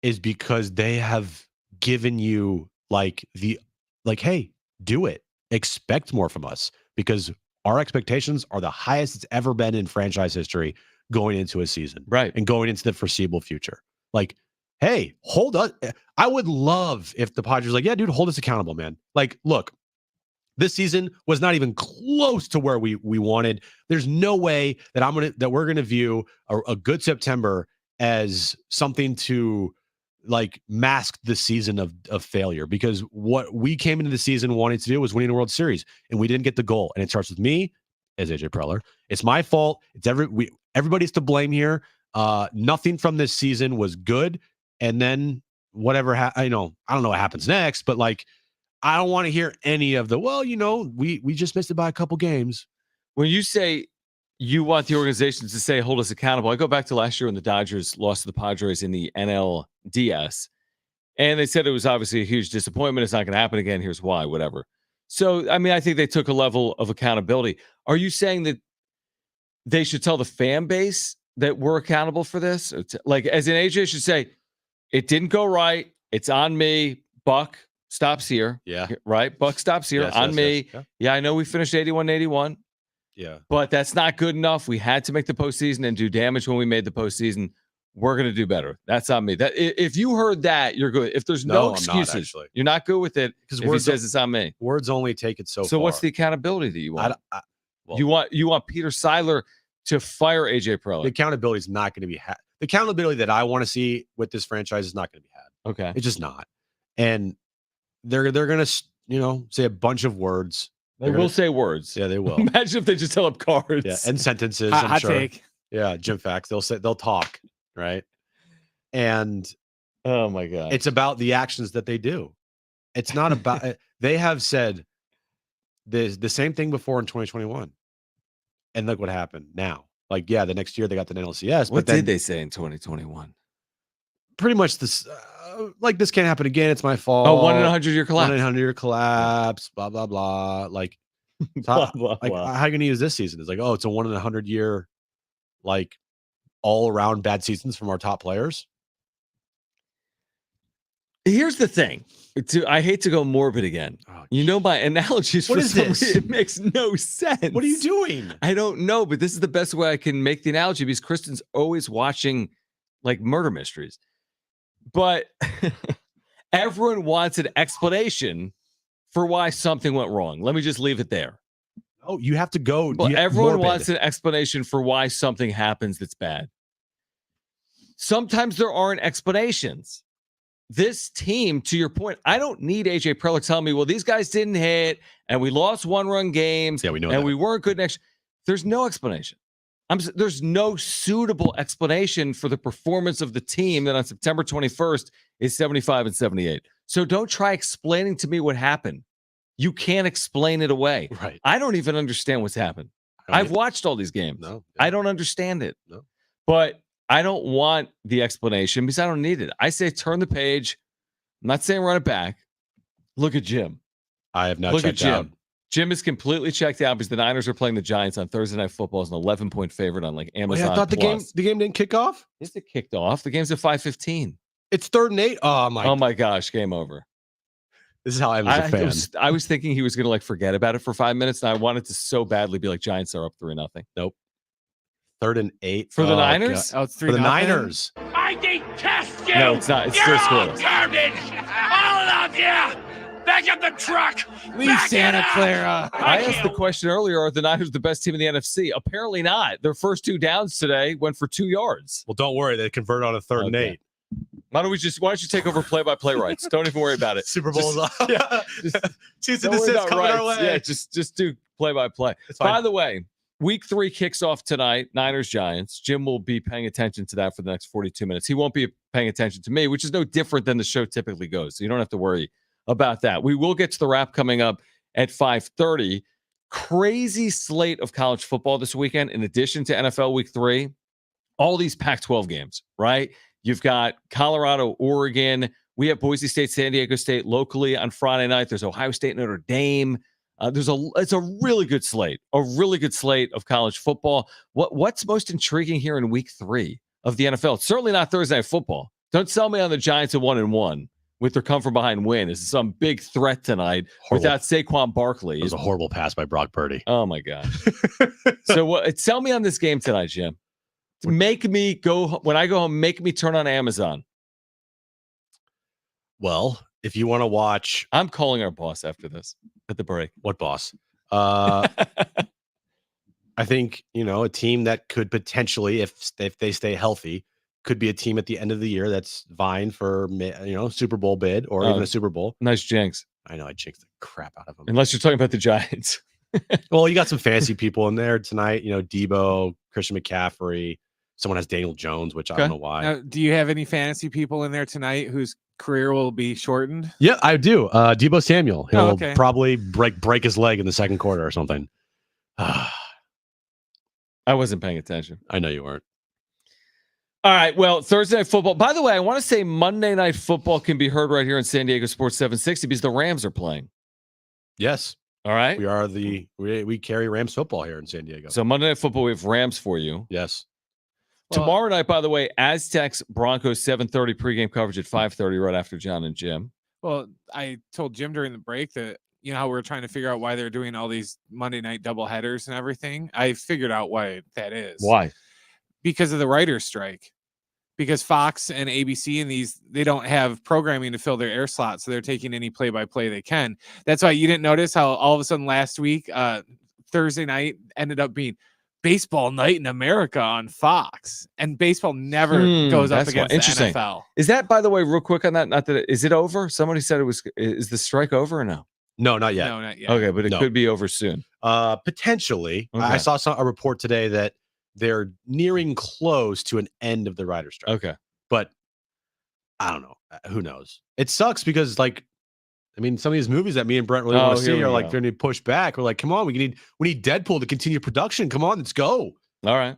S1: is because they have given you hey, do it. Expect more from us, because our expectations are the highest it's ever been in franchise history going into a season.
S2: Right.
S1: And going into the foreseeable future. Like, hey, hold us. I would love if the Padres yeah, dude, hold us accountable, man. Like, look, this season was not even close to where we wanted. There's no way that we're gonna view a good September as something to mask the season of failure, because what we came into the season wanting to do was winning a World Series, and we didn't get the goal. And it starts with me as AJ Preller. It's my fault. It's everybody's to blame here. Nothing from this season was good. And then whatever, I don't know what happens next, but I don't want to hear any of the, we just missed it by a couple games.
S2: When you say you want the organizations to say, hold us accountable, I go back to last year when the Dodgers lost to the Padres in the NLDS, and they said it was obviously a huge disappointment. It's not going to happen again. Here's why, whatever. So, I think they took a level of accountability. Are you saying that they should tell the fan base that we're accountable for this? As in AJ should say, it didn't go right. It's on me. Buck stops here.
S1: Yeah.
S2: Right? Buck stops here. On me. Yeah, I know we finished 81-81.
S1: Yeah.
S2: But that's not good enough. We had to make the postseason and do damage when we made the postseason. We're going to do better. That's on me. That if you heard that, you're good. If there's no excuses, you're not good with it because he says it's on me.
S1: Words only take it so far.
S2: So what's the accountability that you want? You want Peter Seiler to fire AJ Preller.
S1: The accountability is not going to be had. The accountability that I want to see with this franchise is not going to be had.
S2: Okay.
S1: It's just not. And they're going to, say a bunch of words.
S2: They will say words.
S1: Yeah, they will.
S2: Imagine if they just tell up cards.
S1: Yeah, and sentences.
S12: Hot
S1: sure.
S12: take.
S1: Yeah, Jim Facts. They'll talk, right? And
S2: oh my God,
S1: it's about the actions that they do. It's not about. They have said the same thing before in 2021, and look what happened now. The next year they got the NLCS.
S2: What did they say in 2021?
S1: Pretty much this. This can't happen again. It's my fault.
S2: Oh, 1 in 100 year collapse.
S1: 1 in 100 year collapse. Blah blah blah.
S2: Blah, blah, blah.
S1: How are you gonna use this season? It's it's a 1 in 100 year, all around bad seasons from our top players.
S2: Here's the thing. I hate to go morbid again. Oh, my analogies.
S1: What is this?
S2: It makes no sense.
S1: What are you doing?
S2: I don't know, but this is the best way I can make the analogy because Kristen's always watching murder mysteries. But everyone wants an explanation for why something went wrong. Let me just leave it there.
S1: Oh, you have to go.
S2: Well, everyone wants an explanation for why something happens that's bad. Sometimes there aren't explanations. This team, to your point, I don't need AJ Preller telling me, well, these guys didn't hit and we lost 1-run games.
S1: Yeah, we know
S2: and
S1: that.
S2: we weren't good next. There's no explanation. There's no suitable explanation for the performance of the team that on September 21st is 75-78. So don't try explaining to me what happened. You can't explain it away.
S1: Right.
S2: I don't even understand what's happened. I've watched all these games.
S1: No.
S2: I don't understand it.
S1: No.
S2: But I don't want the explanation because I don't need it. I say turn the page. I'm not saying run it back. Look at Jim.
S1: I have not
S2: Look
S1: checked
S2: at Jim.
S1: out.
S2: Jim is completely checked out because the Niners are playing the Giants on Thursday Night Football as an 11-point favorite on like Amazon.
S1: Wait, I thought the
S2: Plus.
S1: game didn't kick off.
S2: Yes, it kicked off. The game's at 5:15.
S1: It's 3rd and 8. Oh
S2: my gosh, game over.
S1: This is how I'm as a fan.
S2: I was thinking he was going to like forget about it for 5 minutes, and I wanted to so badly be like, Giants are up 3-0.
S1: Nope. 3rd and 8
S2: for the Niners.
S12: Oh, it's 3-0
S1: for the Niners.
S16: I detest you.
S2: No, it's not. It's
S16: You're
S2: still
S16: all
S2: scoreless.
S16: garbage. All of you. Back up the truck.
S12: Leave
S16: Back it
S12: Santa
S16: up.
S12: Clara.
S2: I asked the question earlier: are the Niners the best team in the NFC? Apparently not. Their first 2 downs today went for 2 yards.
S1: Well, don't worry. They convert on a 3rd and 8.
S2: Why don't you take over play-by-play rights? Don't even worry about it.
S1: Super Bowl's on. Yeah. Cease and
S2: Don't worry
S1: desist
S2: about
S1: coming our
S2: rights.
S1: way.
S2: Yeah, just do play-by-play. By the way, Week 3 kicks off tonight. Niners Giants. Jim will be paying attention to that for the next 42 minutes. He won't be paying attention to me, which is no different than the show typically goes. So you don't have to worry about that. We will get to the wrap coming up at 5:30. Crazy slate of college football this weekend. In addition to NFL Week 3, all these Pac-12 games, right? You've got Colorado, Oregon. We have Boise State, San Diego State locally on Friday night. There's Ohio State, Notre Dame. It's a really good slate, of college football. What's most intriguing here in Week 3 of the NFL? It's certainly not Thursday Night Football. Don't sell me on the Giants at 1-1 with their come from behind win. This is some big threat tonight without Saquon Barkley.
S1: It was a horrible pass by Brock Purdy.
S2: Oh my gosh! So sell me on this game tonight, Jim. Make me go when I go home. Make me turn on Amazon.
S1: Well, if you want to watch,
S2: I'm calling our boss after this at the break.
S1: What boss? I think a team that could potentially, if they stay healthy, could be a team at the end of the year that's vying for Super Bowl bid or even a Super Bowl.
S2: Nice jinx.
S1: I know I jinxed the crap out of them.
S2: Unless you're talking about the Giants.
S1: Well, you got some fancy people in there tonight. Debo, Christian McCaffrey. Someone has Daniel Jones, which I don't know why.
S12: Now, do you have any fantasy people in there tonight whose career will be shortened?
S1: Yeah, I do. Debo Samuel. He'll
S12: okay.
S1: probably break his leg in the second quarter or something.
S2: I wasn't paying attention.
S1: I know you weren't.
S2: All right. Well, Thursday Night Football. By the way, I want to say Monday Night Football can be heard right here in San Diego Sports 760 because the Rams are playing.
S1: Yes.
S2: All right.
S1: We are we carry Rams football here in San Diego.
S2: So Monday Night Football, we have Rams for you.
S1: Yes.
S2: Tomorrow night, by the way, Aztecs Broncos 7:30 pregame coverage at 5:30 right after Jon and Jim.
S12: Well, I told Jim during the break that how we were trying to figure out why they're doing all these Monday night doubleheaders and everything. I figured out why that is.
S2: Why?
S12: Because of the writer's strike. Because Fox and ABC and they don't have programming to fill their air slots, so they're taking any play-by-play they can. That's why you didn't notice how all of a sudden last week, Thursday night ended up being baseball night in America on Fox, and baseball never goes up against the NFL.
S2: Is that, by the way, real quick on that? Not that is it over? Somebody said it was. Is the strike over or no?
S1: No, not yet.
S12: No, not yet.
S2: Okay, but it could be over soon.
S1: Potentially. Okay. I saw a report today that they're nearing close to an end of the writer's strike.
S2: Okay, but
S1: I don't know. Who knows? It sucks because some of these movies that me and Brent really want to see are like they're going to push back. We're like, come on, we need Deadpool to continue production. Come on, let's go.
S2: All right.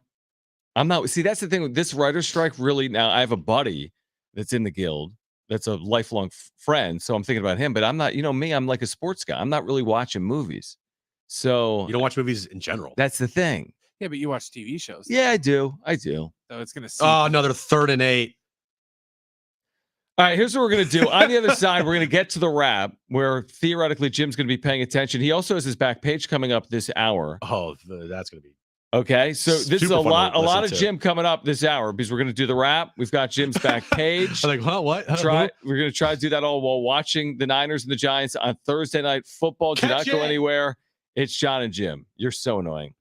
S2: I'm not. See, that's the thing with this writer's strike. Really, now I have a buddy that's in the guild. That's a lifelong friend. So I'm thinking about him. But I'm not. Me, I'm like a sports guy. I'm not really watching movies. So
S1: you don't watch movies in general.
S2: That's the thing.
S12: Yeah, but you watch TV shows.
S2: Yeah, I do.
S12: So it's going to.
S1: Oh, another 3rd and 8.
S2: All right, here's what we're going to do. On the other side, we're going to get to the wrap where theoretically Jim's going to be paying attention. He also has his back page coming up this hour.
S1: Oh, that's going to be
S2: Okay, so this is
S1: Super
S2: a
S1: fun
S2: lot
S1: to listen
S2: of
S1: to.
S2: Jim coming up this hour because we're going to do the wrap. We've got Jim's back page.
S1: I'm like, huh, what? Huh,
S2: We're going to try to do that all while watching the Niners and the Giants on Thursday Night Football. Do not go anywhere. It's Jon and Jim. You're so annoying.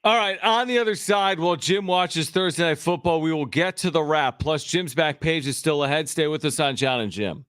S2: All right, on the other side, while Jim watches Thursday Night Football, we will get to the wrap. Plus, Jim's back page is still ahead. Stay with us on Jon and Jim.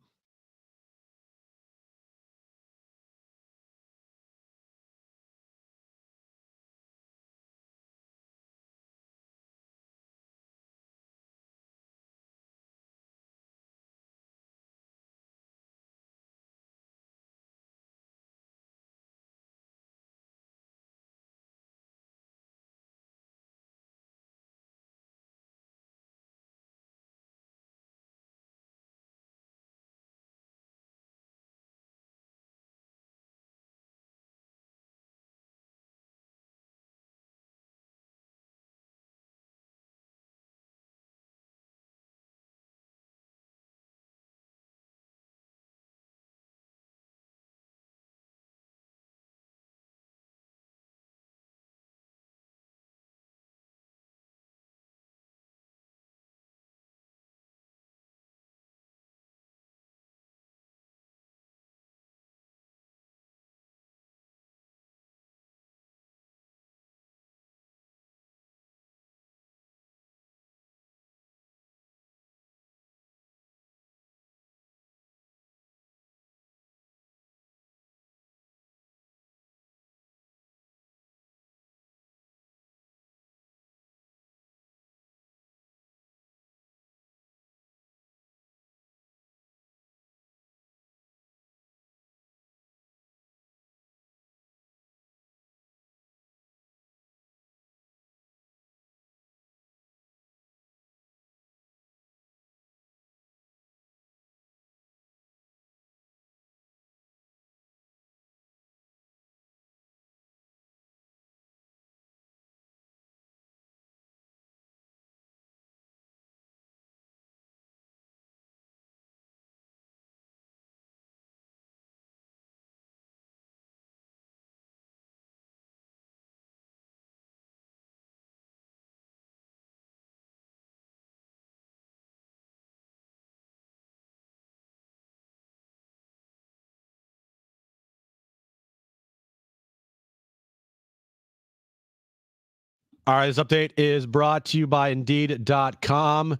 S1: All right, this update is brought to you by Indeed.com.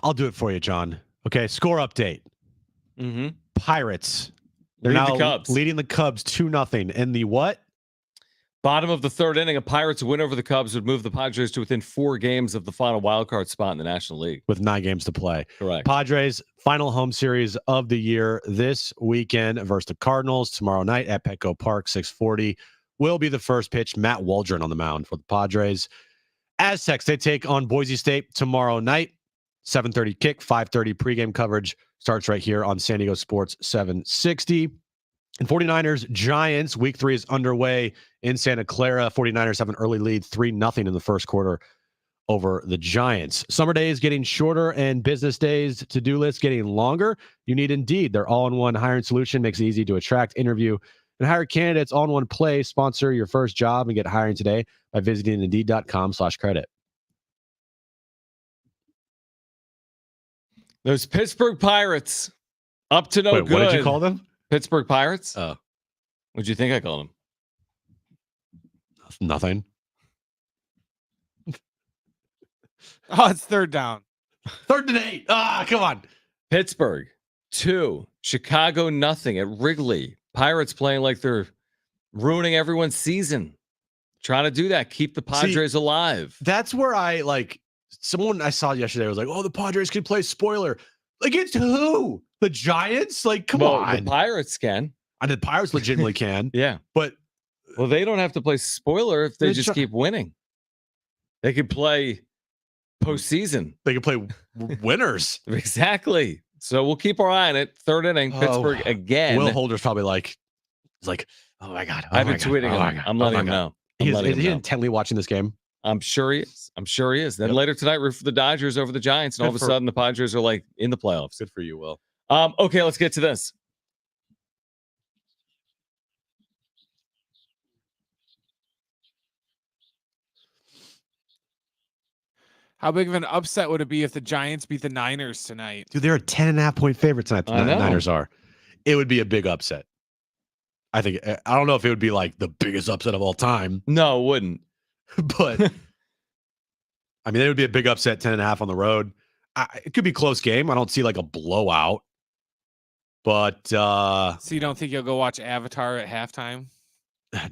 S1: I'll do it for you, John. Okay, score update.
S2: Mm-hmm.
S1: Pirates. They're
S2: Lead
S1: now
S2: the Cubs.
S1: leading the Cubs 2-0 in the what?
S2: Bottom of the third inning, a Pirates win over the Cubs would move the Padres to within 4 games of the final wildcard spot in the National League.
S1: With 9 games to play.
S2: Correct.
S1: Padres, final home series of the year this weekend versus the Cardinals tomorrow night at Petco Park, 6:40. Will be the first pitch. Matt Waldron on the mound for the Padres. Aztecs, they take on Boise State tomorrow night. 7:30 kick, 5:30 pregame coverage. Starts right here on San Diego Sports 760. And 49ers Giants, week 3 is underway in Santa Clara. 49ers have an early lead, 3-0 in the first quarter over the Giants. Summer days getting shorter and business days to-do lists getting longer. You need Indeed. Their all-in-one hiring solution makes it easy to attract, interview, and hire candidates all in one place. Sponsor your first job and get hiring today by visiting Indeed.com/credit.
S2: Those Pittsburgh Pirates up to no
S1: Wait,
S2: good.
S1: what did you call them?
S2: Pittsburgh Pirates?
S1: Oh.
S2: What'd you think I called them?
S1: Nothing.
S12: Oh, it's third down.
S1: 3rd and 8. Come on.
S2: Pittsburgh 2, Chicago nothing at Wrigley. Pirates playing like they're ruining everyone's season. Trying to do that, keep the Padres alive.
S1: That's where someone I saw yesterday was like, "Oh, the Padres can play spoiler." Against who? The Giants? Like, come on.
S2: The Pirates can.
S1: And the Pirates legitimately can.
S2: Yeah.
S1: But
S2: they don't have to play spoiler if they just keep winning. They could play postseason.
S1: They can play winners.
S2: Exactly. So we'll keep our eye on it. 3rd inning, Pittsburgh again.
S1: Will Holder's probably like, "Oh my God."
S2: I've been tweeting him. I'm letting him know.
S1: Is he intently watching this game?
S2: I'm sure he is. Then later tonight, root for the Dodgers over the Giants, and all of a sudden the Padres are like in the playoffs.
S1: Good for you, Will.
S2: Okay, let's get to this.
S12: How big of an upset would it be if the Giants beat the Niners tonight?
S1: Dude, they're a 10.5-point favorite tonight. The
S2: I know.
S1: Niners are. It would be a big upset. I don't know if it would be like the biggest upset of all time.
S2: No, it wouldn't.
S1: But I mean, it would be a big upset, 10.5 on the road. It could be a close game. I don't see like a blowout. But
S12: So you don't think you'll go watch Avatar at halftime?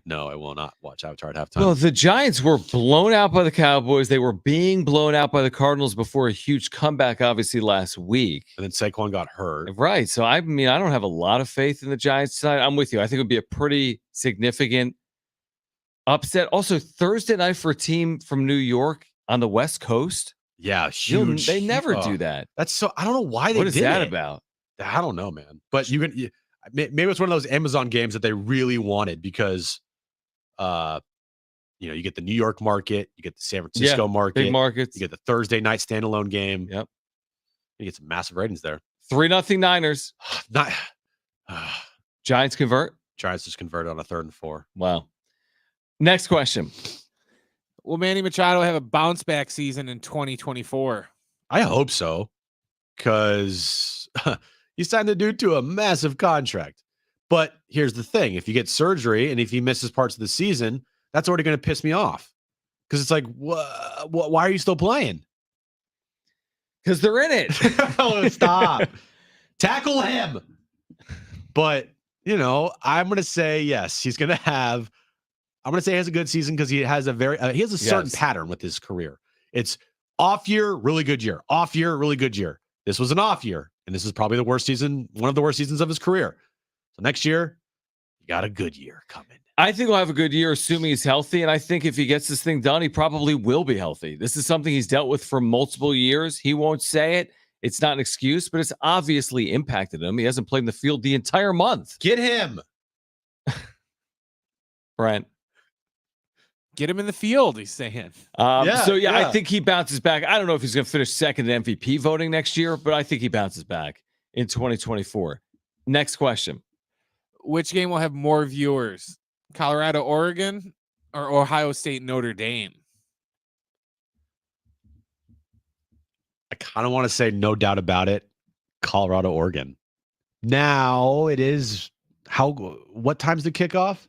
S1: no, I will not watch Avatar at halftime.
S2: Well, the Giants were blown out by the Cowboys. They were being blown out by the Cardinals before a huge comeback, obviously, last week.
S1: And then Saquon got hurt.
S2: Right. So, I mean, I don't have a lot of faith in the Giants tonight. I'm with you. I think it would be a pretty significant upset. Also, Thursday night for a team from New York on the West Coast.
S1: Yeah, huge.
S2: They never do that.
S1: That's so. I don't know why they did it.
S2: What is that about?
S1: I don't know, man. But maybe it's one of those Amazon games that they really wanted because, you get the New York market, you get the San Francisco market,
S2: big markets.
S1: You get the Thursday night standalone game.
S2: Yep,
S1: you get some massive ratings there.
S2: 3-0 Niners. Giants convert.
S1: Giants just converted on a 3rd and 4.
S2: Wow. Next question.
S12: Will Manny Machado have a bounce back season in 2024?
S1: I hope so, because he signed the dude to a massive contract. But here's the thing. If you get surgery and if he misses parts of the season, that's already going to piss me off. Because it's like, why are you still playing?
S2: Because they're in it.
S1: Oh, stop. Tackle him. But, I'm going to say, yes, he's going to have – I'm going to say he has a good season because he has a certain pattern with his career. It's off year, really good year. Off year, really good year. This was an off year, and this is probably the worst season, one of the worst seasons of his career. So next year, you got a good year coming.
S2: I think he'll have a good year, assuming he's healthy. And I think if he gets this thing done, he probably will be healthy. This is something he's dealt with for multiple years. He won't say it. It's not an excuse, but it's obviously impacted him. He hasn't played in the field the entire month.
S1: Get him.
S2: Brent.
S12: Get him in the field, he's saying.
S2: I think he bounces back. I don't know if he's going to finish second in MVP voting next year, but I think he bounces back in 2024. Next question.
S12: Which game will have more viewers? Colorado, Oregon, or Ohio State, Notre Dame?
S1: I kind of want to say no doubt about it, Colorado, Oregon. Now it is what time's the kickoff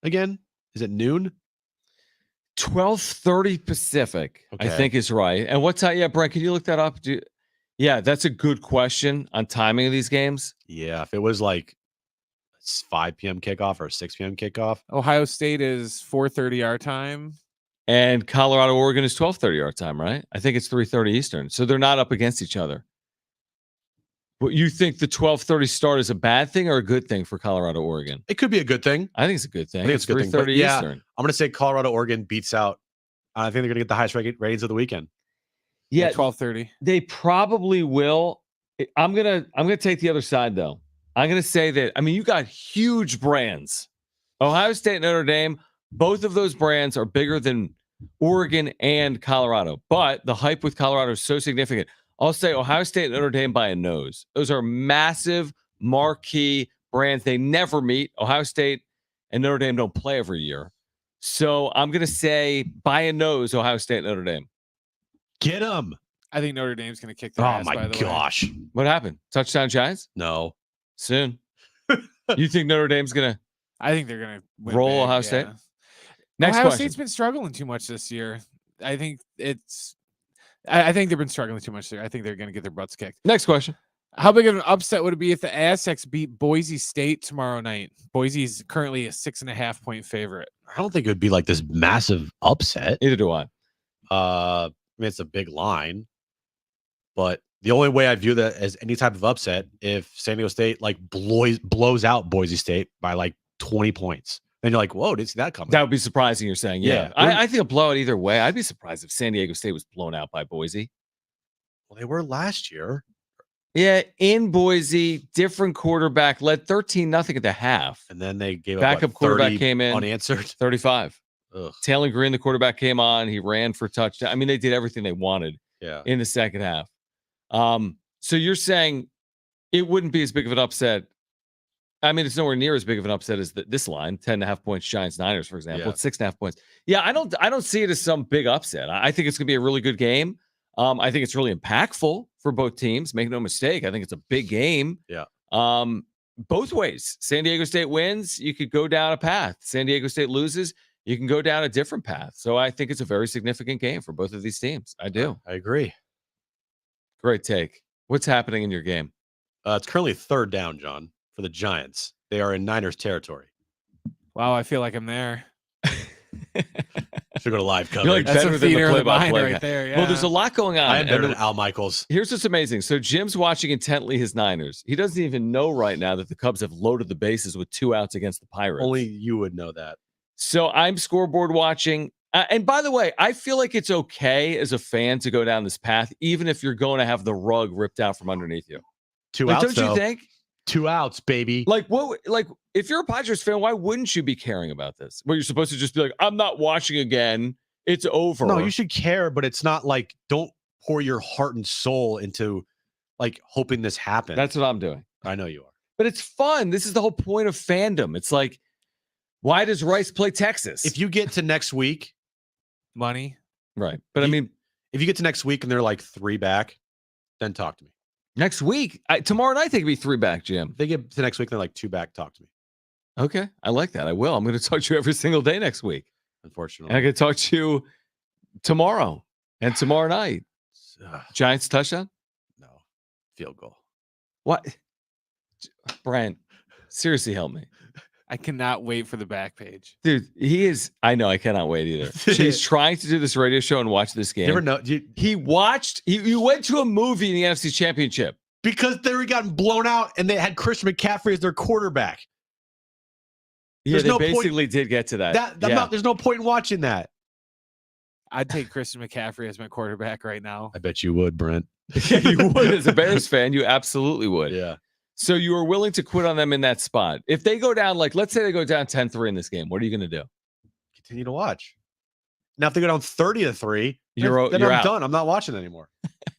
S1: again? Is it noon?
S2: 12:30 Pacific, I think is right. And what time? Yeah, Brent, can you look that up? Yeah, that's a good question on timing of these games.
S10: Yeah, if it was like 5 p.m. kickoff or 6 p.m. kickoff.
S12: Ohio State is 4:30 our time.
S2: And Colorado, Oregon is 12:30 our time, right? I think it's 3:30 Eastern. So they're not up against each other. But you think the 12:30 start is a bad thing or a good thing for Colorado, Oregon?
S1: It could be a good thing.
S2: I think it's a good thing.
S10: I think it's a good thing. But
S2: 3:30
S10: yeah,
S2: Eastern.
S10: I'm going to say Colorado, Oregon beats out. I think they're going to get the highest ratings of the weekend.
S2: Yeah,
S12: 12:30.
S2: They probably will. I'm gonna take the other side though. I'm gonna say that. I mean, you got huge brands. Ohio State and Notre Dame. Both of those brands are bigger than Oregon and Colorado. But the hype with Colorado is so significant. I'll say Ohio State and Notre Dame by a nose. Those are massive marquee brands. They never meet. Ohio State and Notre Dame don't play every year. So I'm gonna say by a nose, Ohio State and Notre Dame.
S1: Get them.
S12: I think Notre Dame's going to kick their ass.
S1: Oh my gosh!
S2: What happened? Touchdown Giants?
S1: No.
S2: Soon. You think Notre Dame's gonna?
S12: I think they're going to
S2: roll Ohio State. Next
S12: Ohio
S2: question.
S12: State's been struggling too much this year. I think it's. I think they've been struggling too much there. I think they're going to get their butts kicked.
S2: Next question.
S12: How big of an upset would it be if the Aztecs beat Boise State tomorrow night? Boise's currently a 6.5-point favorite.
S1: I don't think it would be like this massive upset.
S2: Neither do I.
S10: I mean, it's a big line, but the only way I view that as any type of upset if San Diego State like blows out Boise State by like 20 points. Then you're like, whoa, didn't see that coming.
S2: That would be surprising. You're saying, yeah. I think a blowout either way. I'd be surprised if San Diego State was blown out by Boise.
S10: Well, they were last year.
S2: Yeah, in Boise, different quarterback, led 13-0 at the half.
S10: And then they gave
S2: backup
S10: up
S2: quarterback came in
S10: unanswered
S2: 35.
S10: Ugh.
S2: Taylor Green, the quarterback, came on. He ran for touchdown. I mean, they did everything they wanted in the second half. So you're saying it wouldn't be as big of an upset. I mean, it's nowhere near as big of an upset as this line, 10.5 points, Giants, Niners, for example.
S10: Yeah.
S2: It's 6.5 points. Yeah, I don't see it as some big upset. I think it's going to be a really good game. I think it's really impactful for both teams. Make no mistake. I think it's a big game.
S10: Yeah.
S2: Both ways. San Diego State wins, you could go down a path. San Diego State loses, you can go down a different path. So I think it's a very significant game for both of these teams. I do.
S10: I agree.
S2: Great take. What's happening in your game?
S10: It's currently 3rd down, John, for the Giants. They are in Niners territory.
S12: Wow, I feel like I'm there.
S10: Should go to live coverage.
S2: You're like
S12: That's
S2: better
S12: a
S2: than the
S12: theater of the
S2: play-by-play
S12: mind
S2: guy.
S12: right there. Yeah.
S2: Well, there's a lot going on.
S10: I am better
S2: And
S10: than Al Michaels.
S2: Here's what's amazing. So Jim's watching intently his Niners. He doesn't even know right now that the Cubs have loaded the bases with 2 outs against the Pirates.
S10: Only you would know that.
S2: So I'm scoreboard watching. And by the way, I feel like it's okay as a fan to go down this path, even if you're going to have the rug ripped out from underneath you.
S10: 2 outs,
S2: Don't you think?
S10: 2 outs, baby.
S2: Like what? Like if you're a Padres fan, why wouldn't you be caring about this? Well, you're supposed to just be like, I'm not watching again. It's over.
S10: No, you should care, but it's not like don't pour your heart and soul into like hoping this happens.
S2: That's what I'm doing.
S10: I know you are.
S2: But it's fun. This is the whole point of fandom. It's like, why does Rice play Texas?
S10: If you get to next week,
S12: money.
S2: Right. But I mean,
S10: if you get to next week and they're like 3 back, then talk to me.
S2: Next week, tomorrow night, they could be 3 back, Jim.
S10: If they get to next week, they're like 2 back, talk to me.
S2: Okay. I like that. I will. I'm going to talk to you every single day next week.
S10: Unfortunately.
S2: And I can talk to you tomorrow and tomorrow night. Giants touchdown?
S10: No. Field goal.
S2: What? Brian, seriously help me.
S12: I cannot wait for the back page.
S2: Dude, he is. I know. I cannot wait either. He's trying to do this radio show and watch this game.
S10: You ever know?
S2: He watched. He went to a movie in the NFC Championship.
S10: Because they were gotten blown out and they had Christian McCaffrey as their quarterback.
S2: Yeah,
S10: There's
S2: they
S10: no
S2: basically did get to that.
S10: There's no point in watching that.
S12: I'd take Christian McCaffrey as my quarterback right now.
S10: I bet you would, Brent.
S2: Yeah, you would. As a Bears fan, you absolutely would.
S10: Yeah.
S2: So you are willing to quit on them in that spot. If they go down, like, let's say they go down 10-3 in this game, what are you going to do?
S10: Continue to watch. Now, if they go down 30-3,
S2: you're
S10: I'm
S2: out.
S10: done. I'm not watching anymore.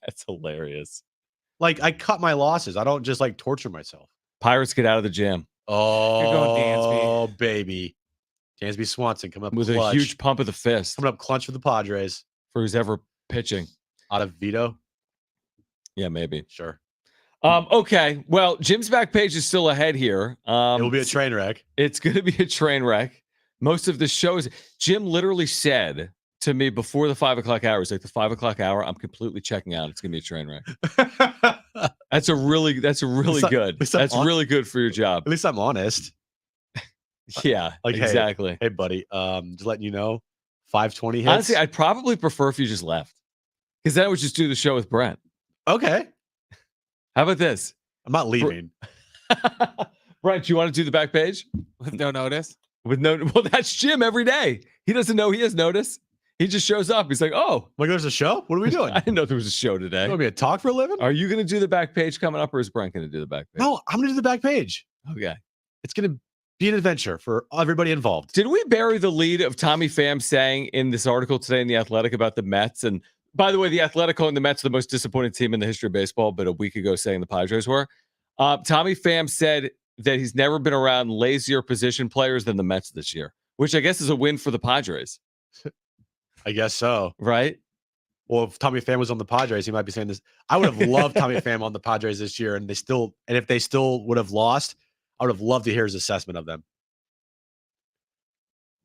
S2: That's hilarious.
S10: Like, I cut my losses. I don't just, like, torture myself.
S2: Pirates get out of the jam.
S10: Oh, baby. Dansby Swanson coming up
S2: with
S10: clutch.
S2: a huge pump of the fist.
S10: Coming up clutch for the Padres.
S2: For who's ever pitching.
S10: Out of Vito?
S2: Yeah, maybe.
S10: Sure.
S2: Okay. Well, Jim's back page is still ahead here.
S10: It will be a train wreck.
S2: It's going to be a train wreck. Most of the shows, Jim literally said to me before the 5 o'clock hour, it's like the 5 o'clock hour, I'm completely checking out. It's gonna be a train wreck. That's really good. That's really good for your job.
S1: At least I'm honest.
S2: Yeah,
S1: Like,
S2: exactly.
S1: Hey, buddy, just letting you know, 5:20 hits.
S2: Honestly, I'd probably prefer if you just left, because then I would just do the show with Brent.
S1: Okay.
S2: How about this?
S1: I'm not leaving.
S2: Brent, do you want to do the back page?
S12: With no notice?
S2: Well, that's Jim every day. He doesn't know he has notice. He just shows up. He's like, oh.
S1: Like, there's a show? What are we doing?
S2: I didn't know there was a show today.
S1: You want me to talk for a living?
S2: Are you going to do the back page coming up, or is Brent going to do the back page?
S1: No, I'm going to do the back page.
S2: Okay.
S1: It's going to be an adventure for everybody involved.
S2: Did we bury the lead of Tommy Pham saying in this article today in The Athletic about the Mets? And by the way, The Athletic calling the Mets the most disappointing team in the history of baseball, but a week ago saying the Padres were. Tommy Pham said that he's never been around lazier position players than the Mets this year, which I guess is a win for the Padres.
S1: I guess so.
S2: Right?
S1: Well, if Tommy Pham was on the Padres, he might be saying this. I would have loved Tommy Pham on the Padres this year, and if they still would have lost, I would have loved to hear his assessment of them.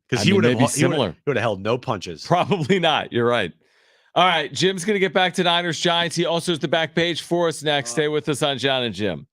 S1: Because he would have held no punches.
S2: Probably not. You're right. All right. Jim's going to get back to Niners Giants. He also has the back page for us next. Stay with us on Jon and Jim.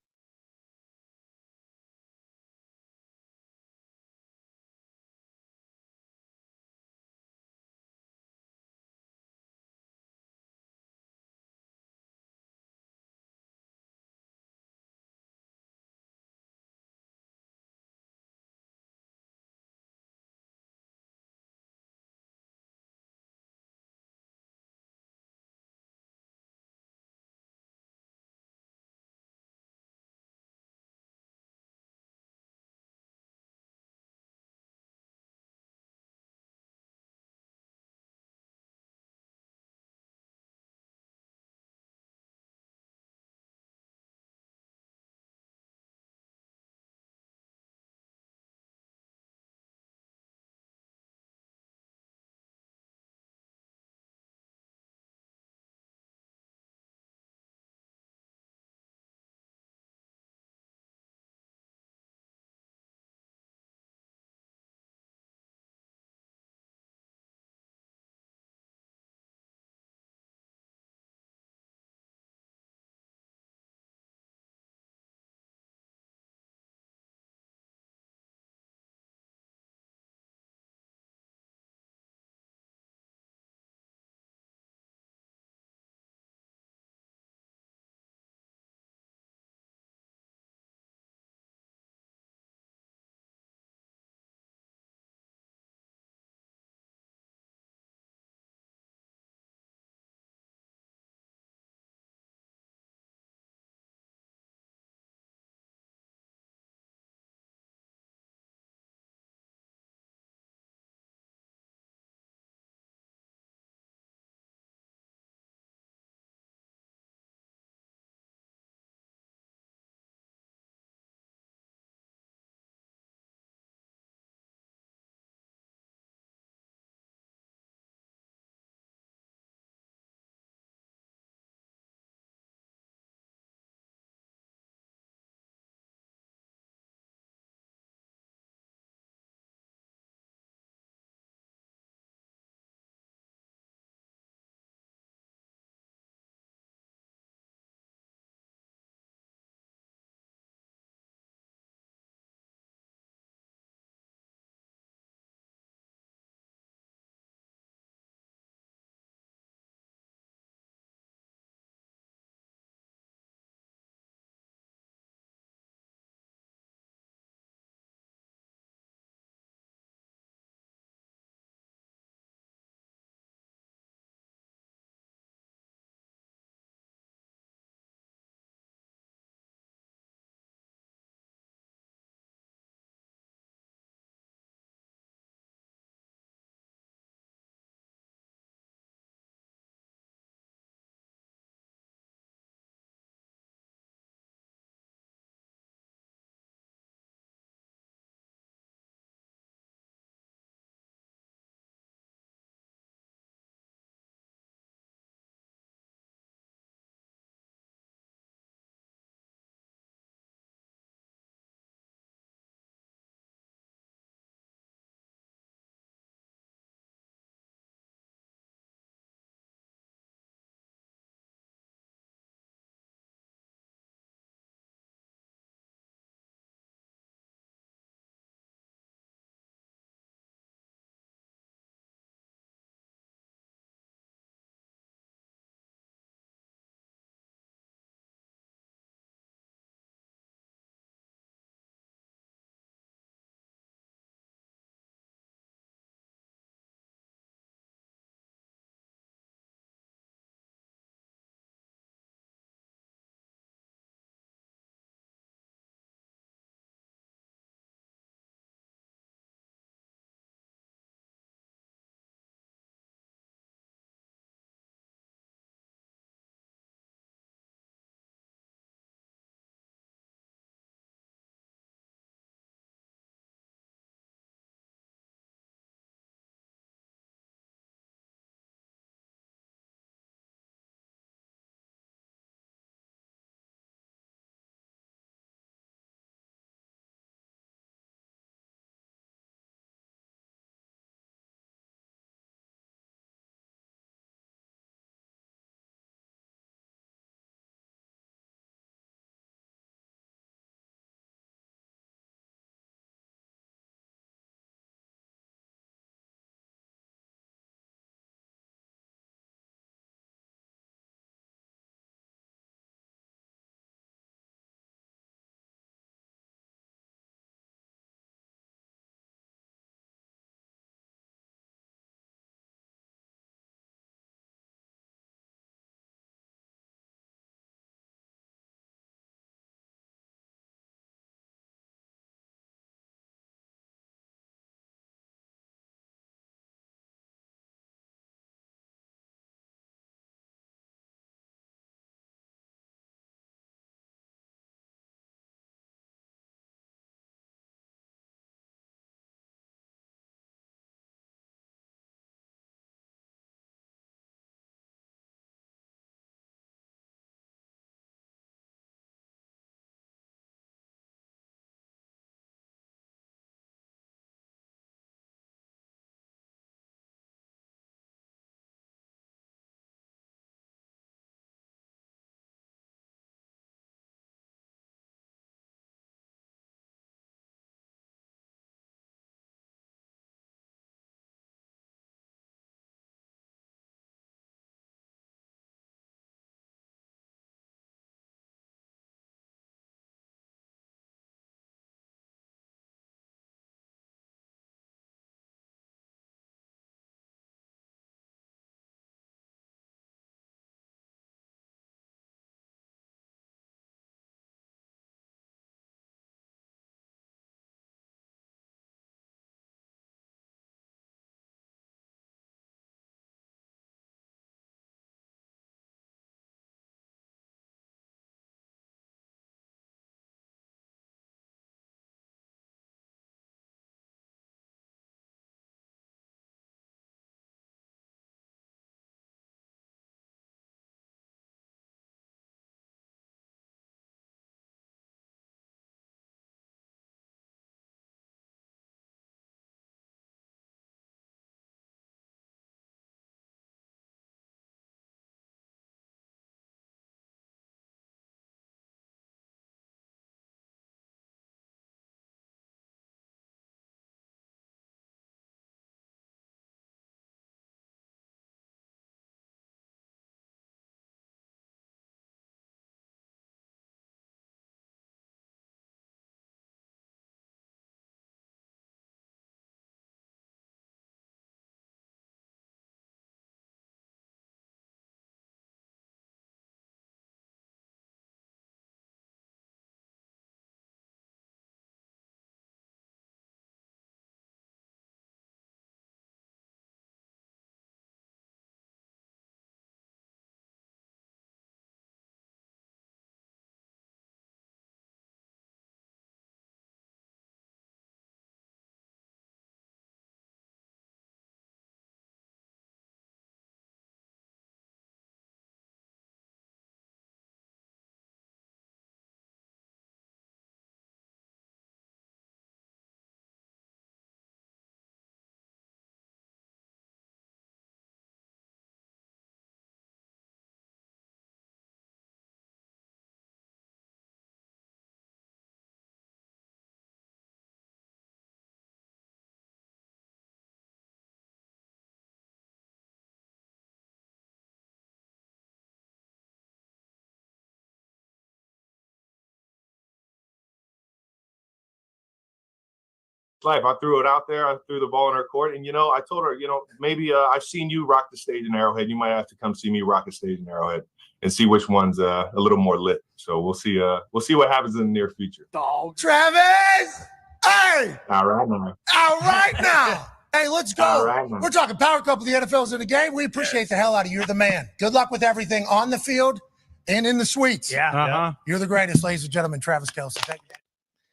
S14: life. I threw it out there. I threw the ball in her court, and I told her, maybe I've seen you rock the stage in Arrowhead. You might have to come see me rock the stage in Arrowhead and see which one's a little more lit. So we'll see. We'll see what happens in the near future.
S17: Dog, Travis. Hey.
S14: All right now.
S17: All right now. Hey, let's go.
S14: All right, man.
S17: We're talking Power Couple. The NFL's in the game. We appreciate the hell out of you. You're the man. Good luck with everything on the field and in the suites.
S18: Yeah.
S17: You're the greatest, ladies and gentlemen. Travis Kelce. Thank you.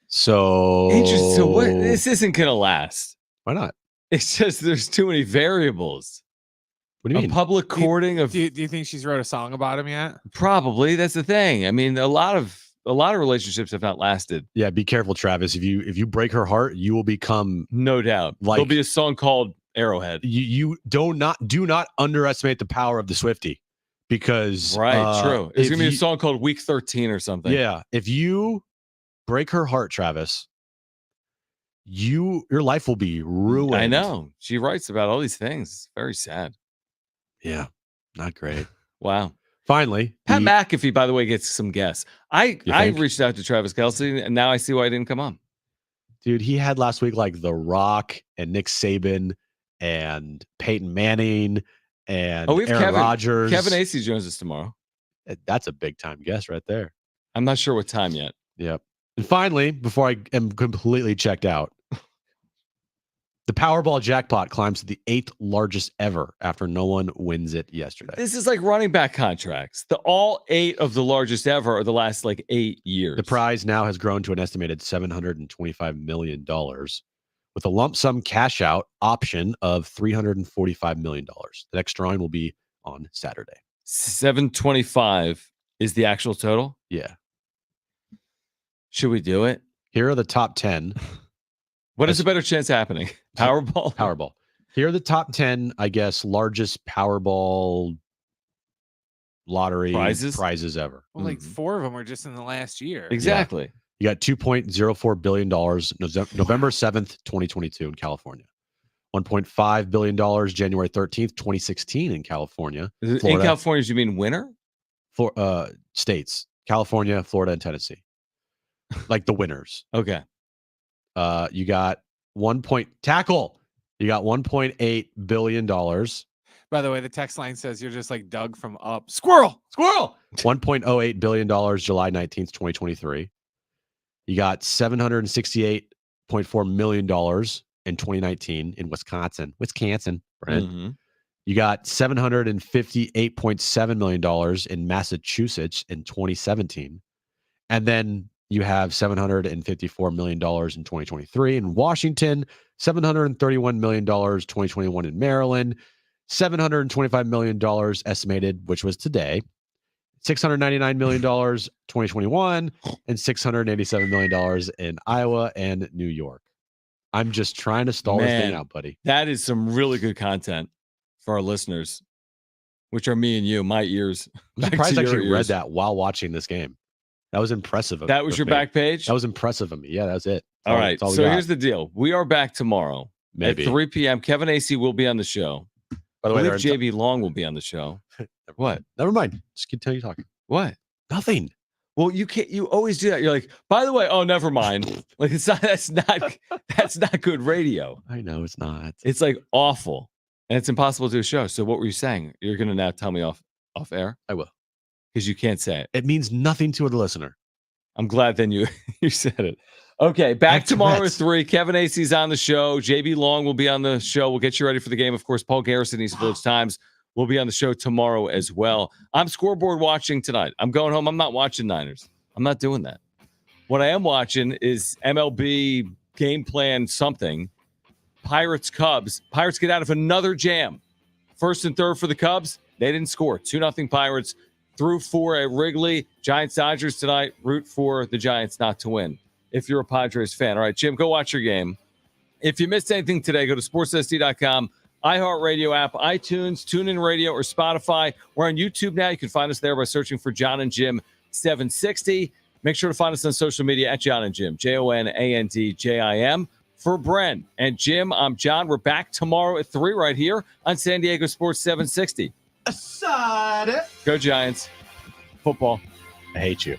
S1: So
S2: interesting. So what? This isn't gonna last.
S1: Why not?
S2: It's just there's too many variables.
S1: What do you mean?
S2: Public courting of.
S12: Do you think she's wrote a song about him yet?
S2: Probably. That's the thing. I mean, a lot of relationships have not lasted.
S1: Yeah, be careful, Travis. If you break her heart, you will become
S2: no doubt. There'll be a song called Arrowhead.
S1: You do not underestimate the power of the Swiftie, because
S2: true. It's gonna be a song called Week 13 or something.
S1: Yeah, if you break her heart, Travis, your life will be ruined.
S2: I know. She writes about all these things. It's very sad.
S1: Yeah, not great.
S2: Wow.
S1: Finally,
S2: Pat McAfee, by the way, gets some guests. I reached out to Travis Kelce, and now I see why he didn't come on.
S1: Dude, he had last week like The Rock and Nick Saban and Peyton Manning and
S2: we have
S1: Aaron Rodgers.
S2: Kevin Acey joins us tomorrow.
S1: That's a big time guest right there.
S2: I'm not sure what time yet.
S1: Yep. And finally, before I am completely checked out, the Powerball jackpot climbs to the 8th largest ever after no one wins it yesterday.
S2: This is like running back contracts. All 8 of the largest ever are the last 8 years.
S1: The prize now has grown to an estimated $725 million with a lump sum cash out option of $345 million. The next drawing will be on Saturday.
S2: 725 is the actual total?
S1: Yeah.
S2: Should we do it?
S1: Here are the top 10.
S2: What is a better chance happening? Powerball?
S1: Powerball. Here are the top 10, I guess, largest Powerball lottery prizes ever.
S12: Well, 4 of them were just in the last year.
S2: Exactly.
S1: Yeah. You got $2.04 billion November 7th, 2022 in California. $1.5 billion January 13th, 2016 in California.
S2: Florida. In California, you mean winner?
S1: For states. California, Florida, and Tennessee. Like the winners.
S2: Okay.
S1: You got tackle. You got $1.8 billion.
S12: By the way, the text line says you're just like Doug from Up. Squirrel.
S1: $1.08 billion July 19th, 2023. You got $768.4 million in 2019 in Wisconsin, Brent.
S2: Mm-hmm.
S1: You got $758.7 million in Massachusetts in 2017. And then you have $754 million in 2023 in Washington, $731 million 2021 in Maryland, $725 million estimated, which was today, $699 million 2021, and $687 million in Iowa and New York. I'm just trying to stall this thing out, buddy.
S2: That is some really good content for our listeners, which are me and you, my ears.
S1: I'm surprised I actually read that while watching this game. That was impressive.
S2: That was your back page?
S1: That was impressive of me. Yeah, that was it.
S2: All right. So here's the deal. We are back tomorrow at 3 p.m. Kevin Acey will be on the show.
S1: By the way,
S2: JB Long will be on the show. What?
S1: Never mind. Just continue talking.
S2: What?
S1: Nothing.
S2: Well, you can't. You always do that. You're like, by the way, oh, never mind. Like it's not. That's not good radio.
S1: I know it's not.
S2: It's like awful, and it's impossible to do a show. So what were you saying? You're gonna now tell me off air?
S1: I will,
S2: because you can't say it.
S1: It means nothing to the listener.
S2: I'm glad then you said it. Okay, back tomorrow at 3. Kevin Acey's on the show. JB Long will be on the show. We'll get you ready for the game. Of course, Paul Garrison, East Village Times, will be on the show tomorrow as well. I'm scoreboard watching tonight. I'm going home. I'm not watching Niners. I'm not doing that. What I am watching is MLB game plan something. Pirates, Cubs. Pirates get out of another jam. 1st and 3rd for the Cubs. They didn't score. 2-0 Pirates. Through 4 at Wrigley. Giants, Dodgers tonight. Root for the Giants not to win if you're a Padres fan. All right, Jim, go watch your game. If you missed anything today, go to sportssd.com, iHeartRadio app, iTunes, TuneIn Radio, or Spotify. We're on YouTube now. You can find us there by searching for Jon and Jim 760. Make sure to find us on social media at Jon and Jim, JONANDJIM. For Bren and Jim, I'm John. We're back tomorrow at 3 right here on San Diego Sports 760.
S15: Aside.
S2: Go Giants. Football.
S1: I hate you.